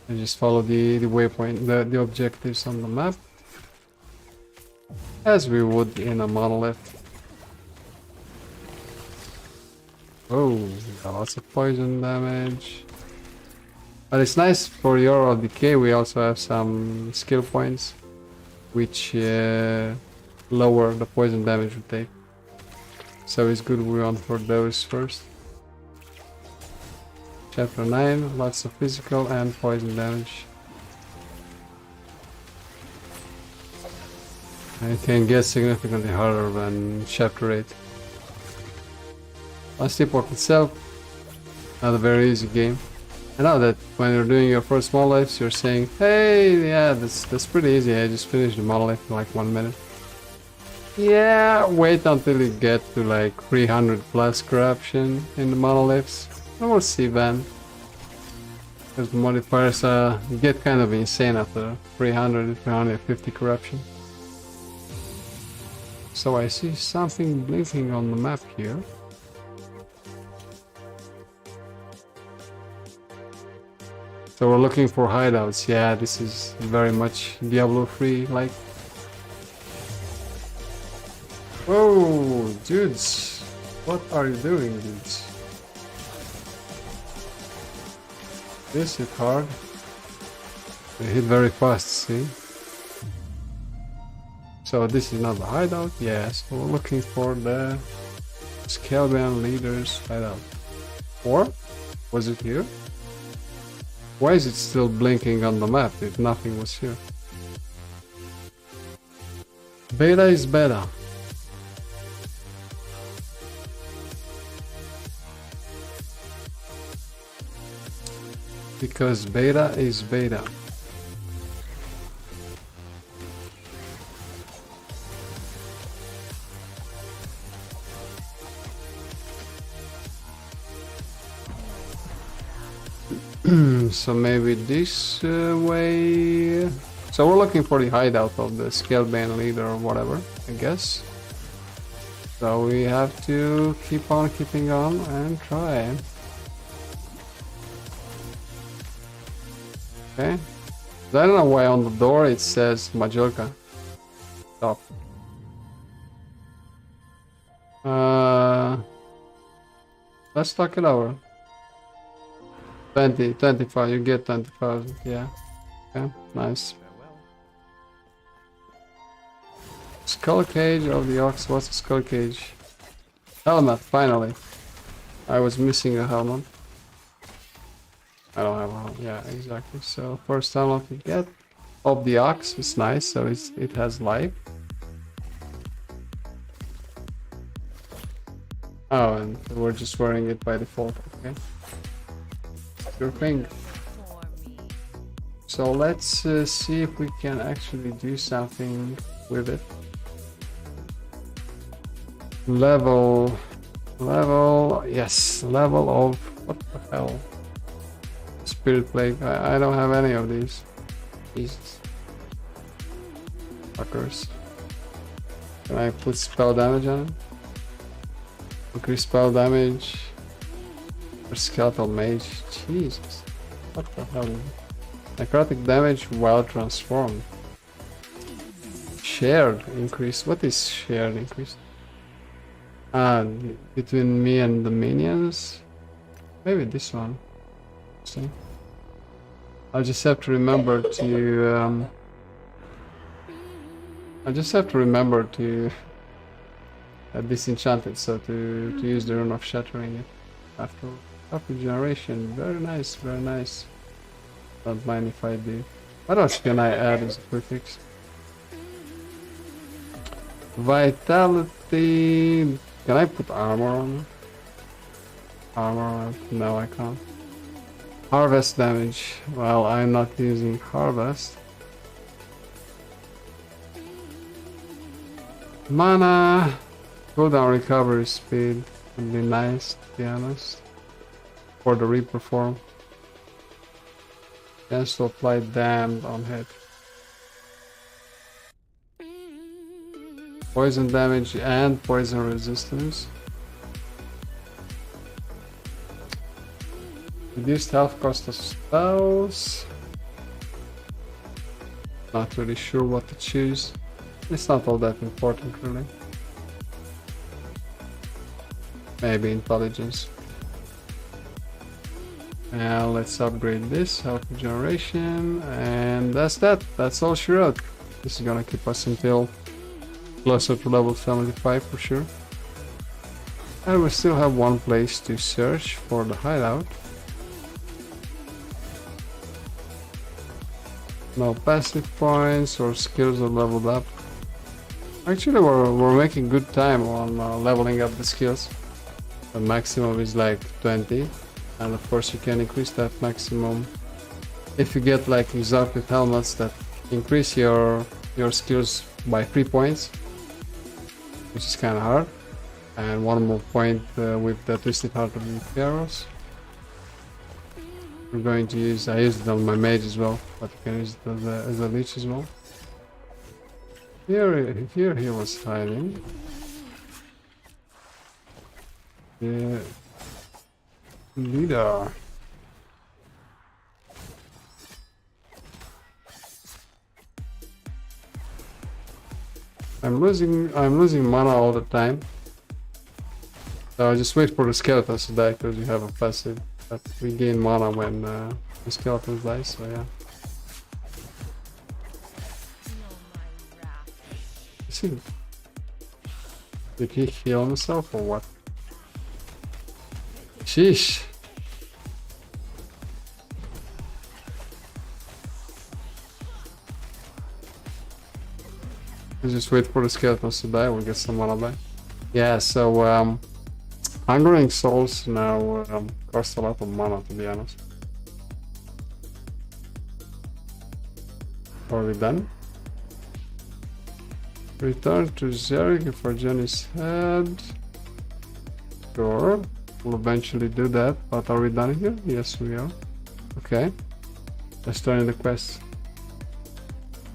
And just follow the waypoint, the objectives on the map, as we would in a monolith. Oh, got lots of poison damage. But it's nice for your decay. We also have some skill points, which lower the poison damage we take. So it's good we went for those first. Chapter 9, lots of physical and poison damage. And it can get significantly harder than Chapter 8. On Steepwalk itself, not a very easy game. I know that when you're doing your first monoliths, you're saying, hey, yeah, that's pretty easy, I just finished the monolith in like 1 minute. Yeah, wait until you get to like 300 plus corruption in the monoliths, and we'll see then. Because the modifiers get kind of insane after 300, 350 corruption. So I see something blinking on the map here. So we're looking for hideouts. Yeah, this is very much Diablo 3 like. Whoa, dudes. What are you doing, dudes? This hit hard. They hit very fast, see? So this is not the hideout? Yeah, so we're looking for the Scaleband Leader's hideout. Or was it here? Why is it still blinking on the map if nothing was here? Beta is beta. Because beta is beta. So maybe this way. So we're looking for the hideout of the Scaleband Leader or whatever, I guess. So we have to keep on keeping on and try. Okay. I don't know why on the door it says Majorca. Stop. Let's talk it over. 20, 25, you get 20,000, yeah. Okay, nice. Skull cage of the ox, what's a skull cage? Helmet, finally. I was missing a helmet. I don't have a helmet, yeah, exactly. So first helmet we get of the ox is nice, so it has life. Oh, and we're just wearing it by default, okay. Your thing. So let's see if we can actually do something with it. Level, yes, level of, what the hell? Spirit Plague, I don't have any of these. Jesus. Fuckers. Can I put spell damage on it? Increase spell damage. Or skeletal mage. Jesus. What the hell? Necrotic damage while transformed. Shared increase. What is shared increase? Between me and the minions? Maybe this one. See? I'll just have to remember to disenchant it, so to use the rune of shattering it after generation. Very nice, very nice. Don't mind if I do. What else can I add as a prefix? Vitality. Can I put armor on it? Armor? No, I can't. Harvest damage. Well, I'm not using harvest. Mana. Cooldown recovery speed would be nice, to be honest. For the Reaper form. Chance to apply damned on hit. Poison damage and poison resistance. Reduced health cost of spells. Not really sure what to choose. It's not all that important, really. Maybe intelligence. And let's upgrade this, health regeneration, and that's that. That's all she wrote. This is gonna keep us until closer to level 75 for sure. And we still have one place to search for the hideout. No passive points or skills are leveled up. Actually, we're making good time on leveling up the skills. The maximum is like 20. And of course you can increase that maximum if you get like exotic helmets that increase your skills by 3 points, which is kind of hard, and one more point with the Twisted Heart of the Pharaohs. We're going to use, I used it on my mage as well, but you can use it as a leech as well. Here he was hiding. The leader. I'm losing mana all the time. So I just wait for the skeletons to die because you have a passive that we gain mana when the skeletons die, so yeah. See, did he heal himself or what? Sheesh. Let's just wait for the skeletons to die, we'll get some mana back. Yeah, so Hungering Souls now cost a lot of mana, to be honest. Are we done? Return to Zerg for Johnny's head. Sure, we'll eventually do that, but are we done here? Yes, we are. Okay, let's turn in the quest.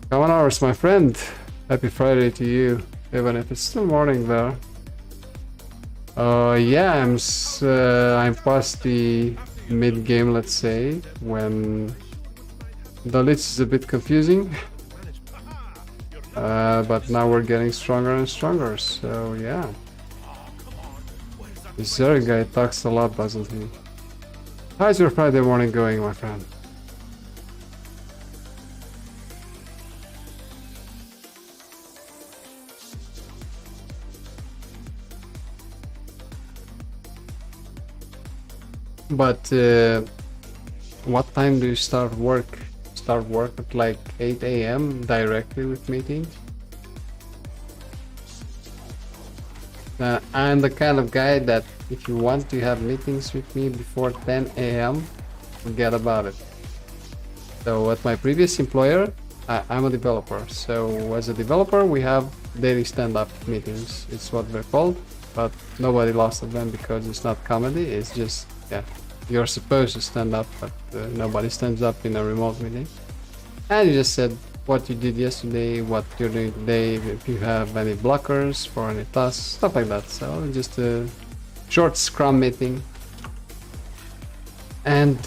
Come on, ours, my friend. Happy Friday to you, even if it's still morning there. Yeah, I'm past the mid game, let's say, when the Lich is a bit confusing. But now we're getting stronger and stronger, so yeah. This Zerg guy talks a lot, doesn't he? How's your Friday morning going, my friend? But what time do you start work? Start work at like 8 AM directly with meetings? I'm the kind of guy that if you want to have meetings with me before 10 AM, forget about it. So at my previous employer, I'm a developer. So as a developer, we have daily stand-up meetings. It's what they're called, but nobody laughs at them because it's not comedy. It's just, yeah, you're supposed to stand up, but nobody stands up in a remote meeting. And you just said what you did yesterday, what you're doing today, if you have any blockers for any tasks, stuff like that. So just a short scrum meeting. And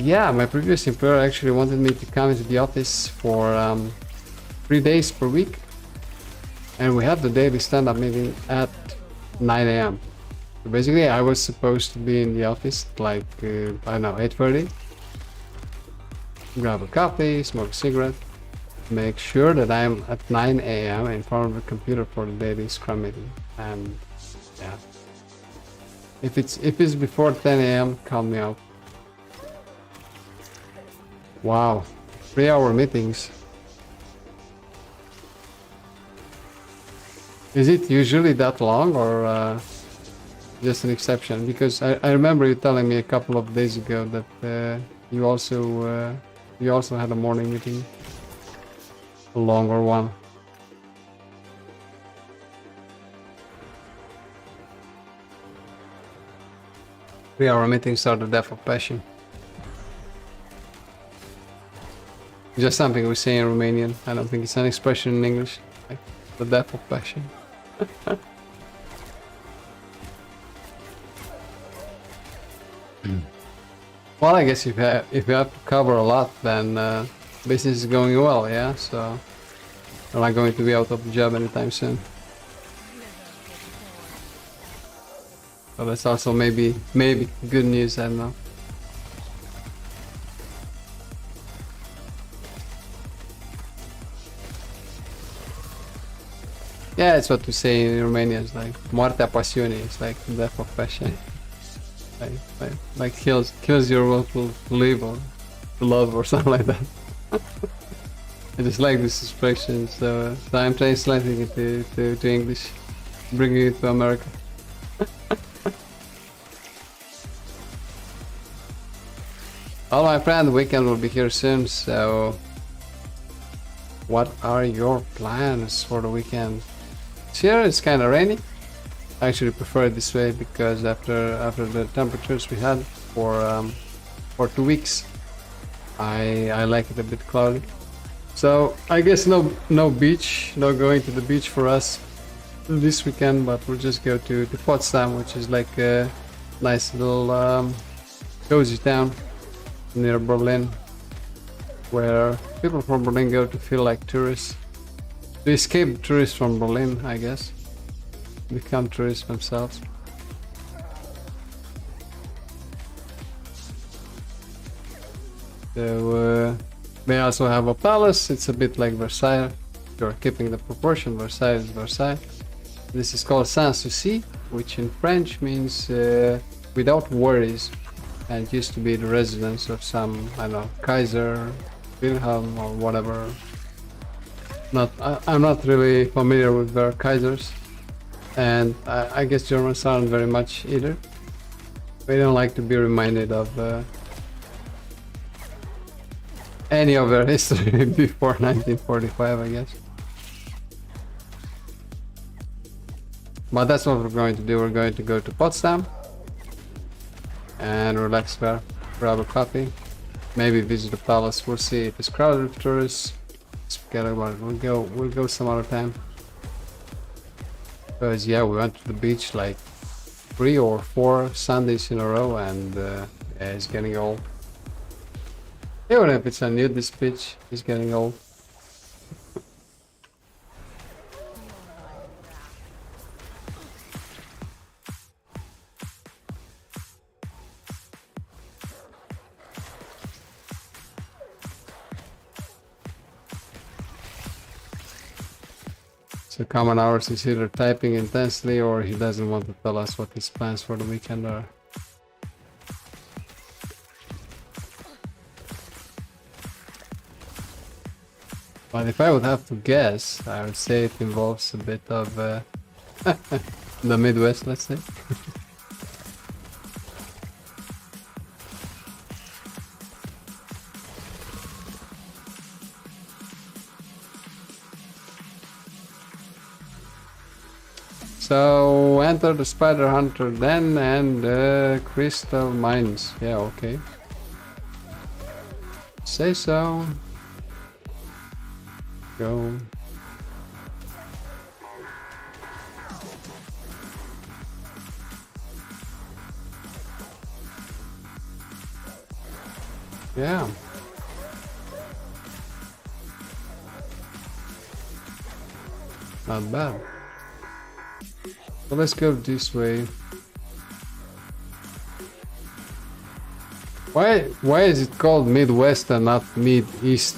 yeah, my previous employer actually wanted me to come into the office for 3 days per week. And we had the daily stand-up meeting at 9 AM. So basically, I was supposed to be in the office at like, I don't know, 8:30. Grab a coffee, smoke a cigarette, make sure that I'm at 9 AM in front of the computer for the daily scrum meeting. And yeah, if it's before 10 AM, call me out. Wow, 3-hour meetings. Is it usually that long or just an exception? Because I remember you telling me a couple of days ago that you also had a morning meeting, a longer one. Three-hour meetings are the death of passion. Just something we say in Romanian. I don't think it's an expression in English. Like the death of passion. Well, I guess if you have to cover a lot, then business is going well, yeah. So you're not going to be out of the job anytime soon. So that's also maybe good news. I don't know. Yeah, it's what we say in Romania. It's like moartea pasiunii. It's like death of passion. Like kills your will to live or to love or something like that. I just like this expression, so I'm translating it to English, bringing it to America. Well, my friend, the weekend will be here soon, so what are your plans for the weekend? Here it's kind of rainy. I actually prefer it this way because after the temperatures we had for 2 weeks, I like it a bit cloudy. So I guess no beach, no going to the beach for us this weekend, but we'll just go to Potsdam, which is like a nice little cozy town near Berlin, where people from Berlin go to feel like tourists. To escape tourists from Berlin, I guess. Become tourists themselves. So they also have a palace. It's a bit like Versailles. You're keeping the proportion. Versailles is Versailles. This is called Sans-Souci, which in French means without worries, and it used to be the residence of some, I don't know, Kaiser, Wilhelm, or whatever. I'm not really familiar with their Kaisers, and I guess Germans aren't very much either. They don't like to be reminded of any of their history before 1945, I guess. But that's what we're going to do. We're going to go to Potsdam and relax there, grab a coffee, maybe visit the palace. We'll see. If it's crowded with tourists, just forget about it. We'll go some other time. Because yeah, we went to the beach like 3 or 4 Sundays in a row, and yeah, it's getting old. Even if it's a nudist beach, it's getting old. So common hours is either typing intensely or he doesn't want to tell us what his plans for the weekend are. But if I would have to guess, I would say it involves a bit of the Midwest, let's say. So enter the Spider Hunter then, and crystal mines. Yeah, okay. Say so. Go. Yeah. Not bad. So let's go this way. Why is it called Midwest and not Mid-East?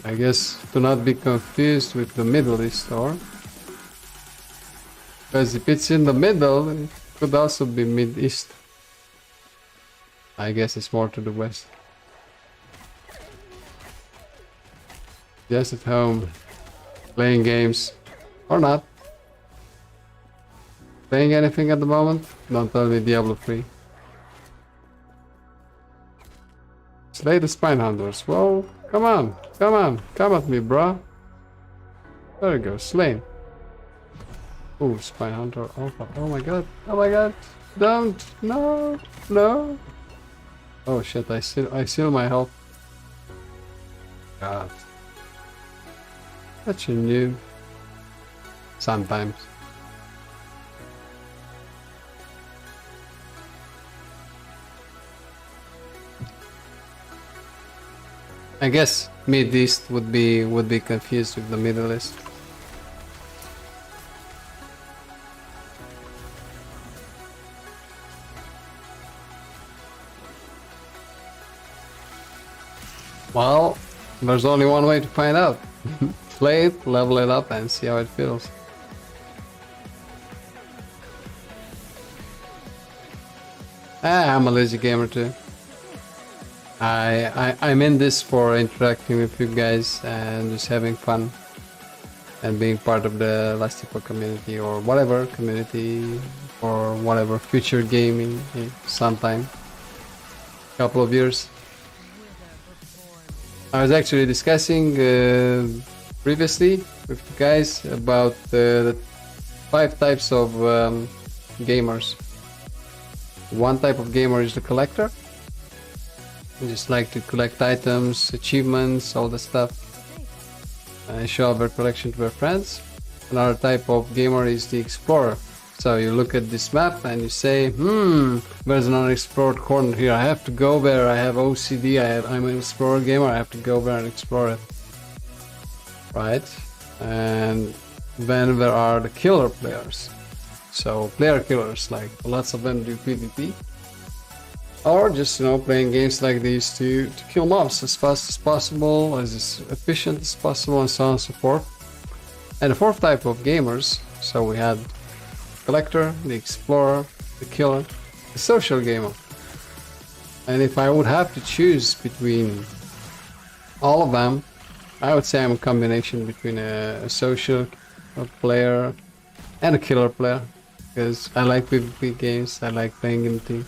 I guess to not be confused with the Middle East, or? Because if it's in the middle, it could also be Mid-East. I guess it's more to the west. Just at home, playing games, or not. Playing anything at the moment? Don't tell me Diablo 3. Slay the Spine Hunters. Whoa, come on, come at me, bro. There we go, slain. Ooh, Spine Hunter. Oh my god, don't, no. Oh shit, I seal my health. God. Such a noob. Sometimes. I guess Mid-East would be confused with the Middle East. Well, there's only one way to find out. Play it, level it up, and see how it feels. I'm a lazy gamer too. I'm in this for interacting with you guys and just having fun and being part of the Lastico community, or whatever community, or whatever future gaming sometime. Couple of years. I was actually discussing previously with you guys about the 5 types of gamers. One type of gamer is the collector. They just like to collect items, achievements, all the stuff, and show off their collection to their friends. Another type of gamer is the explorer. So you look at this map and you say, there's an unexplored corner here. I have to go there. I have OCD. I'm an explorer gamer. I have to go there and explore it. Right? And then there are the killer players. So player killers, like lots of them do PvP. Or just, you know, playing games like these to kill mobs as fast as possible, as efficient as possible, and so on and so forth. And the fourth type of gamers, so we had collector, the explorer, the killer, the social gamer. And if I would have to choose between all of them, I would say I'm a combination between a social player and a killer player, because I like PvP games, I like playing in team.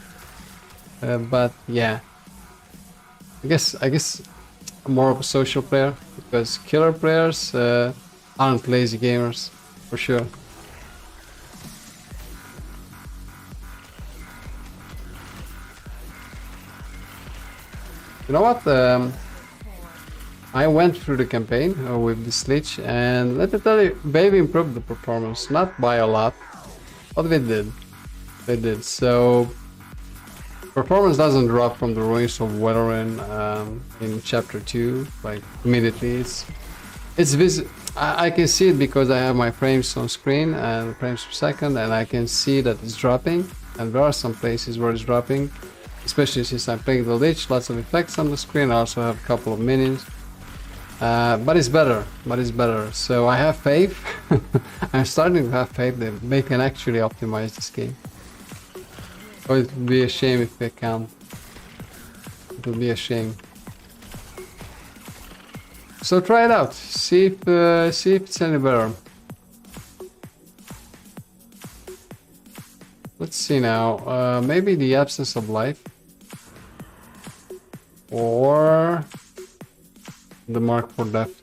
But yeah, I guess I'm more of a social player, because killer players aren't lazy gamers, for sure. You know what? I went through the campaign with this Lich, and let me tell you, Baby improved the performance, not by a lot, but they did. They did. So performance doesn't drop from the ruins of Weatherin in chapter 2, like immediately. I can see it because I have my frames on screen and frames per second, and I can see that it's dropping. And there are some places where it's dropping, especially since I'm playing the Lich. Lots of effects on the screen. I also have a couple of minions. But it's better. So I have faith. I'm starting to have faith that they can actually optimize this game. Oh, it would be a shame if they can't. It would be a shame. So try it out. See if it's any better. Let's see now. Maybe the absence of life, or the mark for death.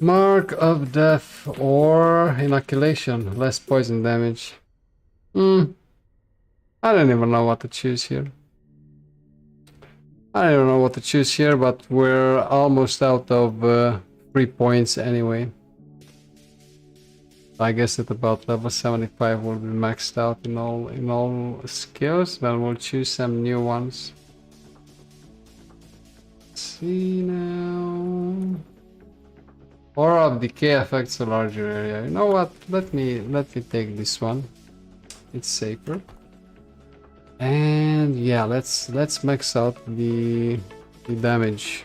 Mark of death or inoculation. Less poison damage. I don't even know what to choose here. I don't know what to choose here, but we're almost out of 3 points anyway. I guess at about level 75 we'll be maxed out in all skills. Then we'll choose some new ones. Let's see now. Aura of decay affects a larger area. You know what? Let me take this one. It's safer. And yeah, let's max out the damage.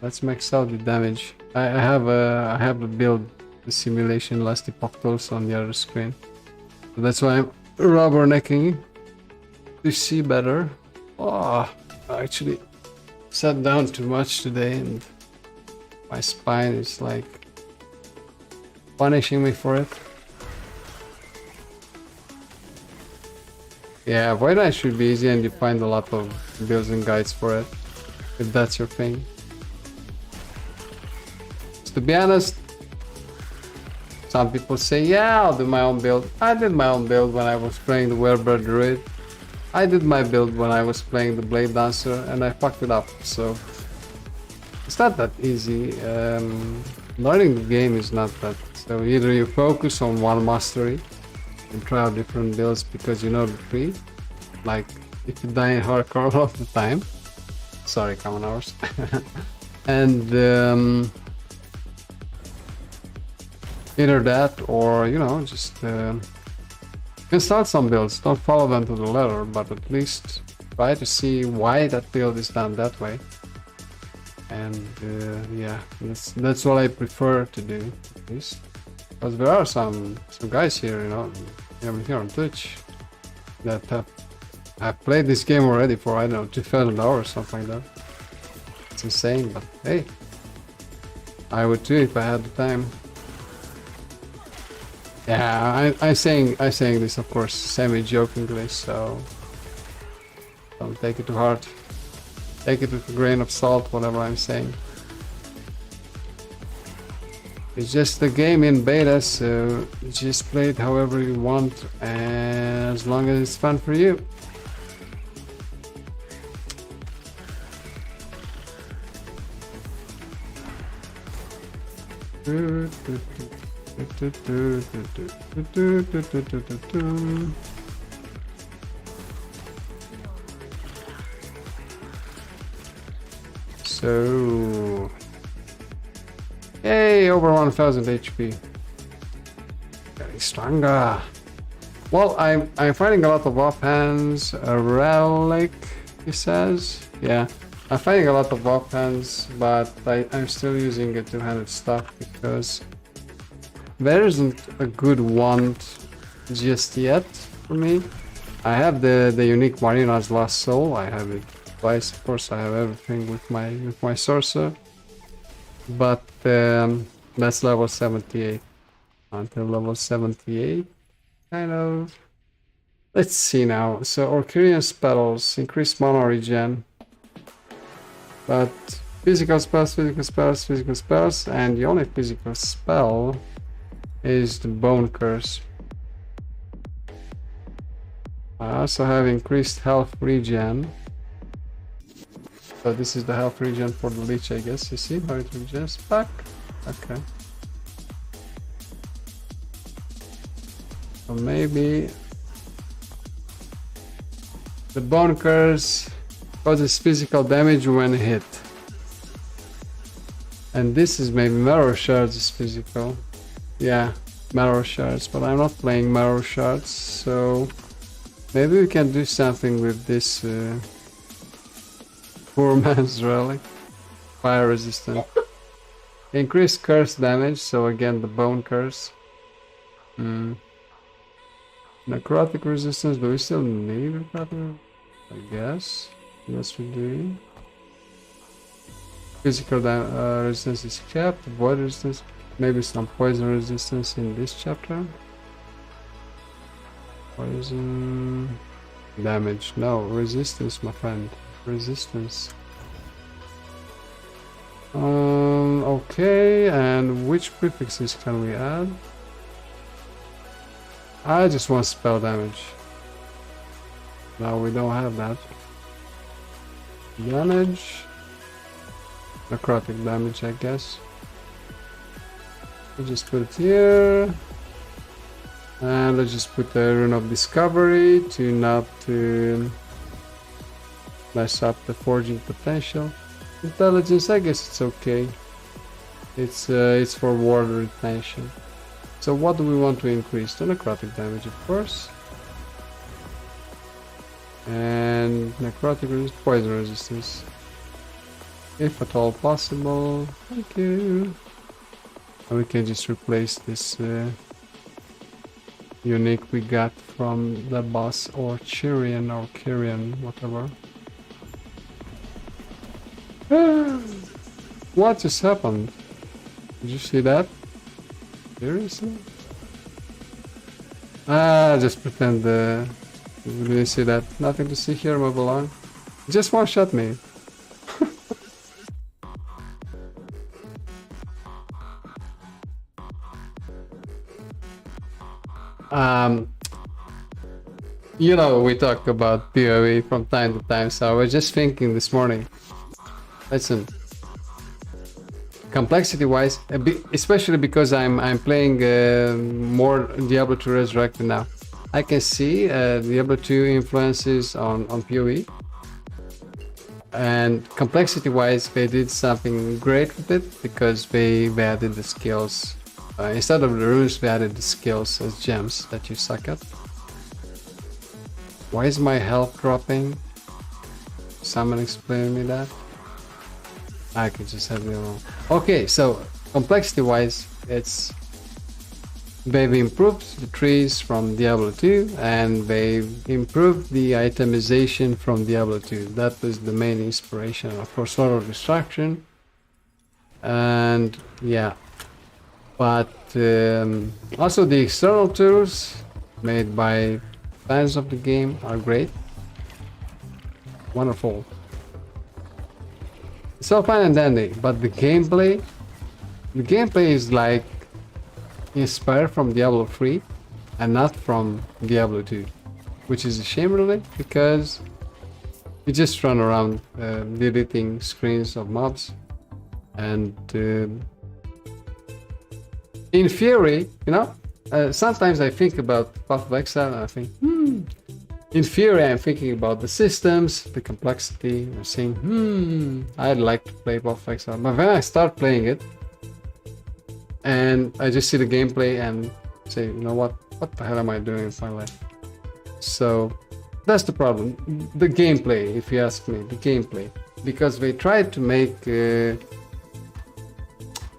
Let's max out the damage. I have a build, the simulation last epochals on the other screen. So that's why I'm rubbernecking to see better. Oh, I actually sat down too much today and my spine is like punishing me for it. Yeah, Void Knight should be easy and you find a lot of builds and guides for it, if that's your thing. So to be honest, some people say, yeah, I'll do my own build. I did my own build when I was playing the Werebird Druid. I did my build when I was playing the Blade Dancer and I fucked it up, so it's not that easy. Learning the game is not that. So either you focus on one mastery and try out different builds because you know the tree. Like if you die in hardcore all the time. Sorry, common hours. And either that or, you know, just install some builds. Don't follow them to the letter, but at least try to see why that build is done that way. And yeah, that's what I prefer to do, at least. Because there are some guys here, you know, even here on Twitch, that have played this game already for, I don't know, 2,000 hours, something like that. It's insane, but hey, I would too if I had the time. Yeah, I'm saying this, of course, semi-jokingly, so don't take it to heart. Take it with a grain of salt, whatever I'm saying. It's just a game in beta, so just play it however you want, and as long as it's fun for you. So Yay, over 1000 HP. Getting stronger. Well, I'm finding a lot of offhands. A relic, he says. Yeah, I'm finding a lot of offhands, but I'm still using a two-handed stuff because there isn't a good wand just yet for me. I have the unique Marina's Lost Soul. I have it twice. Of course, I have everything with my sorcerer, but that's level 78. Until level 78, kind of. Let's see now. So Orcurian spells increase mana regen, but physical spells, and the only physical spell is the Bone Curse. I also have increased health regen. So this is the health regen for the Lich, I guess. You see how it regens back? Okay. So maybe the Bone Curse causes physical damage when hit. And this is maybe Marrow Shards is physical. Yeah, Marrow Shards, but I'm not playing Marrow Shards, so maybe we can do something with this poor man's relic. Fire resistant. Increased curse damage, so again the Bone Curse. Necrotic resistance, do we still need necrotic? I guess. Yes, we do. Physical resistance is kept. Void resistance. Maybe some poison resistance in this chapter. Poison damage. No, resistance, my friend. Resistance. Okay, and which prefixes can we add? I just want spell damage. No, we don't have that. Damage. Necrotic damage, I guess. We'll just put it here. And let's just put the Rune of Discovery to not mess up the forging potential. Intelligence, I guess it's okay. It's for ward retention. So what do we want to increase? The necrotic damage, of course. And necrotic poison resistance. If at all possible. Thank you. And we can just replace this unique we got from the boss or Kyrian or Kyrian, whatever. What just happened? Did you see that? Seriously? Just pretend you didn't see that. Nothing to see here, move along. Just one shot me. You know, we talk about PoE from time to time, so I was just thinking this morning. Listen. Complexity wise, especially because I'm playing more Diablo 2 Resurrected now, I can see Diablo 2 influences on PoE, and complexity wise they did something great with it because they added the skills. Instead of the runes, they added the skills as gems that you suck at. Why is my health dropping? Someone explain me that. I could just have the wrong. Okay, so complexity wise, they've improved the trees from Diablo 2 and they've improved the itemization from Diablo 2. That was the main inspiration, of course, Sword of Destruction. And yeah, but also the external tools made by fans of the game are great. Wonderful. It's all fine and dandy, but the gameplay is like inspired from Diablo 3 and not from Diablo 2, which is a shame really, because you just run around deleting screens of mobs, and in theory, you know, sometimes I think about Path of Exile and I think, in theory, I'm thinking about the systems, the complexity, and saying, I'd like to play Path of Exile. But when I start playing it, and I just see the gameplay and say, you know what the hell am I doing with my life? So that's the problem. The gameplay, if you ask me, the gameplay. Because they tried to make a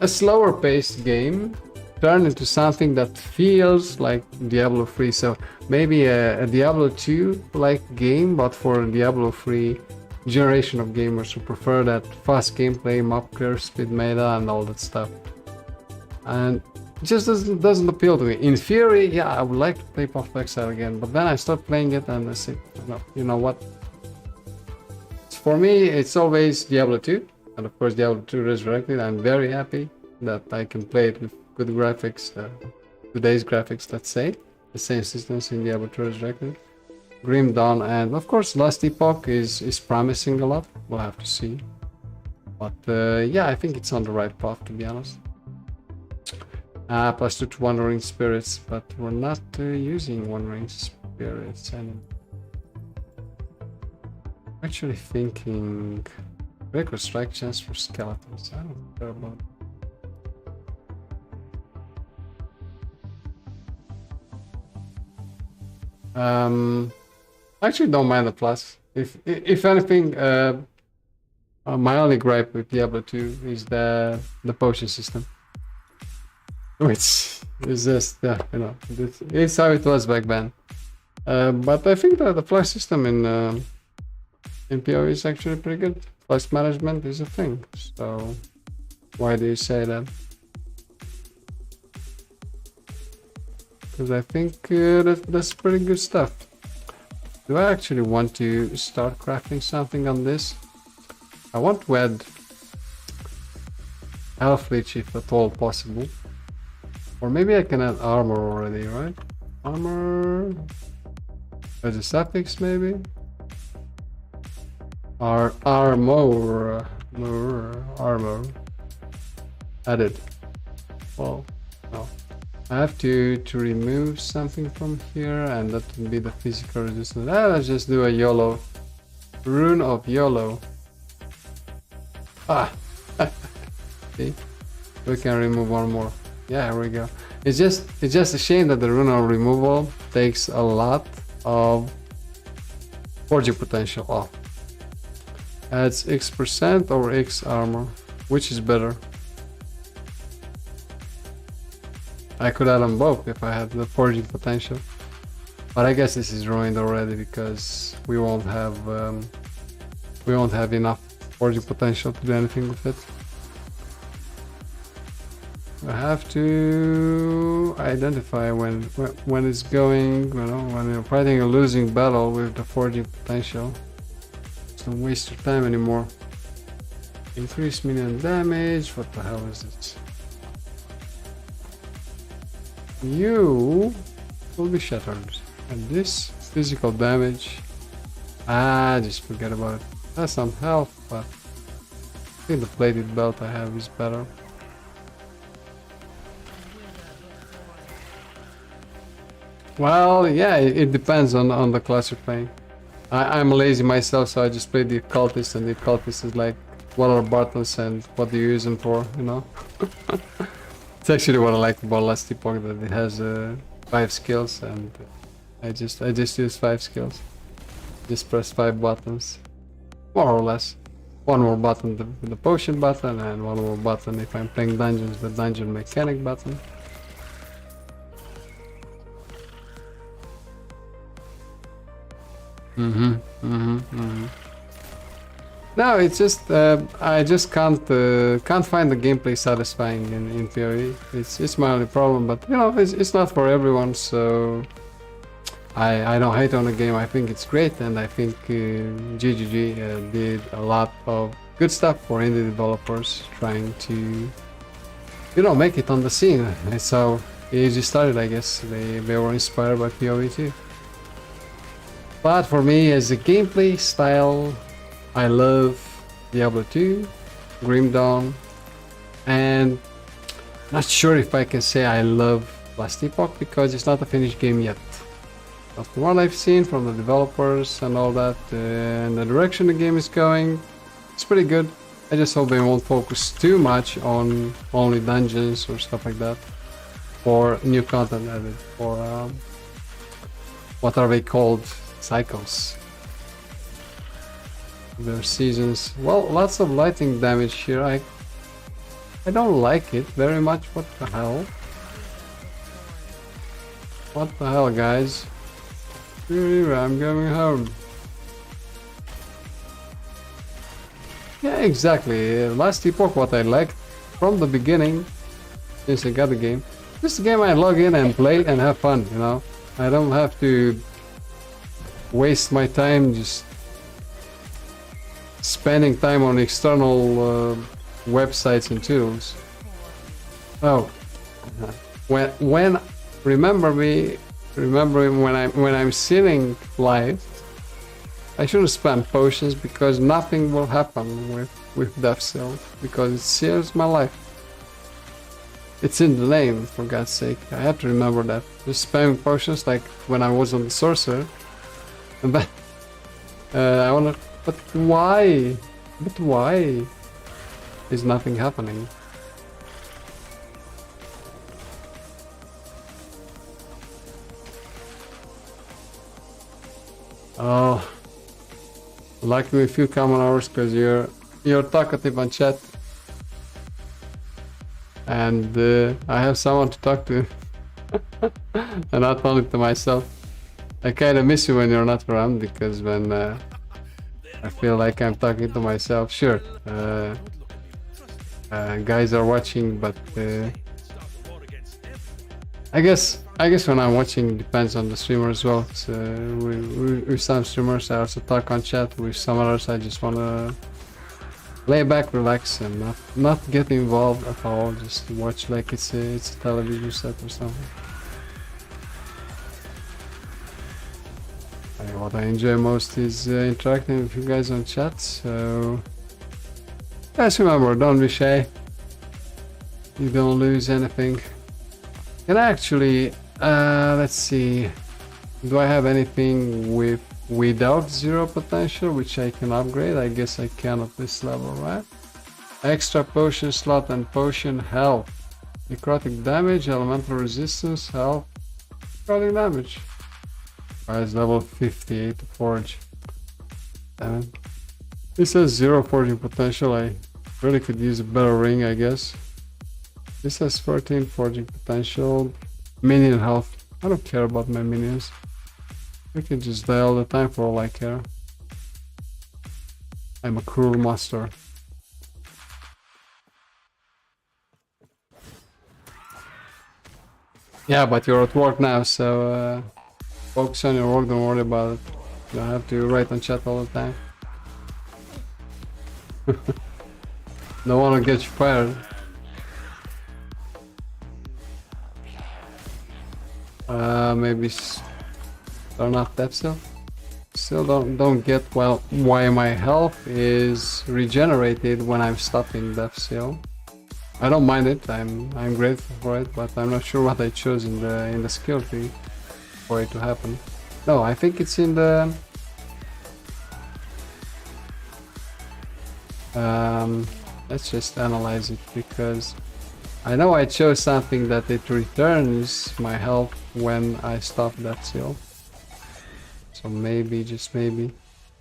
slower paced game turn into something that feels like Diablo 3. So maybe a Diablo 2 like game, but for Diablo 3 generation of gamers who prefer that fast gameplay, map clear, speed meta, and all that stuff. And it just doesn't appeal to me. In theory, yeah, I would like to play Path of Exile again, but then I start playing it and I say, no, you know what? For me, it's always Diablo 2, and of course Diablo 2 Resurrected. I'm very happy that I can play it with good graphics, today's graphics, let's say, the same systems in Diablo 2 Resurrected. Grim Dawn, and of course Last Epoch is promising a lot. We'll have to see. But yeah, I think it's on the right path, to be honest. +2 to Wandering Spirits, but we're not using Wandering Spirits anymore. Actually thinking Breaker Strike chance for skeletons. I don't care about it. I actually don't mind the plus. If anything, my only gripe with Diablo 2 is the potion system, which is just, yeah, you know, it's how it was back then. But I think that the plus system in PoE is actually pretty good. Plus management is a thing. So why do you say that? Because I think that's pretty good stuff. Do I actually want to start crafting something on this? I want to add health leech if at all possible. Or maybe I can add armor already, right? Armor as a suffix, maybe? Armor. Added. Well, no. I have to remove something from here, and that would be the physical resistance. Let's just do a YOLO. Rune of YOLO. Ah! See? We can remove one more. Yeah, here we go. It's just a shame that the rune of removal takes a lot of forging potential off. Adds X% or X armor. Which is better? I could add them both if I had the forging potential, but I guess this is ruined already because we won't have enough forging potential to do anything with it. I have to identify when it's going, you know, when you're fighting a losing battle with the forging potential. Just don't waste your time anymore. Increase minion damage. What the hell is it? You will be shattered. And this physical damage, just forget about it. That's some health, but I think the plated belt I have is better. Well, yeah, it depends on the class you're playing. I'm lazy myself, so I just play the occultist, and the occultist is like, what are buttons and what do you use them for, you know? It's actually what I like about Last Epoch, that it has 5 skills, and I just use 5 skills. Just press 5 buttons, more or less. One more button, the potion button, and one more button if I'm playing dungeons, the dungeon mechanic button. No, it's just I just can't find the gameplay satisfying in PoE. It's my only problem, but you know, it's not for everyone, so I don't hate on the game. I think it's great, and I think GGG did a lot of good stuff for indie developers trying to, you know, make it on the scene. It's how it started, I guess. They were inspired by PoE too. But for me, as a gameplay style, I love Diablo 2, Grim Dawn, and not sure if I can say I love Last Epoch because it's not a finished game yet. But from what I've seen from the developers and all that, and the direction the game is going, it's pretty good. I just hope they won't focus too much on only dungeons or stuff like that, or new content added, or what are they called? Cycles. Their seasons. Well, lots of lightning damage here. I don't like it very much. What the hell? What the hell, guys? I'm going home. Yeah, exactly. Last Epoch, what I liked from the beginning, since I got the game. This game I log in and play and have fun, you know. I don't have to waste my time just spending time on external websites and tools. Oh, when remember when I'm sitting live, I shouldn't spam potions because nothing will happen with Death Seal because it saves my life. It's in the name, for God's sake. I have to remember that. Just spamming potions like when I was on the sorcerer. And then I wanna. But why? But why is nothing happening? Oh, lucky with few common hours because you're talkative on chat, and I have someone to talk to, and not only to myself. I kind of miss you when you're not around because when I feel like I'm talking to myself. Sure, guys are watching, but I guess when I'm watching depends on the streamer as well. So with some streamers I also talk on chat. With some others I just wanna lay back, relax, and not get involved at all. Just watch like it's a television set or something. What I enjoy most is interacting with you guys on chat. So guys, remember, don't be shy. You don't lose anything. Can I actually, let's see, do I have anything without 0 potential which I can upgrade? I guess I can at this level, right? Extra potion slot and potion health. Necrotic damage, elemental resistance, health, necrotic damage. It's level 58 to forge. Damn it. This has 0 forging potential. I really could use a better ring, I guess. This has 13 forging potential. Minion health. I don't care about my minions. I can just die all the time for all I care. I'm a cruel master. Yeah, but you're at work now, so focus on your work, don't worry about it. You don't have to write on chat all the time. Don't want to get you fired. Maybe turn off Death Seal. Still don't get why my health is regenerated when I'm stopping Death Seal. I don't mind it. I'm grateful for it, but I'm not sure what I chose in the skill tree for it to happen. No, I think it's in the let's just analyze it because I know I chose something that it returns my health when I stop that seal. So maybe, just maybe.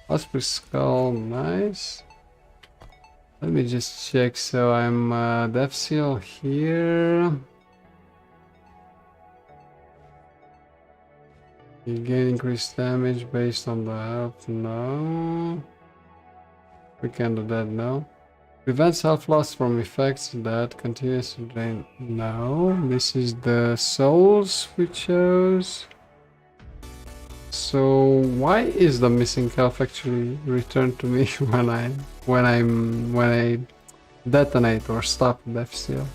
Osprey Skull, nice. Let me just check. So I'm Death Seal here. You gain increased damage based on the health. No. We can do that now. Prevents health loss from effects that continues to drain. No. This is the souls we chose. So why is the missing health actually returned to me when I detonate or stop Death Seal?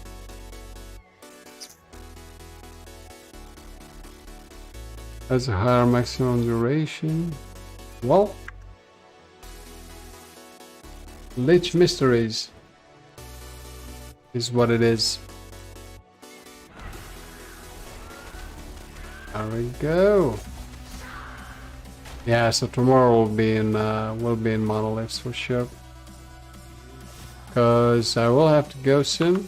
Has a higher maximum duration. Well, Lich Mysteries is what it is. There we go. Yeah, so tomorrow will be in monoliths for sure. because I will have to go soon.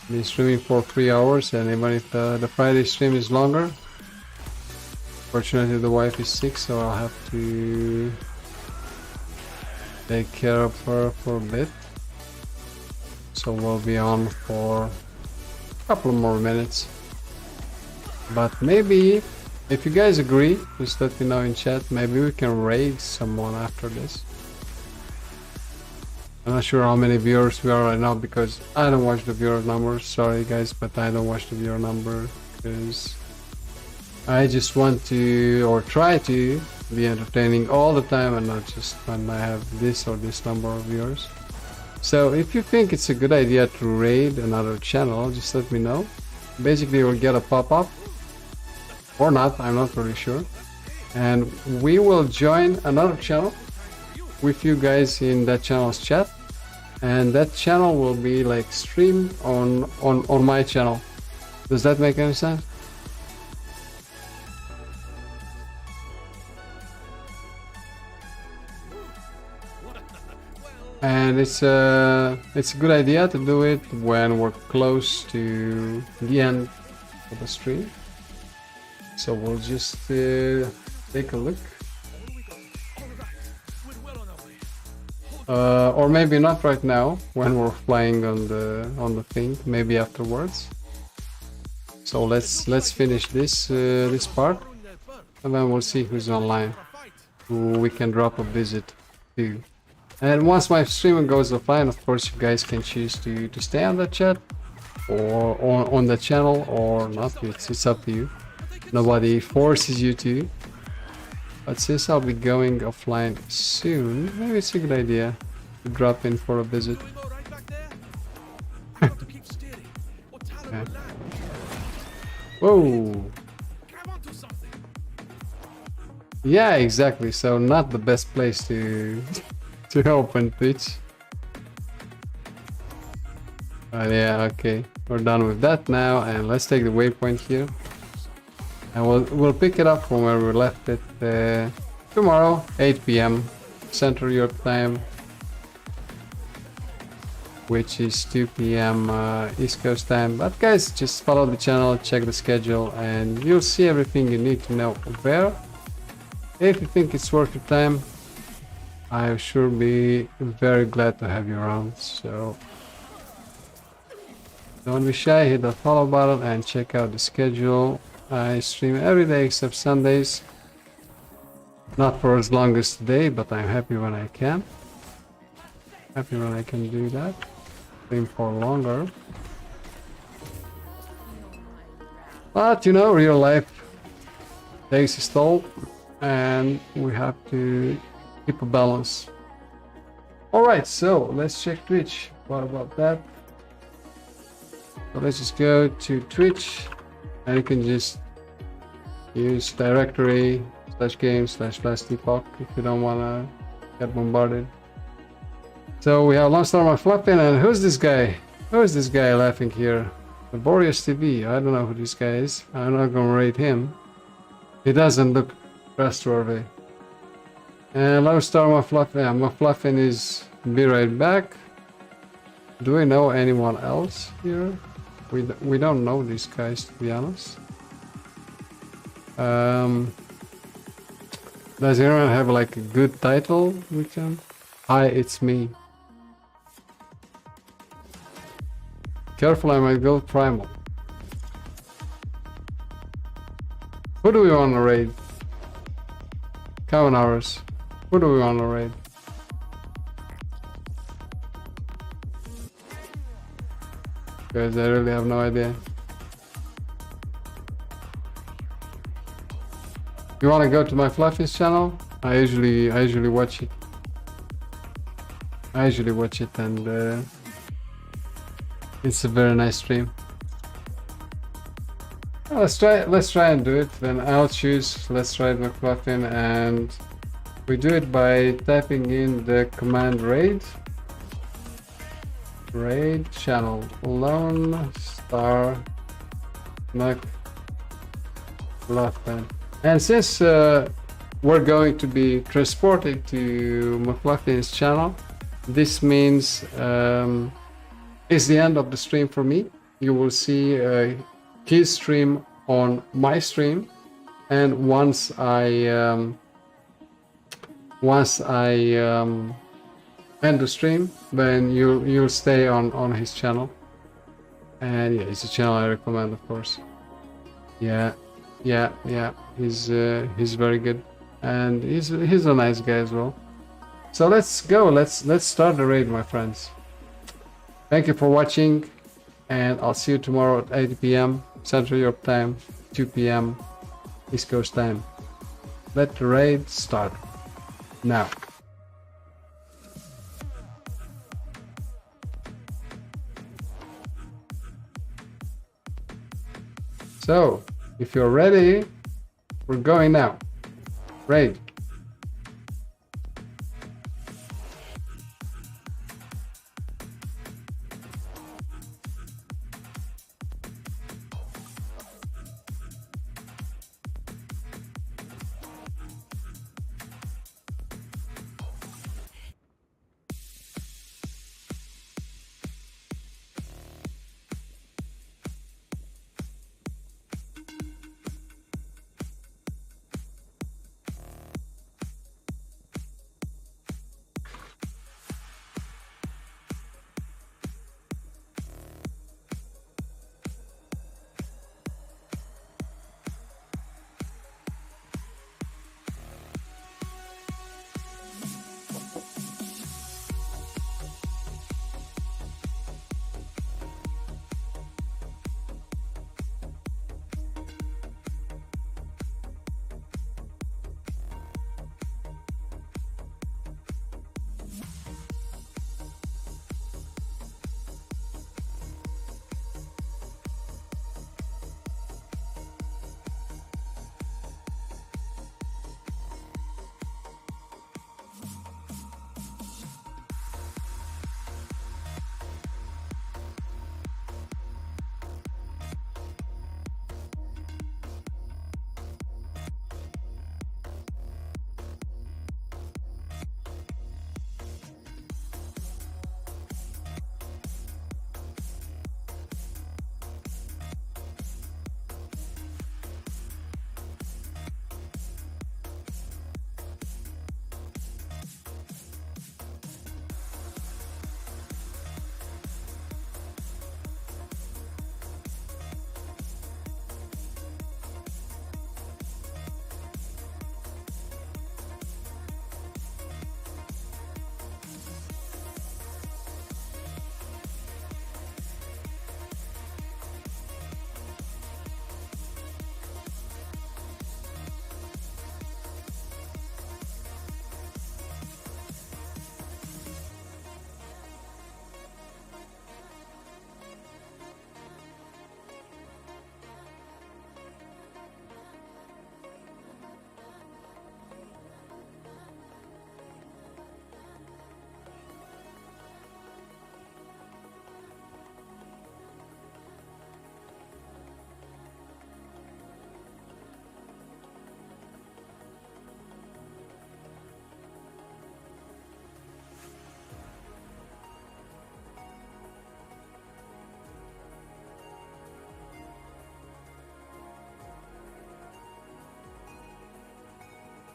Been streaming for 3 hours, and even if the Friday stream is longer, fortunately the wife is sick, so I'll have to take care of her for a bit. So we'll be on for a couple more minutes. But maybe, if you guys agree, just let me know in chat. Maybe we can raid someone after this. I'm not sure how many viewers we are right now because I don't watch the viewer numbers. Sorry guys, but I don't watch the viewer number because I just want to, or try to, be entertaining all the time and not just when I have this or this number of viewers. So if you think it's a good idea to raid another channel, just let me know. Basically you'll get a pop-up, or not, I'm not really sure. And we will join another channel with you guys in that channel's chat. And that channel will be like streamed on my channel. Does that make any sense? And it's a good idea to do it when we're close to the end of the stream. So we'll just take a look. Or maybe not right now when we're flying on the thing. Maybe afterwards. So let's finish this this part, and then we'll see who's online, who we can drop a visit to. And once my stream goes offline, of course, you guys can choose to stay on the chat or on the channel or not. It's up to you. Nobody forces you to. But since I'll be going offline soon, maybe it's a good idea to drop in for a visit. Okay. Whoa! Yeah, exactly. So not the best place to to open Twitch. But yeah, okay. We're done with that now, and let's take the waypoint here. And we'll pick it up from where we left it tomorrow, 8 p.m. Central Europe time, which is 2 p.m. East Coast time. But guys, just follow the channel, check the schedule, and you'll see everything you need to know there. If you think it's worth your time, I'll sure be very glad to have you around. So don't be shy, hit the follow button and check out the schedule. I stream every day except Sundays. Not for as long as today, but I'm happy when I can. Happy when I can do that. Stream for longer. But you know, real life takes its toll, and we have to keep a balance. Alright, so let's check Twitch. What about that? So let's just go to Twitch. And you can just use directory /game//depop if you don't want to get bombarded. So we have Lone Star my Fluffin, and who's this guy? Who is this guy laughing here? Laborious TV. I don't know who this guy is. I'm not gonna rate him. He doesn't look trustworthy. And Lone Star my Fluffin. Yeah, my Fluffin is be right back. Do we know anyone else here? We don't know these guys, to be honest. Does anyone have like a good title we can? Hi, it's me. Careful, I might go primal. Who do we want to raid? Come on, ours. Who do we want to raid? Guys, I really have no idea. You want to go to my Fluffy's channel? I usually watch it. And it's a very nice stream. Well, let's try and do it. Then I'll choose let's try McFluffin, and we do it by typing in the command raid channel Lone Star McFluffin. And since we're going to be transported to McFluffin's channel, This means it's the end of the stream for me. You will see his stream on my stream, and once I end the stream, then you'll stay on his channel. And yeah, it's a channel I recommend, of course. Yeah, he's very good, and he's a nice guy as well. So let's go. Let's start the raid, my friends. Thank you for watching, and I'll see you tomorrow at 8 p.m. Central Europe time, 2 p.m. East Coast time. Let the raid start now. So, if you're ready, we're going now. Raid.